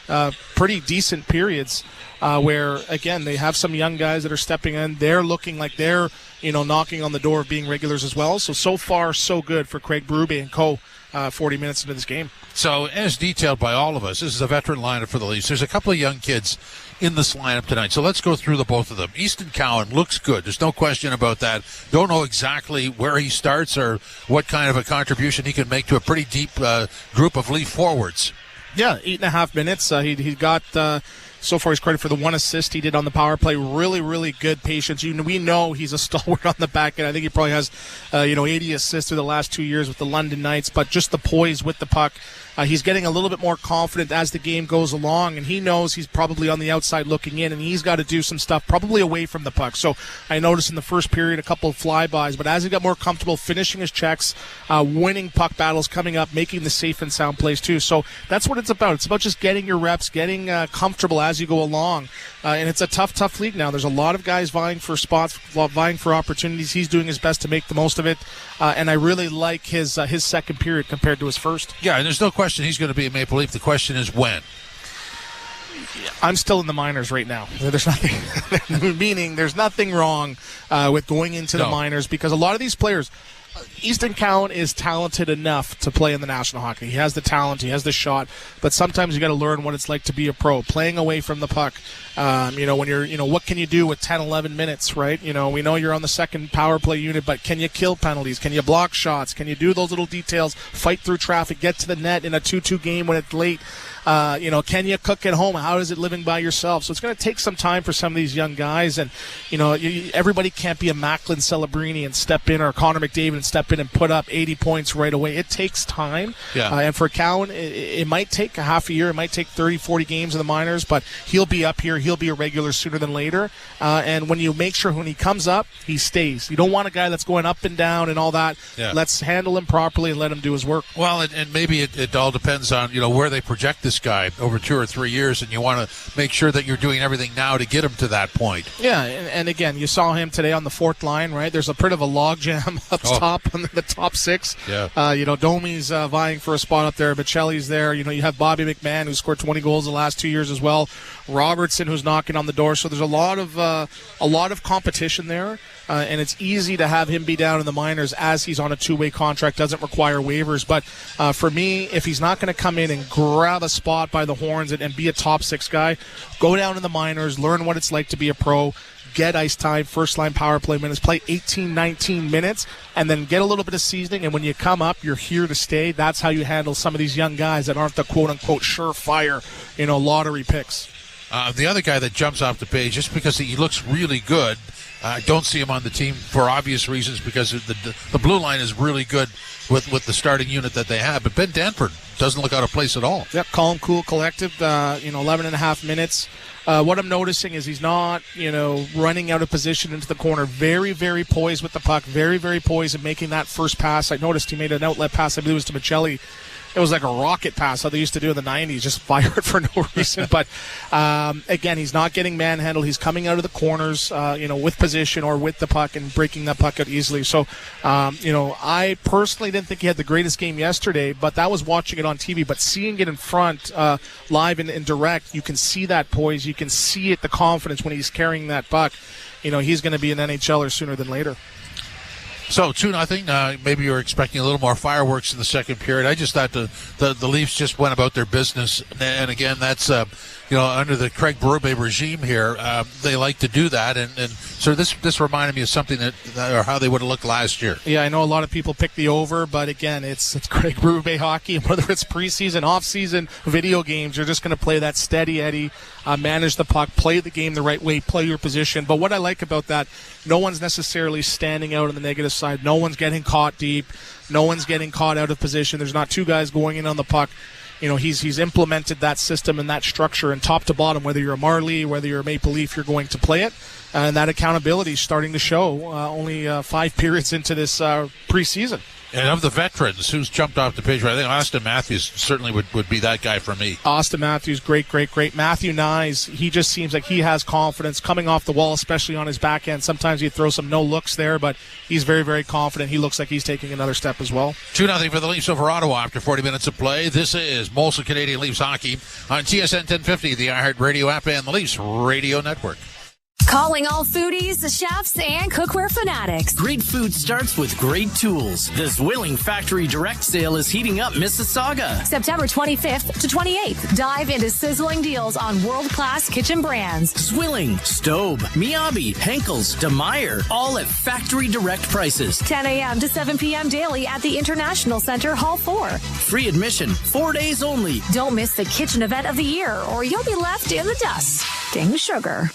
pretty decent periods where, again, they have some young guys that are stepping in. They're looking like they're, knocking on the door of being regulars as well. So far, so good for Craig Berube and co. 40 minutes into this game. So, as detailed by all of us, this is a veteran lineup for the Leafs. There's a couple of young kids in this lineup tonight. So let's go through the both of them. Easton Cowan looks good. There's no question about that. Don't know exactly where he starts or what kind of a contribution he can make to a pretty deep group of Leaf forwards. Yeah, 8.5 minutes. He got... So far, he's credited for the 1 assist he did on the power play. Really, really good patience. We know he's a stalwart on the back end. I think he probably has, 80 assists through the last 2 years with the London Knights. But just the poise with the puck, he's getting a little bit more confident as the game goes along, and he knows he's probably on the outside looking in, and he's got to do some stuff probably away from the puck. So I noticed in the first period a couple of flybys, but as he got more comfortable finishing his checks, winning puck battles, coming up, making the safe and sound plays too. So that's what it's about. It's about just getting your reps, getting comfortable as you go along. And it's a tough league now. There's a lot of guys vying for spots, vying for opportunities. He's doing his best to make the most of it. And I really like his second period compared to his first. Yeah, and there's no question he's going to be a Maple Leaf. The question is when. I'm still in the minors right now. There's nothing, meaning there's nothing wrong with going into the minors, because a lot of these players, Easton Cowan is talented enough to play in the National Hockey. He has the talent, he has the shot, but sometimes you got to learn what it's like to be a pro, playing away from the puck. When you're, what can you do with 10, 11 minutes, right? We know you're on the second power play unit, but can you kill penalties? Can you block shots? Can you do those little details, fight through traffic, get to the net in a 2-2 game when it's late? Can you cook at home? How is it living by yourself? So it's going to take some time for some of these young guys, and everybody can't be a Macklin Celebrini and step in, or Connor McDavid and step in and put up 80 points right away. It takes time. And for Cowan, it might take a half a year. It might take 30, 40 games in the minors, but he'll be up here. He'll be a regular sooner than later. And when you make sure when he comes up, he stays. You don't want a guy that's going up and down and all that. Yeah. Let's handle him properly and let him do his work. Well, and maybe it all depends on, where they project this guy over 2 or 3 years, and you want to make sure that you're doing everything now to get him to that point. Yeah, and again, you saw him today on the fourth line, right? There's a bit of a logjam up top on the top six. Yeah. Domi's vying for a spot up there. Bocelli's there. You have Bobby McMahon, who scored 20 goals the last 2 years as well. Robertson, who's knocking on the door. So there's a lot of competition there. And it's easy to have him be down in the minors as he's on a two-way contract, doesn't require waivers. But for me, if he's not going to come in and grab a spot by the horns and be a top six guy, go down in the minors, learn what it's like to be a pro, get ice time, first-line power play minutes, play 18, 19 minutes, and then get a little bit of seasoning. And when you come up, you're here to stay. That's how you handle some of these young guys that aren't the quote-unquote surefire, lottery picks. The other guy that jumps off the page, just because he looks really good, I don't see him on the team for obvious reasons, because the blue line is really good with the starting unit that they have. But Ben Danford doesn't look out of place at all. Yep, calm, cool, collective, 11 and a half minutes. What I'm noticing is he's not, running out of position into the corner. Very, very poised with the puck. Very, very poised in making that first pass. I noticed he made an outlet pass. I believe it was to Bocelli. It was like a rocket pass, how they used to do in the 90s, just fire it for no reason. But, again, he's not getting manhandled. He's coming out of the corners, with position or with the puck and breaking that puck out easily. So, I personally didn't think he had the greatest game yesterday, but that was watching it on TV. But seeing it in front, live and direct, you can see that poise. You can see it, the confidence when he's carrying that puck. He's going to be an NHLer sooner than later. So 2-0. Maybe you were expecting a little more fireworks in the second period. I just thought the Leafs just went about their business, and again, that's under the Craig Berube regime here, they like to do that, and so this reminded me of something or how they would have looked last year. Yeah, I know a lot of people pick the over, but again, it's Craig Berube hockey, and whether it's preseason, off-season, video games, you're just going to play that steady Eddie, manage the puck, play the game the right way, play your position. But what I like about that, no one's necessarily standing out on the negative side. No one's getting caught deep. No one's getting caught out of position. There's not two guys going in on the puck. He's implemented that system and that structure, and top to bottom, whether you're a Marley, whether you're a Maple Leaf, you're going to play it. And that accountability is starting to show only 5 periods into this preseason. And of the veterans, who's jumped off the page? I think Austin Matthews certainly would be that guy for me. Austin Matthews, great. Matthew Nyes, he just seems like he has confidence coming off the wall, especially on his back end. Sometimes he throws some no looks there, but he's very, very confident. He looks like he's taking another step as well. 2-0 for the Leafs over Ottawa after 40 minutes of play. This is Molson Canadian Leafs Hockey on TSN 1050, the iHeartRadio app, and the Leafs Radio Network. Calling all foodies, chefs, and cookware fanatics. Great food starts with great tools. The Zwilling Factory Direct Sale is heating up Mississauga. September 25th to 28th. Dive into sizzling deals on world-class kitchen brands. Zwilling, Stobe, Miyabi, Henkel's, DeMeyer, all at factory direct prices. 10 a.m. to 7 p.m. daily at the International Center, Hall 4. Free admission, 4 days only. Don't miss the kitchen event of the year, or you'll be left in the dust. Ding sugar.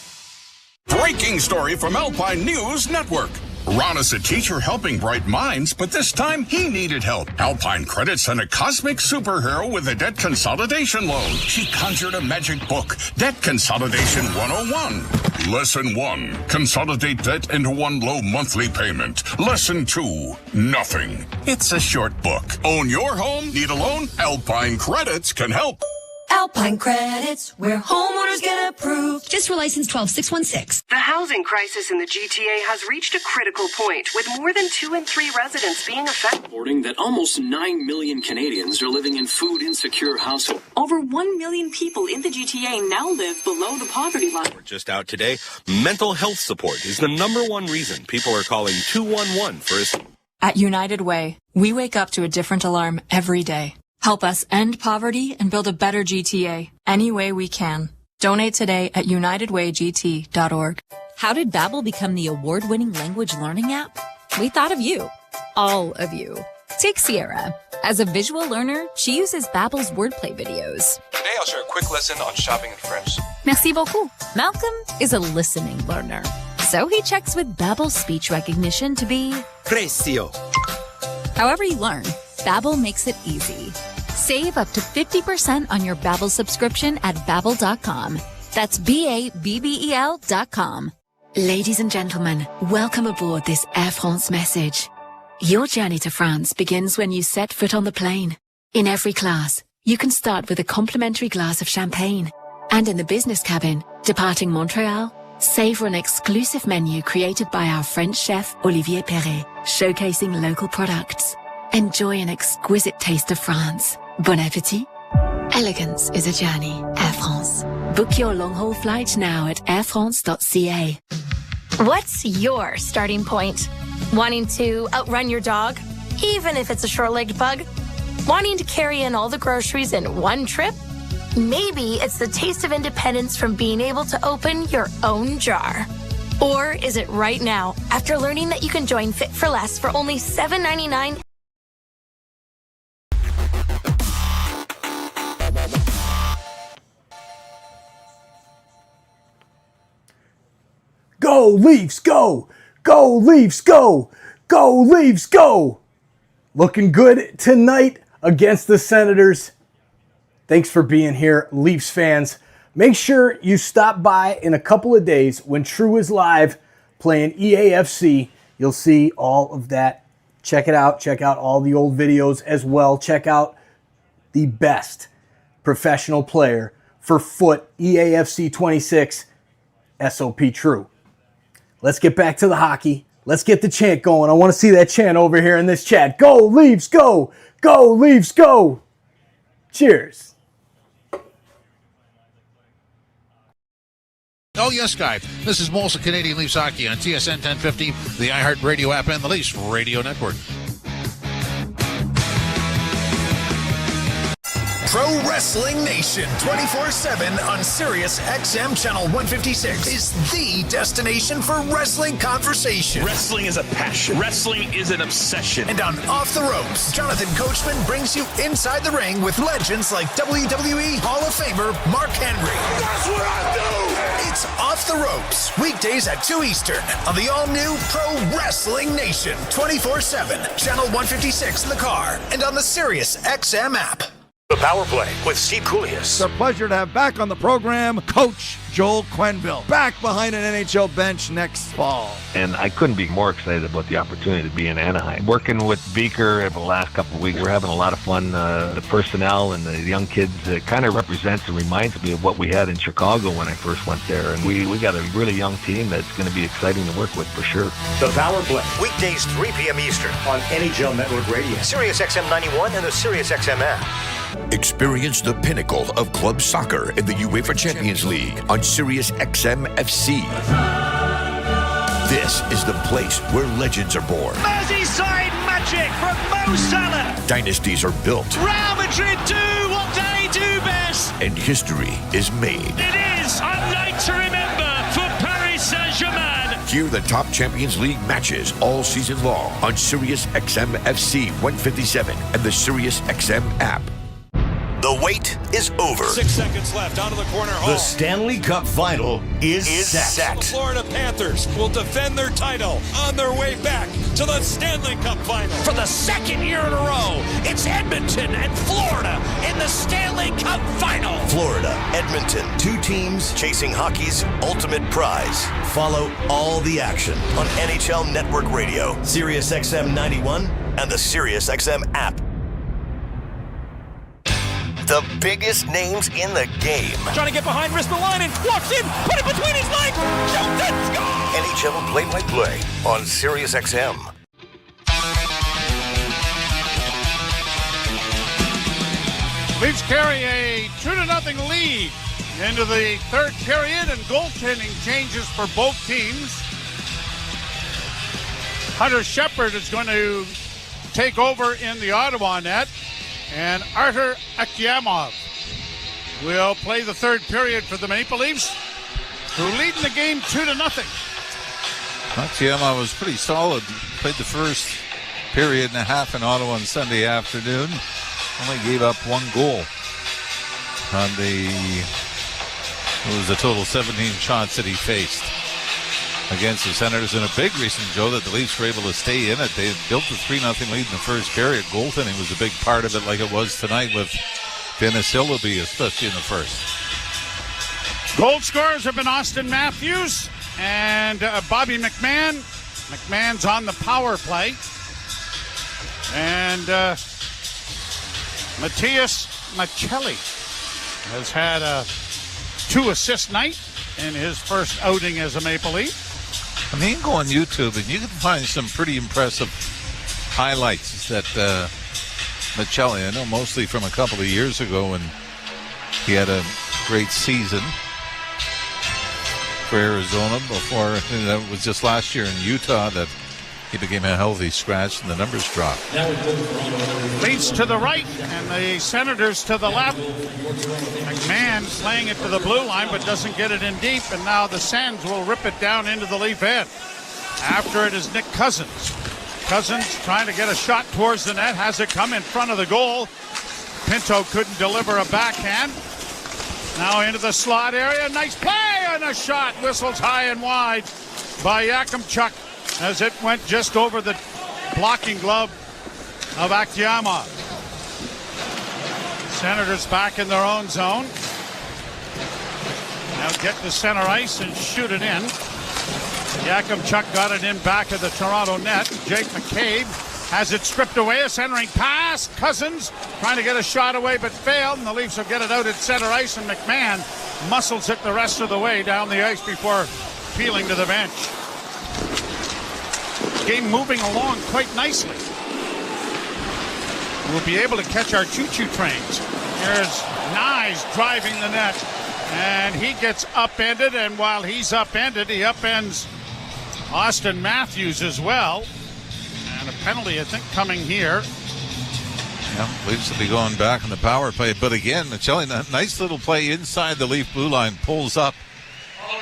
Breaking story from Alpine News Network. Ron is a teacher helping bright minds, but this time he needed help. Alpine Credit sent a cosmic superhero with a debt consolidation loan. She conjured a magic book, Debt Consolidation 101. Lesson 1, consolidate debt into one low monthly payment. Lesson 2, nothing. It's a short book. Own your home? Need a loan? Alpine Credits can help. Alpine Credits, where homeowners get approved. Just for license 12616. The housing crisis in the GTA has reached a critical point, with more than 2 in 3 residents being affected. Reporting that almost 9 million Canadians are living in food-insecure households. Over 1 million people in the GTA now live below the poverty line. Just out today, mental health support is the #1 reason people are calling 211 for assistance. At United Way, we wake up to a different alarm every day. Help us end poverty and build a better GTA any way we can. Donate today at unitedwaygt.org. How did Babbel become the award-winning language learning app? We thought of you. All of you. Take Sierra. As a visual learner, she uses Babbel's wordplay videos. Today I'll share a quick lesson on shopping in French. Merci beaucoup. Malcolm is a listening learner. So he checks with Babbel's speech recognition to be Precio. However you learn, Babbel makes it easy. Save up to 50% on your Babbel subscription at Babbel.com. That's BABBEL.com. Ladies and gentlemen, welcome aboard this Air France message. Your journey to France begins when you set foot on the plane. In every class, you can start with a complimentary glass of champagne. And in the business cabin, departing Montreal, savor an exclusive menu created by our French chef Olivier Perret, showcasing local products. Enjoy an exquisite taste of France. Bon appétit. Elegance is a journey. Air France. Book your long-haul flight now at airfrance.ca. What's your starting point? Wanting to outrun your dog, even if it's a short-legged pug? Wanting to carry in all the groceries in one trip? Maybe it's the taste of independence from being able to open your own jar. Or is it right now, after learning that you can join Fit for Less for only $7.99? Go, Leafs, go! Go, Leafs, go! Go, Leafs, go! Looking good tonight against the Senators. Thanks for being here, Leafs fans. Make sure you stop by in a couple of days when True is live playing EAFC. You'll see all of that. Check it out. Check out all the old videos as well. Check out the best professional player for foot, EAFC 26, SOP True. Let's get back to the hockey. Let's get the chant going. I want to see that chant over here in this chat. Go, Leafs, go! Go, Leafs, go! Cheers. Oh, yes, Guy. This is Molson Canadian Leafs Hockey on TSN 1050, the iHeartRadio app, and the Leafs Radio Network. Pro Wrestling Nation 24/7 on Sirius XM Channel 156 is the destination for wrestling conversation. Wrestling is a passion. Wrestling is an obsession. And on Off the Ropes, Jonathan Coachman brings you inside the ring with legends like WWE Hall of Famer Mark Henry. That's what I do! It's Off the Ropes, weekdays at 2 Eastern on the all-new Pro Wrestling Nation 24/7, Channel 156 in the car and on the Sirius XM app. The Power Play with Steve Coulias. It's a pleasure to have back on the program Coach Joel Quenneville, back behind an NHL bench next fall. And I couldn't be more excited about the opportunity to be in Anaheim. Working with Beaker over the last couple of weeks, we're having a lot of fun. The personnel and the young kids kind of represents and reminds me of what we had in Chicago when I first went there. And we got a really young team that's going to be exciting to work with for sure. The Power Play, weekdays 3 p.m. Eastern on NHL Network Radio, Sirius XM 91, and the Sirius XM app. Experience the pinnacle of club soccer in the UEFA Champions League on Sirius XM FC. This is the place where legends are born. Merseyside magic from Mo Salah. Dynasties are built. Real Madrid do what they do best. And history is made. It is a night to remember for Paris Saint-Germain. Hear the top Champions League matches all season long on Sirius XM FC 157 and the Sirius XM app. The wait is over. 6 seconds left. Out of the corner. The Stanley Cup Final is set. The Florida Panthers will defend their title on their way back to the Stanley Cup Final. For the second year in a row, it's Edmonton and Florida in the Stanley Cup Final. Florida, Edmonton, 2 teams chasing hockey's ultimate prize. Follow all the action on NHL Network Radio, Sirius XM 91, and the Sirius XM app. The biggest names in the game. Trying to get behind Ristolainen, walks in, put it between his legs, shoots it, score! NHL play-by-play on Sirius XM. Leafs carry a 2-0 lead into the third period, and goaltending changes for both teams. Hunter Shepard is going to take over in the Ottawa net, and Artur Akhtiamov will play the third period for the Maple Leafs, who lead in the game 2-0. Akhtiamov was pretty solid. Played the first period and a half in Ottawa on Sunday afternoon. Only gave up 1 goal on it was a total 17 shots that he faced against the Senators in a big reason, Joe, that the Leafs were able to stay in it. They built the 3-0 lead in the first period. Goaltending was a big part of it, like it was tonight with Dennis Silverby, especially in the first. Goal scorers have been Austin Matthews and Bobby McMahon. McMahon's on the power play. And Matthias Maccelli has had a 2-assist night in his first outing as a Maple Leaf. I mean, you can go on YouTube and you can find some pretty impressive highlights that Maccelli, I know mostly from a couple of years ago when he had a great season for Arizona before, it was just last year in Utah that he became a healthy scratch and the numbers dropped. Leafs to the right and the Senators to the left. McMahon playing it to the blue line but doesn't get it in deep, and now the Sens will rip it down into the Leaf end. After it is Nick Cousins. Cousins trying to get a shot towards the net, has it come in front of the goal. Pinto couldn't deliver a backhand. Now into the slot area, nice play and a shot, whistles high and wide by Yakimchuk as it went just over the blocking glove of Akhtiamov. Senators back in their own zone. Now get to center ice and shoot it in. Yakimchuk got it in back of the Toronto net. Jake McCabe has it stripped away. A centering pass. Cousins trying to get a shot away but failed, and the Leafs will get it out at center ice, and McMahon muscles it the rest of the way down the ice before peeling to the bench. Game moving along quite nicely. We'll be able to catch our choo-choo trains. Here's Nyes driving the net, and he gets upended, and while he's upended, he upends Austin Matthews as well. And a penalty, I think, coming here. Yeah, Leafs will be going back on the power play, but again, Maccelli, a nice little play inside the Leaf blue line, pulls up.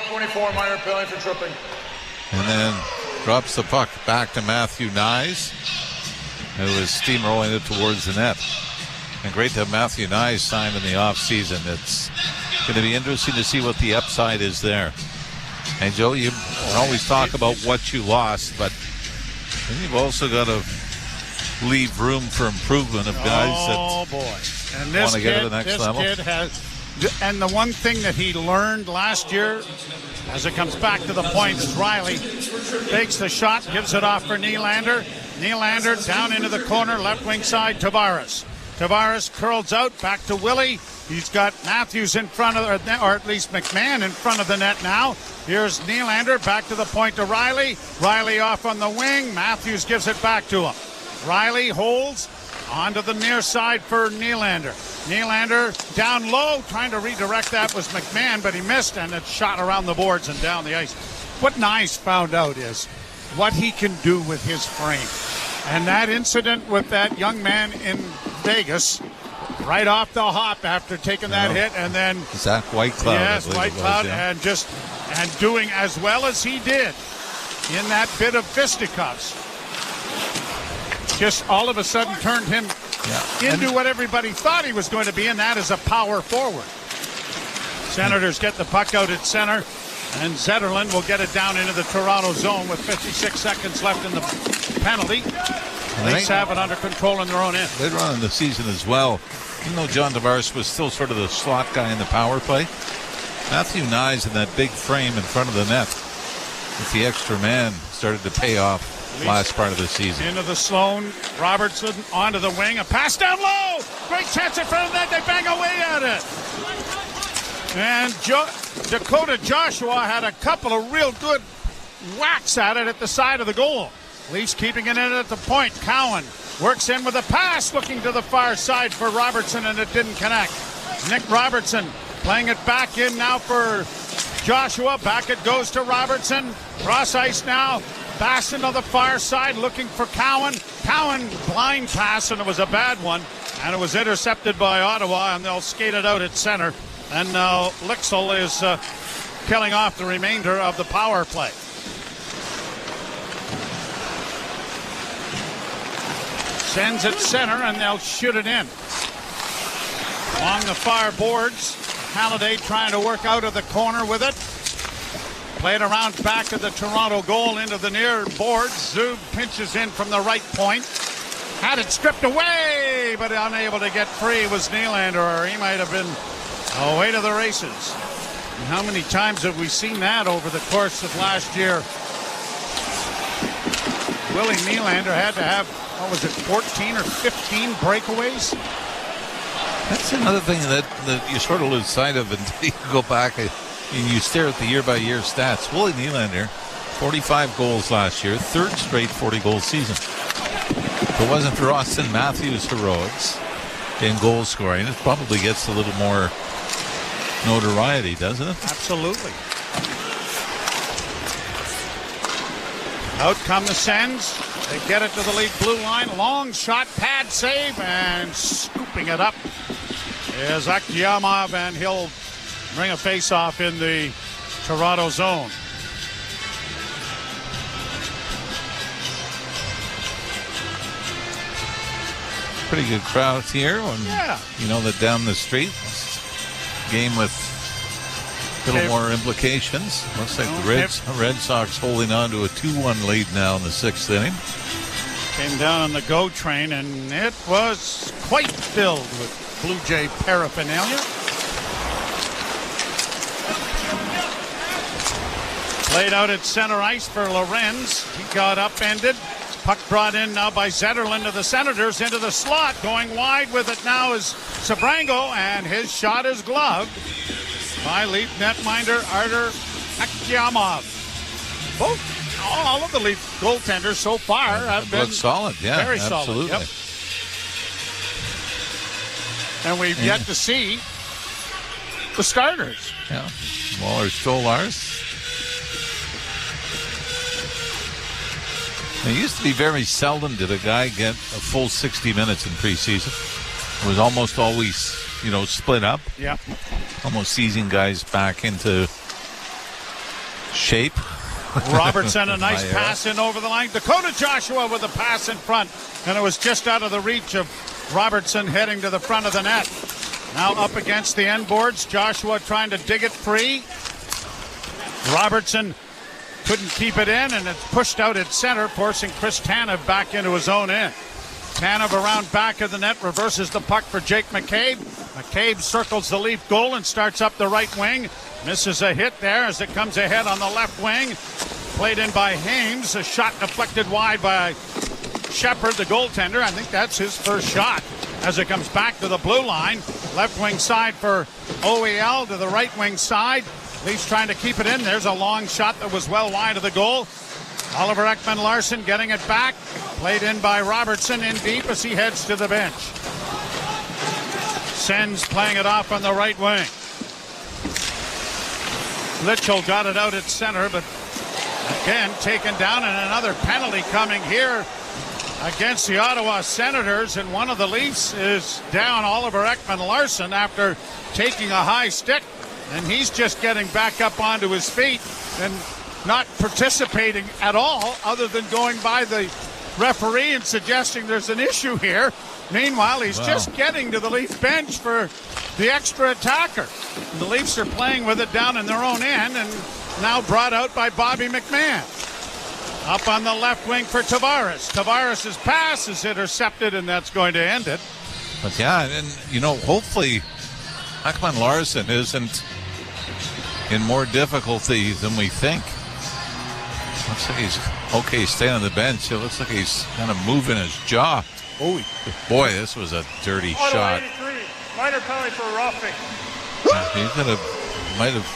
24, minor penalty for tripping. And then drops the puck back to Matthew Nyes, who is steamrolling it towards the net. And great to have Matthew Nyes signed in the offseason. It's going to be interesting to see what the upside is there. And Joe, you always talk about what you lost, but then you've also got to leave room for improvement of guys that want to get to the next level. Kid has, and the one thing that he learned last year, as it comes back to the points, Riley takes the shot, gives it off for Nylander. Nylander down into the corner, left wing side, Tavares. Tavares curls out, back to Willie. He's got Matthews in front of, or at least McMahon in front of the net now. Here's Nylander, back to the point to Riley. Riley off on the wing. Matthews gives it back to him. Riley holds onto the near side for Nylander. Nylander down low, trying to redirect that was McMahon, but he missed, and it shot around the boards and down the ice. What Nyes found out is what he can do with his frame. And that incident with that young man in Vegas, right off the hop after taking that hit, and then Zach Whitecloud. Yes, Whitecloud, and doing as well as he did in that bit of fisticuffs. Just all of a sudden turned him into what everybody thought he was going to be, and that is a power forward. Senators get the puck out at center, and Zetterlund will get it down into the Toronto zone with 56 seconds left in the penalty. Leafs have it under control in their own end. Later on in the season as well, even though John Tavares was still sort of the slot guy in the power play, Matthew Nyes in that big frame in front of the net with the extra man started to pay off last part of the season. Into the Sloan, Robertson onto the wing, a pass down low, great chance in front of the net, they bang away at it. And Dakota Joshua had a couple of real good whacks at it at the side of the goal. Leafs keeping it in at the point. Cowan works in with a pass, looking to the far side for Robertson, and it didn't connect. Nick Robertson playing it back in now for Joshua. Back it goes to Robertson. Cross ice now. Basson on the far side looking for Cowan. Cowan blind pass, and it was a bad one. And it was intercepted by Ottawa, and they'll skate it out at center. And now Lixel is killing off the remainder of the power play. Sends it center, and they'll shoot it in. Along the far boards, Halliday trying to work out of the corner with it. Played around back of the Toronto goal into the near boards. Zub pinches in from the right point. Had it stripped away, but unable to get free was Nylander, or he might have been away to the races. And how many times have we seen that over the course of last year? Willie Nylander had to have, 14 or 15 breakaways? That's another thing that you sort of lose sight of until you go back and you stare at the year-by-year stats. Willie Nylander, 45 goals last year, third straight 40-goal season. If it wasn't for Austin Matthews' heroics in goal scoring, it probably gets a little more notoriety, doesn't it? Absolutely. Out come the Sens. They get it to the lead blue line. Long shot, pad save, and scooping it up is Akyamov, and he'll bring a face-off in the Toronto zone. Pretty good crowd here. You know that down the street, game with a little more implications. Looks like the Red Sox holding on to a 2-1 lead now in the sixth inning. Came down on the GO train, and it was quite filled with Blue Jay paraphernalia. Played out at center ice for Lorenz. He got upended. Puck brought in now by Zetterlund to the Senators into the slot. Going wide with it now is Sabrango, and his shot is gloved by Leaf netminder Artur Akyamov. All of the Leaf goaltenders so far have been solid, very absolutely. solid. Yep. And we've yet to see the starters. Yeah, Waller Stolars. It used to be very seldom did a guy get a full 60 minutes in preseason. It was almost always, split up. Yeah. Almost easing guys back into shape. Robertson, a nice pass in over the line. Dakota Joshua with a pass in front, and it was just out of the reach of Robertson heading to the front of the net. Now up against the end boards. Joshua trying to dig it free. Robertson couldn't keep it in, and it's pushed out at center, forcing Chris Tanev back into his own end. Tanev around back of the net, reverses the puck for Jake McCabe. McCabe circles the Leaf goal and starts up the right wing. Misses a hit there as it comes ahead on the left wing. Played in by Hames. A shot deflected wide by Shepard, the goaltender. I think that's his first shot as it comes back to the blue line. Left wing side for OEL to the right wing side. Leafs trying to keep it in. There's a long shot that was well wide of the goal. Oliver Ekman-Larsson getting it back. Played in by Robertson in deep as he heads to the bench. Sens playing it off on the right wing. Litchell got it out at center, but again taken down, and another penalty coming here against the Ottawa Senators, and one of the Leafs is down, Oliver Ekman-Larsson, after taking a high stick. And he's just getting back up onto his feet and not participating at all, other than going by the referee and suggesting there's an issue here. Meanwhile, he's just getting to the Leaf bench for the extra attacker. The Leafs are playing with it down in their own end and now brought out by Bobby McMahon. Up on the left wing for Tavares. Tavares' pass is intercepted, and that's going to end it. But yeah, and hopefully Ekman Larsson isn't in more difficulty than we think. Looks like he's okay staying on the bench. It looks like he's kind of moving his jaw. Oh, boy, this was a dirty shot. 83. Minor penalty for roughing. He might have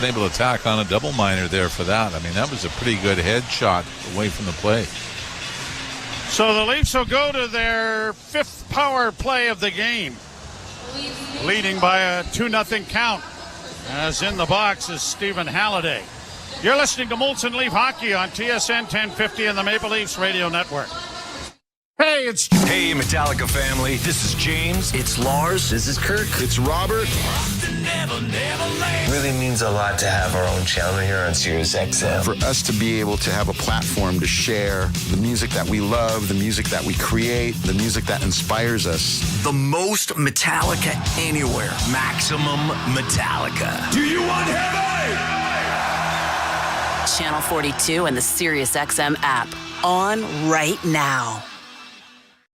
been able to tack on a double minor there for that. I mean, that was a pretty good head shot away from the play. So the Leafs will go to their 5th power play of the game, leading by a 2-0 count. As in the box is Stephen Halliday. You're listening to Molson Leaf Hockey on TSN 1050 and the Maple Leafs Radio Network. Hey, Hey, Metallica family. This is James. It's Lars. This is Kirk. It's Robert. It really means a lot to have our own channel here on Sirius XM. For us to be able to have a platform to share the music that we love, the music that we create, the music that inspires us. The most Metallica anywhere. Maximum Metallica. Do you want heaven? Channel 42 and the Sirius XM app. On right now.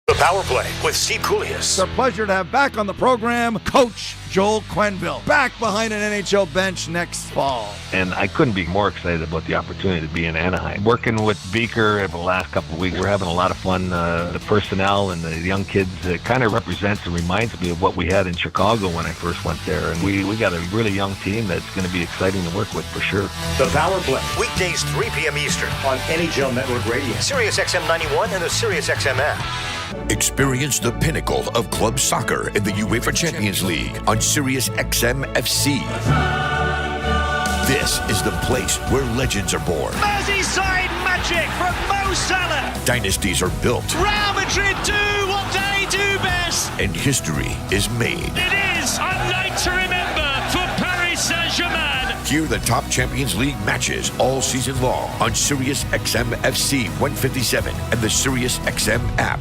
The Power Play with Steve Koulias. It's our pleasure to have back on the program Coach Joel Quenneville, back behind an NHL bench next fall. And I couldn't be more excited about the opportunity to be in Anaheim. Working with Beaker over the last couple of weeks, we're having a lot of fun. The personnel and the young kids kind of represents and reminds me of what we had in Chicago when I first went there. And we got a really young team that's going to be exciting to work with for sure. The Power Play, weekdays 3 p.m. Eastern on NHL Network Radio, Sirius XM 91 and the Sirius XM app. Experience the pinnacle of club soccer in the UEFA Champions League on Sirius XM FC. This is the place where legends are born. Merseyside magic from Mo Salah. Dynasties are built. Real Madrid do what they do best. And history is made. It is a night to remember for Paris Saint-Germain. Hear the top Champions League matches all season long on Sirius XM FC 157 and the Sirius XM app.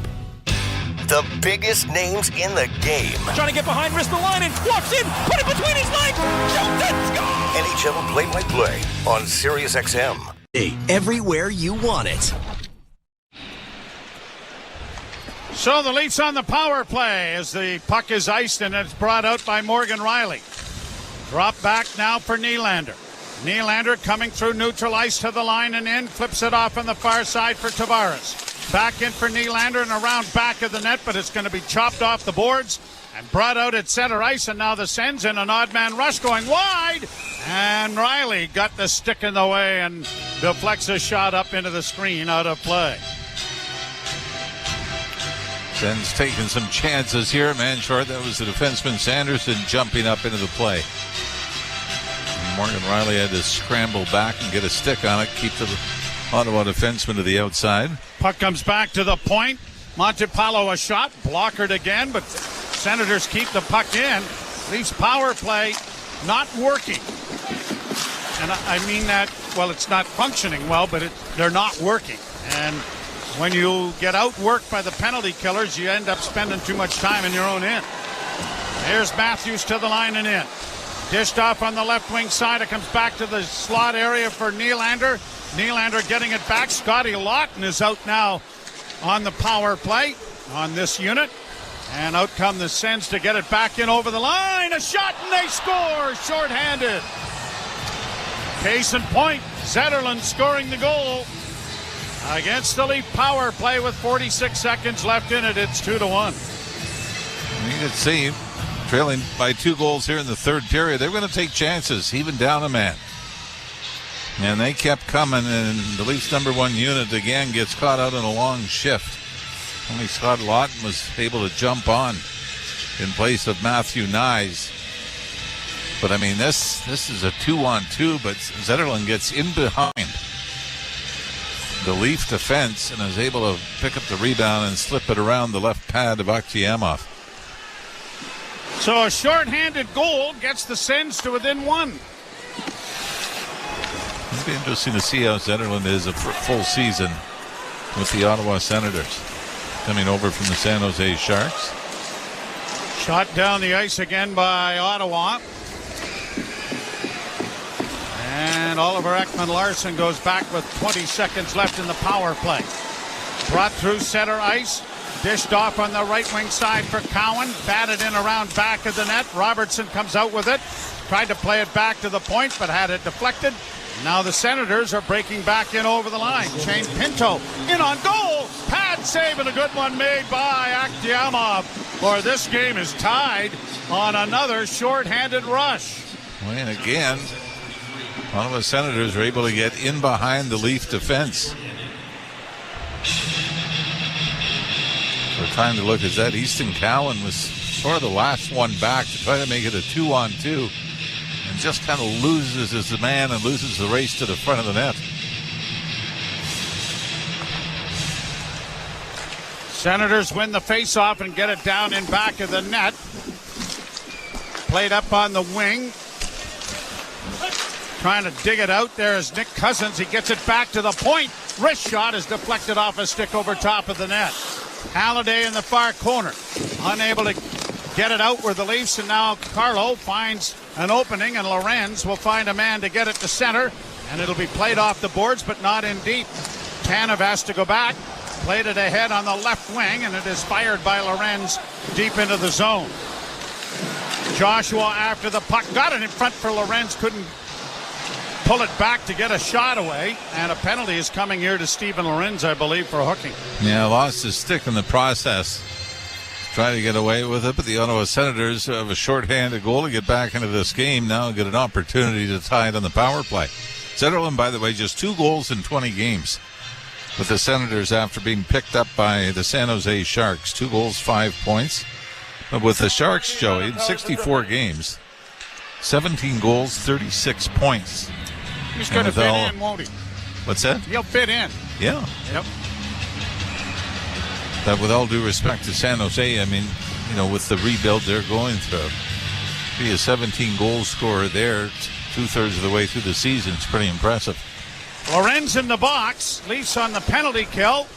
The biggest names in the game. Trying to get behind Ristolainen. Walks in. Put it between his legs. Shoots it. Score! NHL play-by-play on Sirius XM. Everywhere you want it. So the Leafs on the power play as the puck is iced and it's brought out by Morgan Rielly. Drop back now for Nylander. Nylander coming through neutral ice to the line and in. Flips it off on the far side for Tavares. Back in for Nylander and around back of the net, but it's going to be chopped off the boards and brought out at center ice. And now the Sens in an odd man rush going wide. And Rielly got the stick in the way and deflects a shot up into the screen out of play. Sens taking some chances here. Man short, that was the defenseman Sanderson jumping up into the play. And Morgan Rielly had to scramble back and get a stick on it, keep the Ottawa defenseman to the outside. Puck comes back to the point. Montepallo a shot, blockered again, but Senators keep the puck in. Leafs power play not working. And I mean that, well, it's not functioning well, but they're not working. And when you get outworked by the penalty killers, you end up spending too much time in your own end. Here's Matthews to the line and in. Dished off on the left wing side. It comes back to the slot area for Nylander. Nylander getting it back. Scotty Lawton is out now on the power play on this unit. And out come the Sens to get it back in over the line. A shot and they score. Shorthanded. Case in point, Zetterlund scoring the goal against the Leaf power play with 46 seconds left in it. It's 2-1. You can see, trailing by 2 goals here in the third period, they're going to take chances, even down a man. And they kept coming, and the Leafs' number 1 unit again gets caught out in a long shift. Only Scott Lawton was able to jump on in place of Matthew Nyes. But I mean, this is a 2-on-2, but Zetterlund gets in behind the Leaf defense and is able to pick up the rebound and slip it around the left pad of Akhtiamov. So a shorthanded goal gets the Sens to within 1. It'll be interesting to see how Zetterlund is a full season with the Ottawa Senators. coming over from the San Jose Sharks. Shot down the ice again by Ottawa. And Oliver Ekman-Larsson goes back with 20 seconds left in the power play. Brought through center ice. Dished off on the right wing side for Cowan. Batted in around back of the net. Robertson comes out with it. Tried to play it back to the point, but had it deflected. Now the Senators are breaking back in over the line. Shane Pinto in on goal. Pad save and a good one made by Akhtiamov. Or this game is tied on another shorthanded rush. And again, Ottawa Senators are able to get in behind the Leaf defense. So time to look is that Easton Cowan was sort of the last one back to try to make it a 2-on-2. And just kind of loses his man and loses the race to the front of the net. Senators win the faceoff and get it down in back of the net. Played up on the wing. Trying to dig it out. There is Nick Cousins. He gets it back to the point. Wrist shot is deflected off a stick over top of the net. Halliday in the far corner. Unable to get it out where the Leafs, and now Carlo finds an opening, and Lorenz will find a man to get it to center, and it'll be played off the boards, but not in deep. Tanev has to go back. Played it ahead on the left wing, and it is fired by Lorenz deep into the zone. Joshua after the puck. Got it in front for Lorenz. Couldn't pull it back to get a shot away, and a penalty is coming here to Steven Lorenz, I believe, for hooking. Yeah, lost his stick in the process. Trying to get away with it, but the Ottawa Senators have a shorthanded goal to get back into this game now and get an opportunity to tie it on the power play. Zetterlund, by the way, just 2 goals in 20 games with the Senators after being picked up by the San Jose Sharks. 2 goals, 5 points. But with the Sharks, Joey, in 64 games, 17 goals, 36 points. He's going to fit in, won't he? What's that? He'll fit in. Yeah. Yep. But with all due respect to San Jose, I mean, you know, with the rebuild they're going through, be a 17 goal scorer there 2/3 of the way through the season. It's pretty impressive. Lorenz in the box. Leafs on the penalty kill,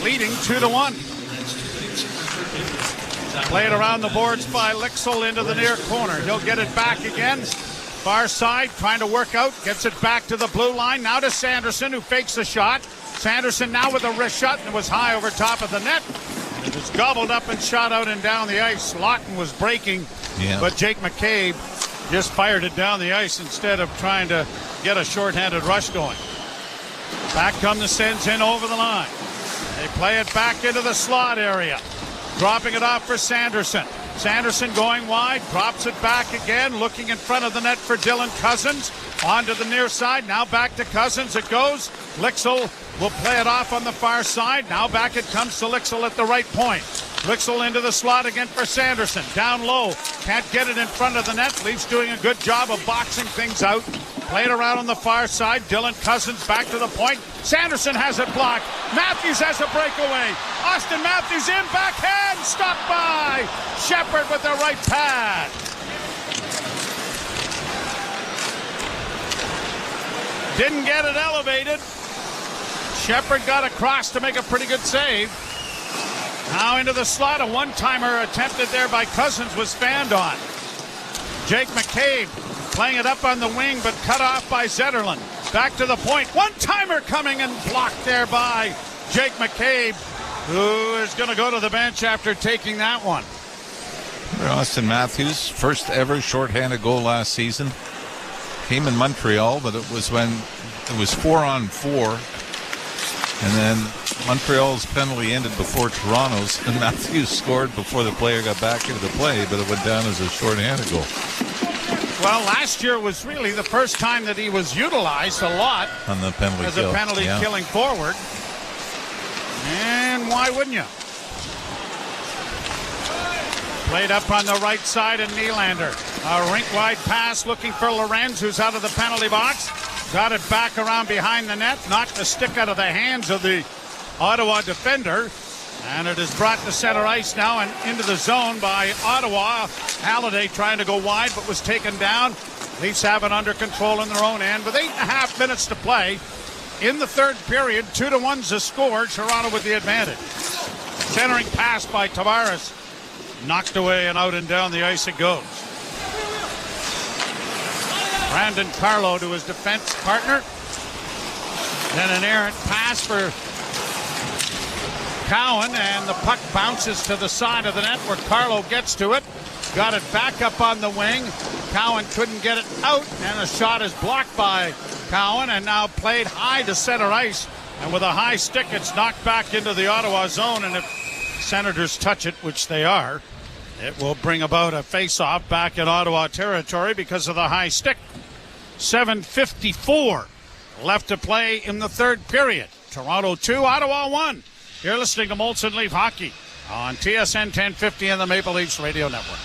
leading 2-1. Played around the boards by Lixel into the near corner. He'll get it back again. Far side, trying to work out. Gets it back to the blue line. Now to Sanderson, who fakes the shot. Sanderson now with a wrist shot, and it was high over top of the net. It was gobbled up and shot out and down the ice. Lawton was breaking, but Jake McCabe just fired it down the ice instead of trying to get a shorthanded rush going. Back come the Sens in over the line. They play it back into the slot area. Dropping it off for Sanderson. Sanderson going wide, drops it back again, looking in front of the net for Dylan Cousins. Onto the near side, now back to Cousins it goes. Lixel will play it off on the far side. Now back it comes to Lixel at the right point. Lixel into the slot again for Sanderson. Down low, can't get it in front of the net. Leafs doing a good job of boxing things out. Play it around on the far side. Dylan Cousins back to the point. Sanderson has it blocked. Matthews has a breakaway. Austin Matthews in, backhand, stopped by Shepard with the right pad. Didn't get it elevated. Shepard got across to make a pretty good save. Now into the slot. A one-timer attempted there by Cousins was fanned on. Jake McCabe playing it up on the wing, but cut off by Zetterlund. Back to the point. One-timer coming and blocked there by Jake McCabe, who is going to go to the bench after taking that one. Austin Matthews, first ever shorthanded goal last season. Came in Montreal, but it was when it was 4-on-4. And then Montreal's penalty ended before Toronto's, and Matthews scored before the player got back into the play, but it went down as a shorthanded goal. Well, last year was really the first time that he was utilized a lot on the penalty as kill. a penalty killing forward. And why wouldn't you? Played up on the right side, and Nylander. A rink-wide pass looking for Lorenz, who's out of the penalty box. Got it back around behind the net. Knocked the stick out of the hands of the Ottawa defender. And it is brought to center ice now and into the zone by Ottawa. Halliday trying to go wide, but was taken down. Leafs have it under control in their own end with 8.5 minutes to play. In the third period, 2-1's the score. Toronto with the advantage. Centering pass by Tavares. Knocked away and out and down the ice it goes. Brandon Carlo to his defense partner. Then an errant pass for Cowan, and the puck bounces to the side of the net where Carlo gets to it. Got it back up on the wing. Cowan couldn't get it out, and a shot is blocked by Cowan and now played high to center ice. And with a high stick, it's knocked back into the Ottawa zone, and if Senators touch it, which they are, it will bring about a face-off back in Ottawa territory because of the high stick. 7:54 left to play in the third period. Toronto 2, Ottawa 1. You're listening to Molson Leaf Hockey on TSN 1050 and the Maple Leafs Radio Network.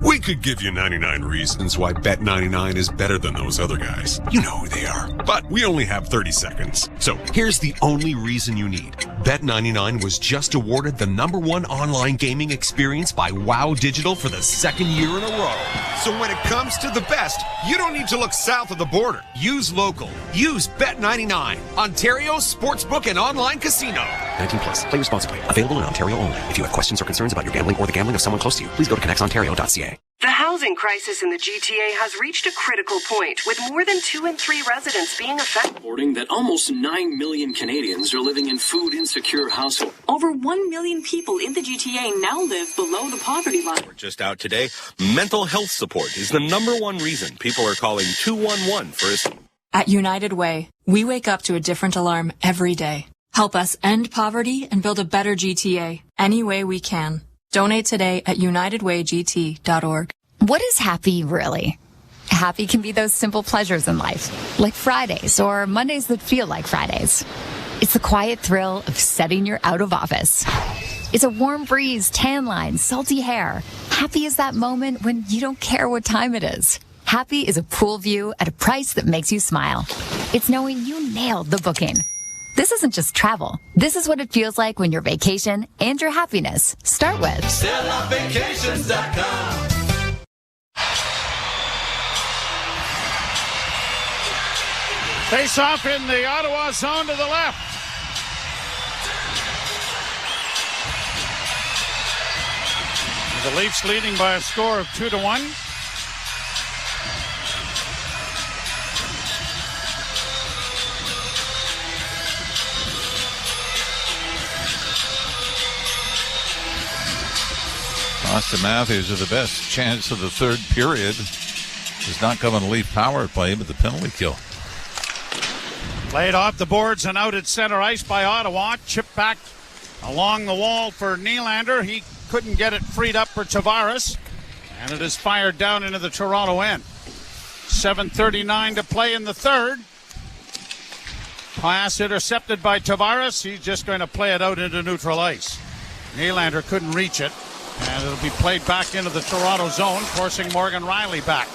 We could give you 99 reasons why Bet99 is better than those other guys. You know who they are. But we only have 30 seconds. So here's the only reason you need. Bet99 was just awarded the #1 online gaming experience by Wow Digital for the second year in a row. So when it comes to the best, you don't need to look south of the border. Use local. Use Bet99, Ontario's sportsbook and online casino. 19 plus. Play responsibly. Available in Ontario only. If you have questions or concerns about your gambling or the gambling of someone close to you, please go to connectsontario.ca. The housing crisis in the GTA has reached a critical point, with more than 2 in 3 residents being affected. Reporting that almost 9 million Canadians are living in food-insecure households. Over 1 million people in the GTA now live below the poverty line. We're just out today. Mental health support is the #1 reason people are calling 211 for assistance. At United Way, we wake up to a different alarm every day. Help us end poverty and build a better GTA any way we can. Donate today at unitedwaygt.org. What is happy, really? Happy can be those simple pleasures in life, like Fridays or Mondays that feel like Fridays. It's the quiet thrill of setting your out of office. It's a warm breeze, tan lines, salty hair. Happy is that moment when you don't care what time it is. Happy is a pool view at a price that makes you smile. It's knowing you nailed the booking. This isn't just travel. This is what it feels like when your vacation and your happiness start with StellaVacations.com. Face off in the Ottawa zone to the left. The Leafs leading by a score of 2-1. Austin Matthews with the best chance of the third period. Does not come on the Leaf power play, but the penalty kill. Played off the boards and out at center ice by Ottawa. Chipped back along the wall for Nylander. He couldn't get it freed up for Tavares. And it is fired down into the Toronto end. 7:39 to play in the third. Pass intercepted by Tavares. He's just going to play it out into neutral ice. Nylander couldn't reach it. And it'll be played back into the Toronto zone, forcing Morgan Riley back.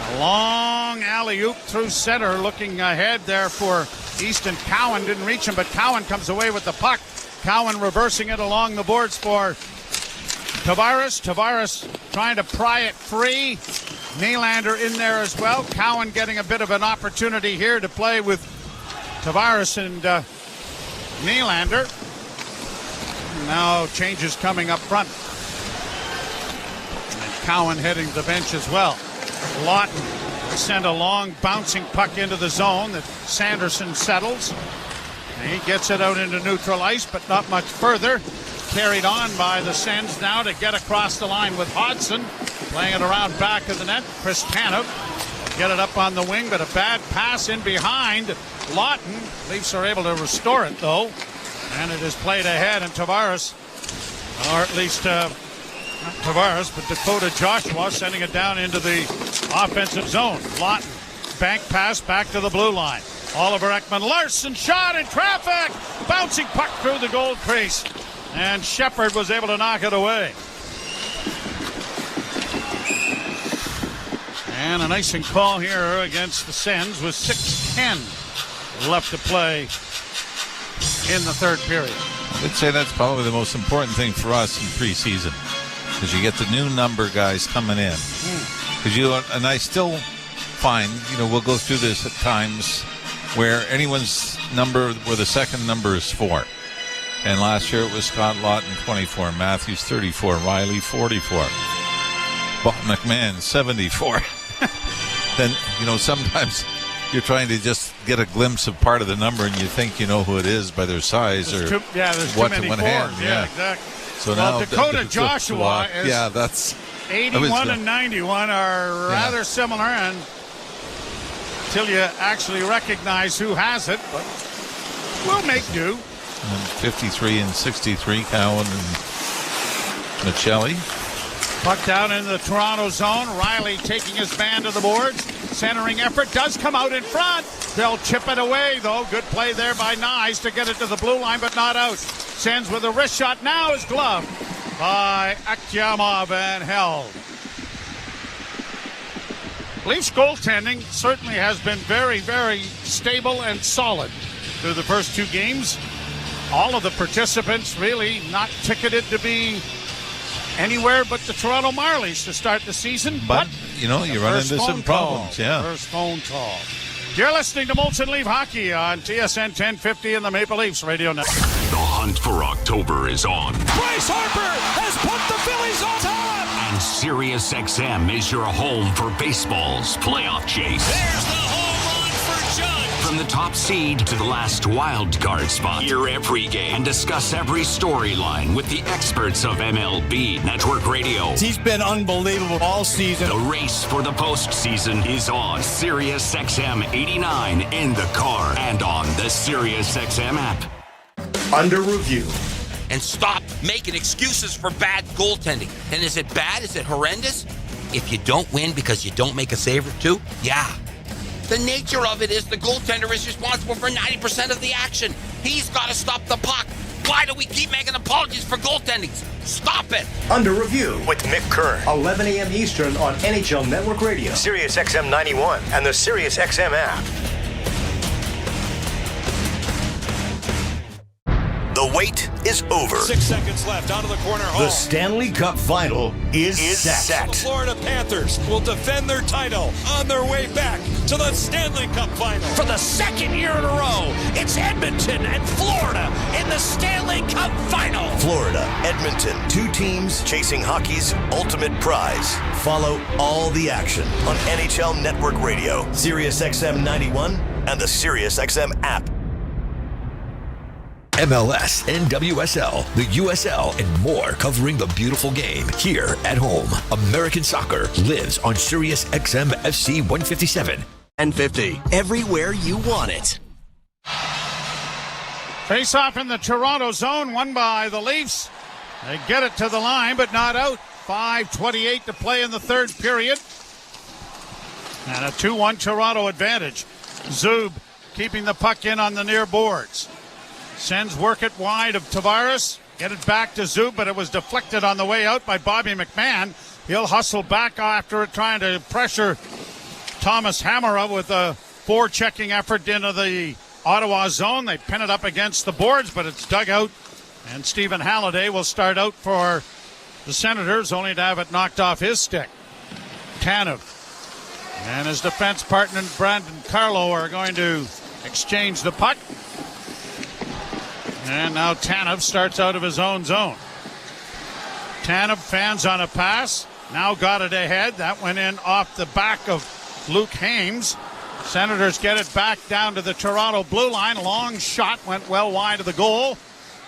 A long alley-oop through center, looking ahead there for Easton. Cowan didn't reach him, but Cowan comes away with the puck. Cowan reversing it along the boards for Tavares. Tavares trying to pry it free. Nylander in there as well. Cowan getting a bit of an opportunity here to play with Tavares and Nylander. Now changes coming up front. And Cowan heading to the bench as well. Lawton send a long bouncing puck into the zone that Sanderson settles. And he gets it out into neutral ice, but not much further. Carried on by the Sens now to get across the line with Hodgson. Playing it around back of the net. Chris Tanev get it up on the wing, but a bad pass in behind Lawton. Leafs are able to restore it though. And it is played ahead, and Tavares, or at least not Tavares, but Dakota Joshua sending it down into the offensive zone. Lawton, bank pass back to the blue line. Oliver Ekman-Larsson shot in traffic. Bouncing puck through the goal crease. And Shepard was able to knock it away. And an icing call here against the Sens with 6:10 left to play in the third period. I'd say that's probably the most important thing for us in preseason, because you get the new number guys coming in. Because and I still find, we'll go through this at times where anyone's number, where the second number is 4. And last year it was Scott Lawton, 24. Matthews, 34. Riley, 44. Bob McMahon, 74. Then, sometimes you're trying to just get a glimpse of part of the number and you think you know who it is by their size there's or there's what too many one fours. hand. Yeah, exactly. So well, now Dakota Joshua is that's 81 and 91 are rather similar, and until you actually recognize who has it, but we'll make do. And 53 and 63, Cowan and Michelli. Puck down in the Toronto zone. Riley taking his man to the boards. Centering effort does come out in front. They'll chip it away, though. Good play there by Nyes to get it to the blue line, but not out. Sends with a wrist shot. Now is gloved by Akiyama Van Held. Leafs goaltending certainly has been very, very stable and solid through the first two games. All of the participants really not ticketed to be anywhere but the Toronto Marlies to start the season. But you run into some problems. Yeah. First phone call. You're listening to Molson Leaf Hockey on TSN 1050 and the Maple Leafs Radio Network. The hunt for October is on. Bryce Harper has put the Phillies on top. And SiriusXM is your home for baseball's playoff chase. There's the home run for Judge. From the top seed to the last wild card spot. Hear every game and discuss every storyline with the experts of MLB Network Radio. He's been unbelievable all season. The race for the postseason is on SiriusXM 89 in the car and on the SiriusXM app. Under review. And stop making excuses for bad goaltending. And is it bad? Is it horrendous? If you don't win because you don't make a save or two, yeah. The nature of it is the goaltender is responsible for 90% of the action. He's got to stop the puck. Why do we keep making apologies for goaltending? Stop it. Under review with Mick Kern. 11 a.m. Eastern on NHL Network Radio, SiriusXM 91, and the SiriusXM app. The wait is over. 6 seconds left out of the corner. The Stanley Cup Final is set. The Florida Panthers will defend their title on their way back to the Stanley Cup Final. For the second year in a row, it's Edmonton and Florida in the Stanley Cup Final. Florida, Edmonton, two teams chasing hockey's ultimate prize. Follow all the action on NHL Network Radio, SiriusXM 91, and the SiriusXM app. MLS, NWSL, the USL, and more covering the beautiful game here at home. American soccer lives on SiriusXM FC 157 and 50. Everywhere you want it. Face off in the Toronto zone, won by the Leafs. They get it to the line, but not out. 5:28 to play in the third period. And a 2-1 Toronto advantage. Zub keeping the puck in on the near boards. Sends work it wide of Tavares. Get it back to Zub, but it was deflected on the way out by Bobby McMahon. He'll hustle back after it, trying to pressure Thomas Hamara with a forechecking effort into the Ottawa zone. They pin it up against the boards, but it's dug out. And Stephen Halliday will start out for the Senators, only to have it knocked off his stick. Tanev and his defense partner Brandon Carlo are going to exchange the puck. And now Tanev starts out of his own zone. Tanev fans on a pass. Now got it ahead. That went in off the back of Luke Hames. Senators get it back down to the Toronto blue line. Long shot went well wide of the goal.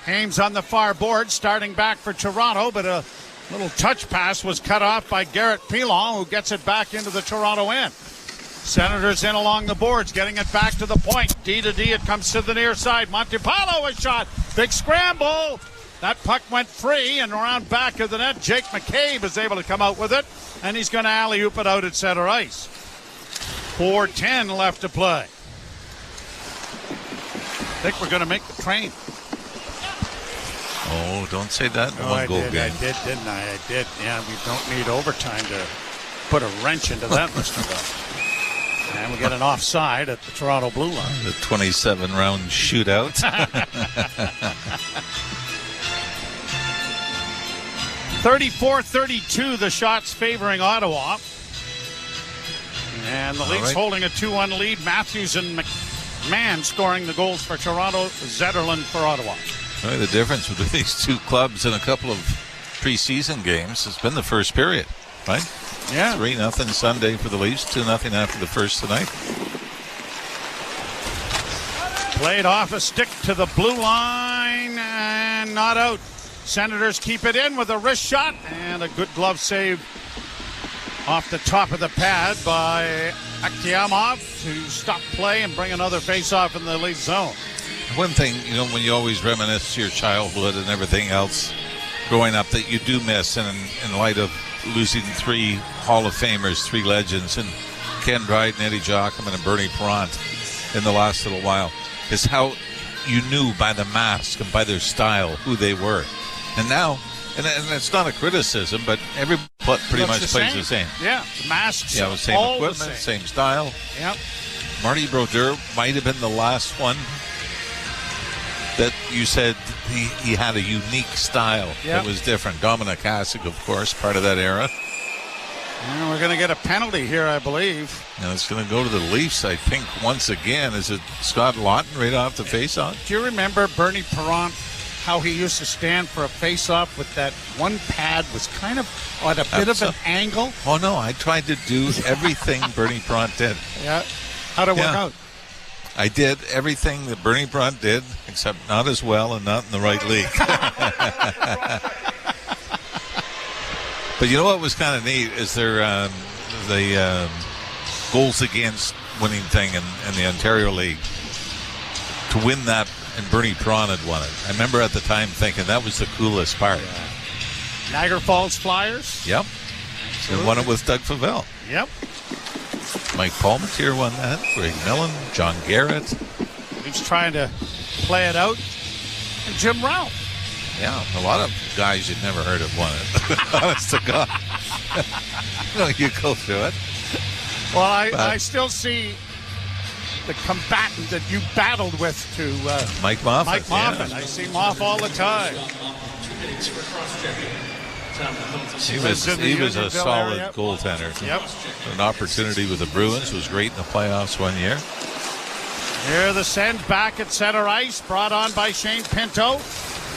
Hames on the far board, starting back for Toronto, but a little touch pass was cut off by Garrett Pilon, who gets it back into the Toronto end. Senators in along the boards, getting it back to the point. D to D, it comes to the near side. Montepallo a shot. Big scramble. That puck went free and around back of the net. Jake McCabe is able to come out with it, and he's going to alley-oop it out at center ice. 4:10 left to play. I think we're going to make the train. Oh, don't say that in one goal game. I did, didn't I? I did. Yeah, we don't need overtime to put a wrench into that, Mr. Bell. And we get an offside at the Toronto blue line. The 27-round shootout. 34-32, the shots favoring Ottawa. And the Leafs holding a 2-1 lead. Matthews and McMahon scoring the goals for Toronto. Zetterlund for Ottawa. Really, the difference between these two clubs in a couple of preseason games has been the first period, right? Yeah. 3-0 Sunday for the Leafs, 2-0 after the first tonight. Played off a stick to the blue line and not out. Senators keep it in with a wrist shot and a good glove save off the top of the pad by Akhtiamov to stop play and bring another face-off in the Leaf zone. One thing, when you always reminisce your childhood and everything else growing up that you do miss, and in light of losing 3 Hall of Famers, 3 legends, and Ken Dryden, Eddie Joachim, and Bernie Parent in the last little while, is how you knew by the mask and by their style who they were. And now, and it's not a criticism, but every pretty much plays the same. Yeah, masks. Yeah, same equipment, same style. Yep. Marty Brodeur might have been the last one that you said he had a unique style that was different. Dominic Hasek, of course, part of that era. And we're going to get a penalty here, I believe. And it's going to go to the Leafs, I think, once again. Is it Scott Lawton right off the face-off? Do you remember Bernie Parent, how he used to stand for a face-off with that one pad was kind of at a bit of an angle? Oh, no, I tried to do everything Bernie Parent did. Yeah. How'd it work out? I did everything that Bernie Parent did, except not as well and not in the right league. But you know what was kind of neat is the goals against winning thing in the Ontario League. To win that, and Bernie Parent had won it. I remember at the time thinking that was the coolest part. Yeah. Niagara Falls Flyers. Yep. They won it with Doug Favell. Yep. Mike Palmatier won that. Greg Millen, John Garrett. He's trying to play it out. And Jim Ralph. Yeah, a lot of guys you'd never heard of won it. Honest to God. You go through it. Well, I still see the combatant that you battled with to Mike Moffat. Mike Moffat. Yeah. I see Moff all the time. He was a solid goaltender. Yep. An opportunity with the Bruins, was great in the playoffs one year. Here the send back at center ice, brought on by Shane Pinto.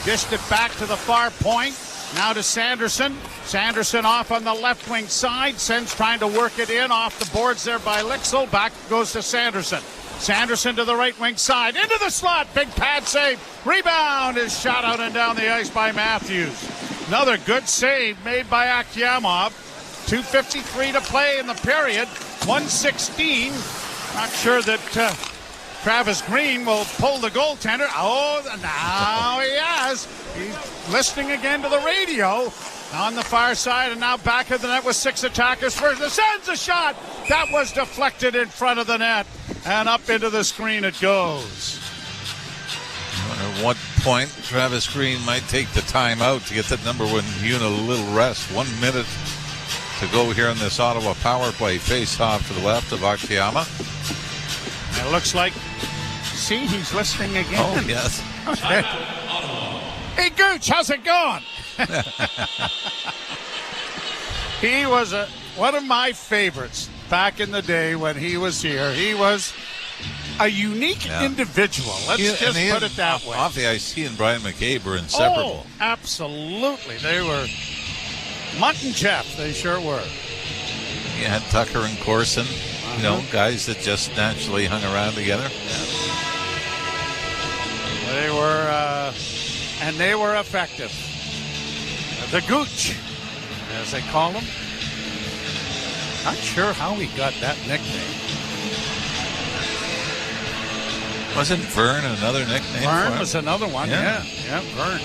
Dished it back to the far point. Now to Sanderson. Sanderson off on the left wing side. Sens trying to work it in off the boards there by Lixel. Back goes to Sanderson. Sanderson to the right wing side. Into the slot. Big pad save. Rebound is shot out and down the ice by Matthews. Another good save made by Akhtiamov. 2:53 to play in the period. 1:16. Not sure that Travis Green will pull the goaltender. Oh, now he has. He's listening again to the radio on the far side, and now back of the net with 6 attackers first. The Sens a shot. That was deflected in front of the net, and up into the screen it goes. I wonder at what point Travis Green might take the time out to get that number 1 unit a little rest. 1 minute to go here in this Ottawa power play. Face off to the left of Akhtiamov. It looks like, see, he's listening again. Oh, yes. Okay. Hey, Gooch, how's it going? He was one of my favorites back in the day when he was here. He was a unique individual. Let's just put it that way. Off the ice, he and Brian McCabe were inseparable. Oh, absolutely. They were Mutt and Jeff. They sure were. You had Tucker and Corson. You know, guys that just naturally hung around together. They were, and they were effective. The Gooch, as they call him. Not sure how he got that nickname. Wasn't Vern another nickname? Vern was another one, yeah, Vern.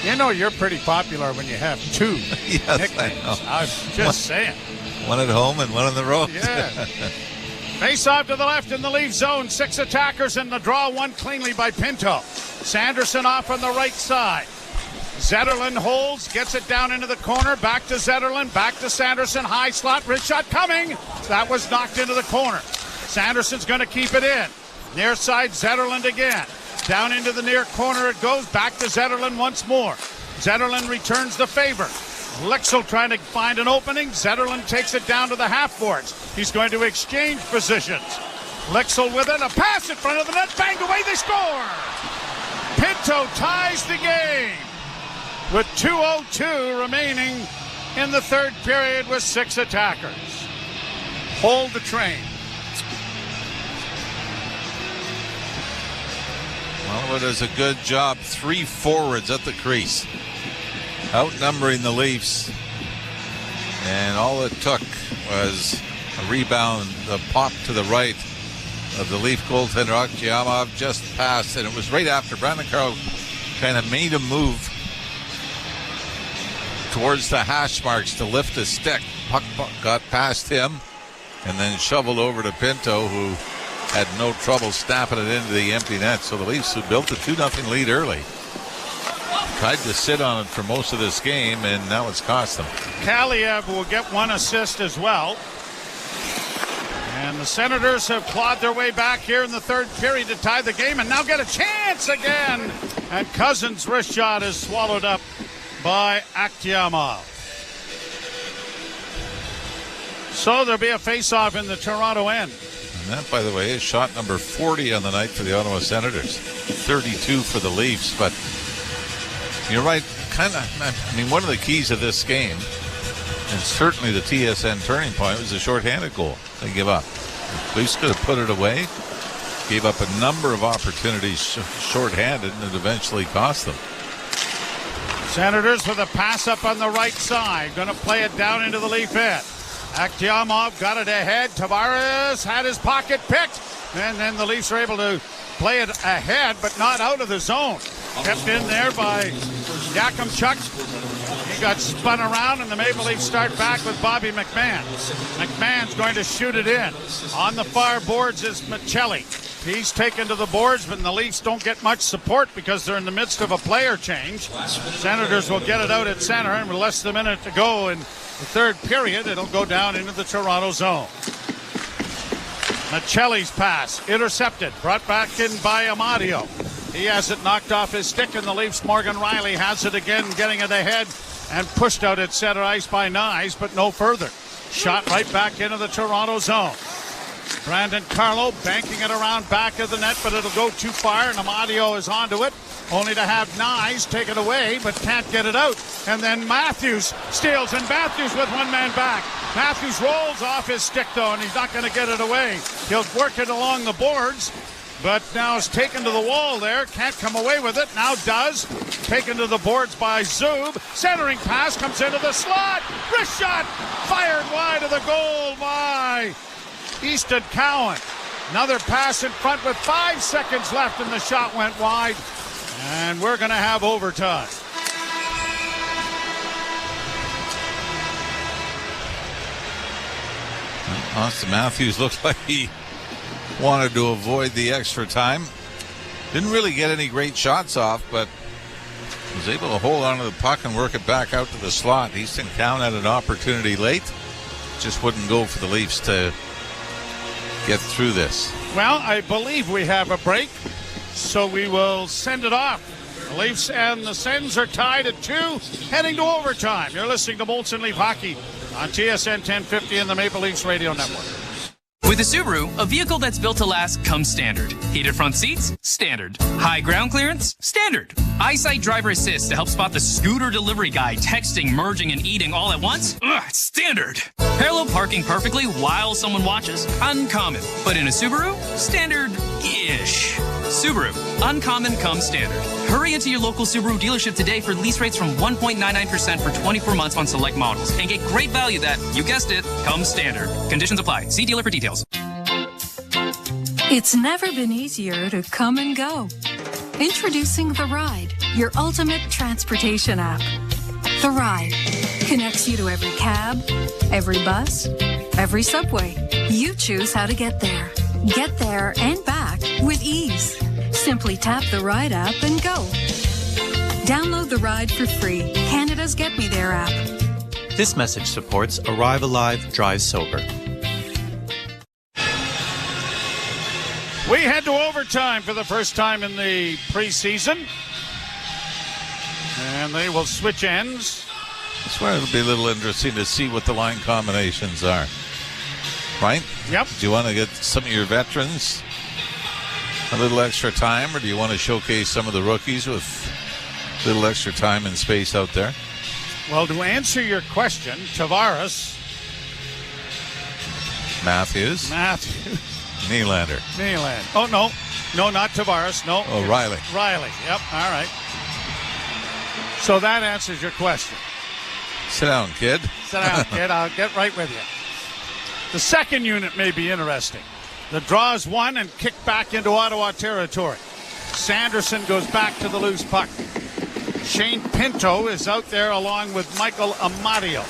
You know you're pretty popular when you have 2 nicknames. I know. I'm just saying. One at home and one on the road. Yeah. Face off to the left in the Leaf zone. 6 attackers in the draw. 1 cleanly by Pinto. Sanderson off on the right side. Zetterlund holds, gets it down into the corner. Back to Zetterlund, back to Sanderson. High slot, wrist shot coming. That was knocked into the corner. Sanderson's going to keep it in. Near side, Zetterlund again. Down into the near corner it goes. Back to Zetterlund once more. Zetterlund returns the favor. Lixel trying to find an opening. Zetterlund takes it down to the half boards. He's going to exchange positions. Lixel with it. A pass in front of the net. Banged away. They score. Pinto ties the game with 2:02 remaining in the third period with 6 attackers. Hold the train. Well, it is a good job. 3 forwards at the crease, outnumbering the Leafs. And all it took was a rebound, the pop to the right of the Leaf goaltender. Akhtiamov just passed, and it was right after Brandon Carroll kind of made a move towards the hash marks to lift his stick. Puck got past him and then shoveled over to Pinto, who had no trouble snapping it into the empty net. So the Leafs, who built a 2-0 lead early, tried to sit on it for most of this game, and now it's cost them. Kaliev will get 1 assist as well. And the Senators have clawed their way back here in the third period to tie the game and now get a chance again. And Cousins' wrist shot is swallowed up by Akhtiamov. So there'll be a face-off in the Toronto end. And that, by the way, is shot number 40 on the night for the Ottawa Senators. 32 for the Leafs, but you're right. One of the keys of this game, and certainly the TSN turning point, was the shorthanded goal they give up. The Leafs could have put it away, gave up a number of opportunities shorthanded, and it eventually cost them. Senators with a pass up on the right side. Going to play it down into the Leaf end. Akhtiamov got it ahead. Tavares had his pocket picked. And then the Leafs are able to play it ahead, but not out of the zone. Kept in there by Yakimchuk. He got spun around, and the Maple Leafs start back with Bobby McMahon. McMahon's going to shoot it in. On the far boards is Michelli. He's taken to the boards, but the Leafs don't get much support because they're in the midst of a player change. Senators will get it out at center, and with less than a minute to go in the third period, it'll go down into the Toronto zone. Michelli's pass intercepted, brought back in by Amadio. He has it knocked off his stick, and the Leafs' Morgan Riley has it again, getting it ahead and pushed out at center ice by Nyes, but no further. Shot right back into the Toronto zone. Brandon Carlo banking it around back of the net, but it'll go too far, and Amadio is onto it, only to have Nyes take it away, but can't get it out. And then Matthews steals, and Matthews with one man back. Matthews rolls off his stick, though, and he's not going to get it away. He'll work it along the boards, but now is taken to the wall there. Can't come away with it. Now does. Taken to the boards by Zub. Centering pass comes into the slot. Wrist shot fired wide of the goal by Easton Cowan. Another pass in front with 5 seconds left, and the shot went wide. And we're going to have overtime. Austin Matthews looked like he wanted to avoid the extra time. Didn't really get any great shots off, but was able to hold on to the puck and work it back out to the slot. Easton Cowan had an opportunity late. Just wouldn't go for the Leafs to get through this. Well, I believe we have a break, so we will send it off. The Leafs and the Sens are tied at 2, heading to overtime. You're listening to Molson Leaf Hockey on TSN 1050 and the Maple Leafs Radio Network. With a Subaru, a vehicle that's built to last comes standard. Heated front seats? Standard. High ground clearance? Standard. EyeSight Driver Assist to help spot the scooter delivery guy texting, merging, and eating all at once? Standard. Parallel parking perfectly while someone watches? Uncommon. But in a Subaru? Standard-ish. Subaru. Uncommon comes standard. Hurry into your local Subaru dealership today for lease rates from 1.99% for 24 months on select models. And get great value that, you guessed it, comes standard. Conditions apply. See dealer for details. It's never been easier to come and go. Introducing The Ride, your ultimate transportation app. The Ride connects you to every cab, every bus, every subway. You choose how to get there. Get there and back with ease. Simply tap the Ride app and go. Download the Ride for free. Canada's Get Me There app. This message supports Arrive Alive, Drive Sober. We head to overtime for the first time in the preseason. And they will switch ends. That's where it'll be a little interesting to see what the line combinations are. Right? Yep. Do you want to get some of your veterans A little extra time, or do you want to showcase some of the rookies with a little extra time and space out there? Well, to answer your question, Tavares. Matthews. Nylander. Oh, no. No, not Tavares. No. Oh, Riley. Yep. All right. So that answers your question. Sit down, kid. I'll get right with you. The second unit may be interesting. The draws one and kick back into Ottawa territory. Sanderson goes back to the loose puck. Shane Pinto is out there along with Michael Amadio.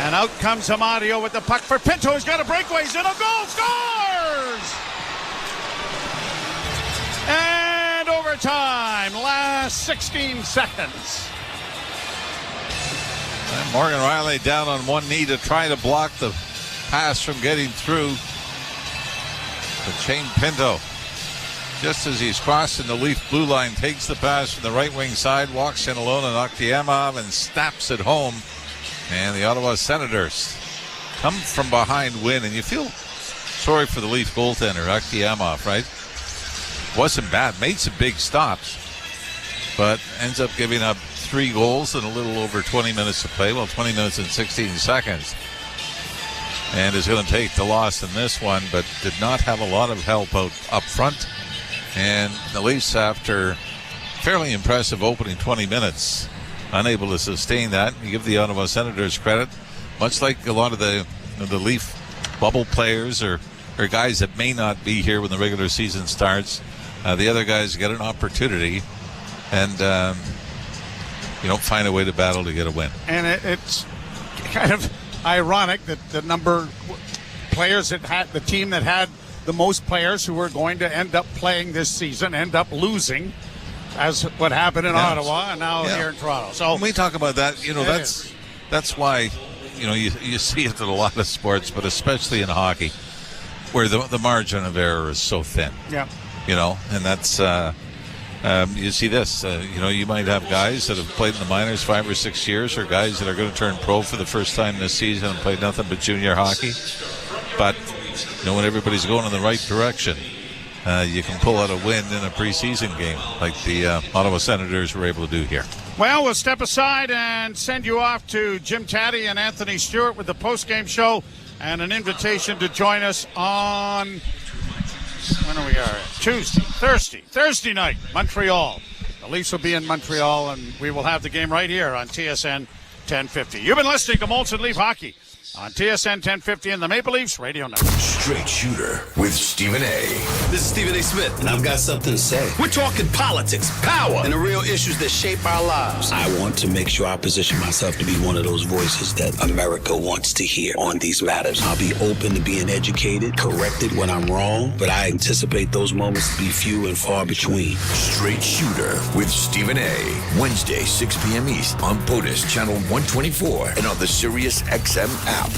And out comes Amadio with the puck for Pinto. He's got a breakaway. He's in a goal. Scores! And overtime. Last 16 seconds. And Morgan Riley down on one knee to try to block the pass from getting through. But Shane Pinto, just as he's crossing the Leaf blue line, takes the pass from the right wing side, walks in alone on Akhtiamov and snaps it home. And the Ottawa Senators come from behind, win. And you feel sorry for the Leaf goaltender, Akhtiamov, right? Wasn't bad, made some big stops, but ends up giving up 3 goals in a little over 20 minutes to play. Well, 20 minutes and 16 seconds. And is going to take the loss in this one, but did not have a lot of help out up front. And the Leafs, after fairly impressive opening 20 minutes, unable to sustain that. You give the Ottawa Senators credit, much like a lot of the Leaf bubble players or guys that may not be here when the regular season starts. The other guys get an opportunity and find a way to battle to get a win. And it's kind of ironic that the players that had the team that had the most players who were going to end up playing this season end up losing, as what happened in Ottawa and now here in Toronto. So when we talk about that, that's why you see it in a lot of sports, but especially in hockey, where the margin of error is so thin. Yeah. And that's you see this. You might have guys that have played in the minors 5 or 6 years, or guys that are going to turn pro for the first time this season and played nothing but junior hockey. But when everybody's going in the right direction, you can pull out a win in a preseason game like the Ottawa Senators were able to do here. Well, we'll step aside and send you off to Jim Taddy and Anthony Stewart with the post-game show and an invitation to join us on, Thursday night, Montreal. The Leafs will be in Montreal, and we will have the game right here on TSN 1050. You've been listening to Molson Leaf Hockey on TSN 1050 and the Maple Leafs Radio Network. Straight Shooter with Stephen A. This is Stephen A. Smith, and I've got something to say. We're talking politics, power, and the real issues that shape our lives. I want to make sure I position myself to be one of those voices that America wants to hear on these matters. I'll be open to being educated, corrected when I'm wrong, but I anticipate those moments to be few and far between. Straight Shooter with Stephen A. Wednesday, 6 p.m. East on POTUS Channel 124 and on the Sirius XM app.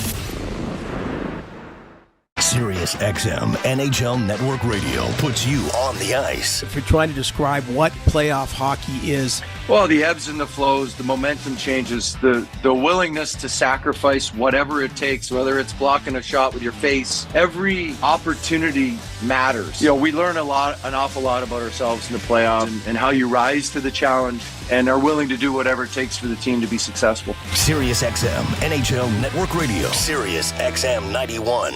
Sirius XM NHL Network Radio puts you on the ice. If you're trying to describe what playoff hockey is, well, the ebbs and the flows, the momentum changes, the willingness to sacrifice whatever it takes, whether it's blocking a shot with your face, every opportunity matters. We learn an awful lot about ourselves in the playoffs and how you rise to the challenge and are willing to do whatever it takes for the team to be successful. Sirius XM NHL Network Radio. Sirius XM 91.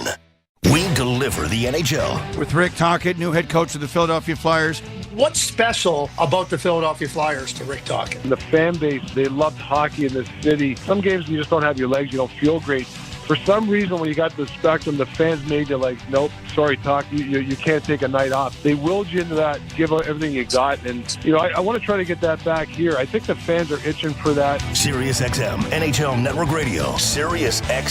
We deliver the NHL. With Rick Tocchet, new head coach of the Philadelphia Flyers. What's special about the Philadelphia Flyers to Rick Tocchet? The fan base, they loved hockey in this city. Some games you just don't have your legs, you don't feel great. For some reason, when you got the Spectrum, the fans made you like, nope, sorry, Toc, you can't take a night off. They willed you into that, give everything you got. And, I want to try to get that back here. I think the fans are itching for that. Sirius XM NHL Network Radio. Sirius XM.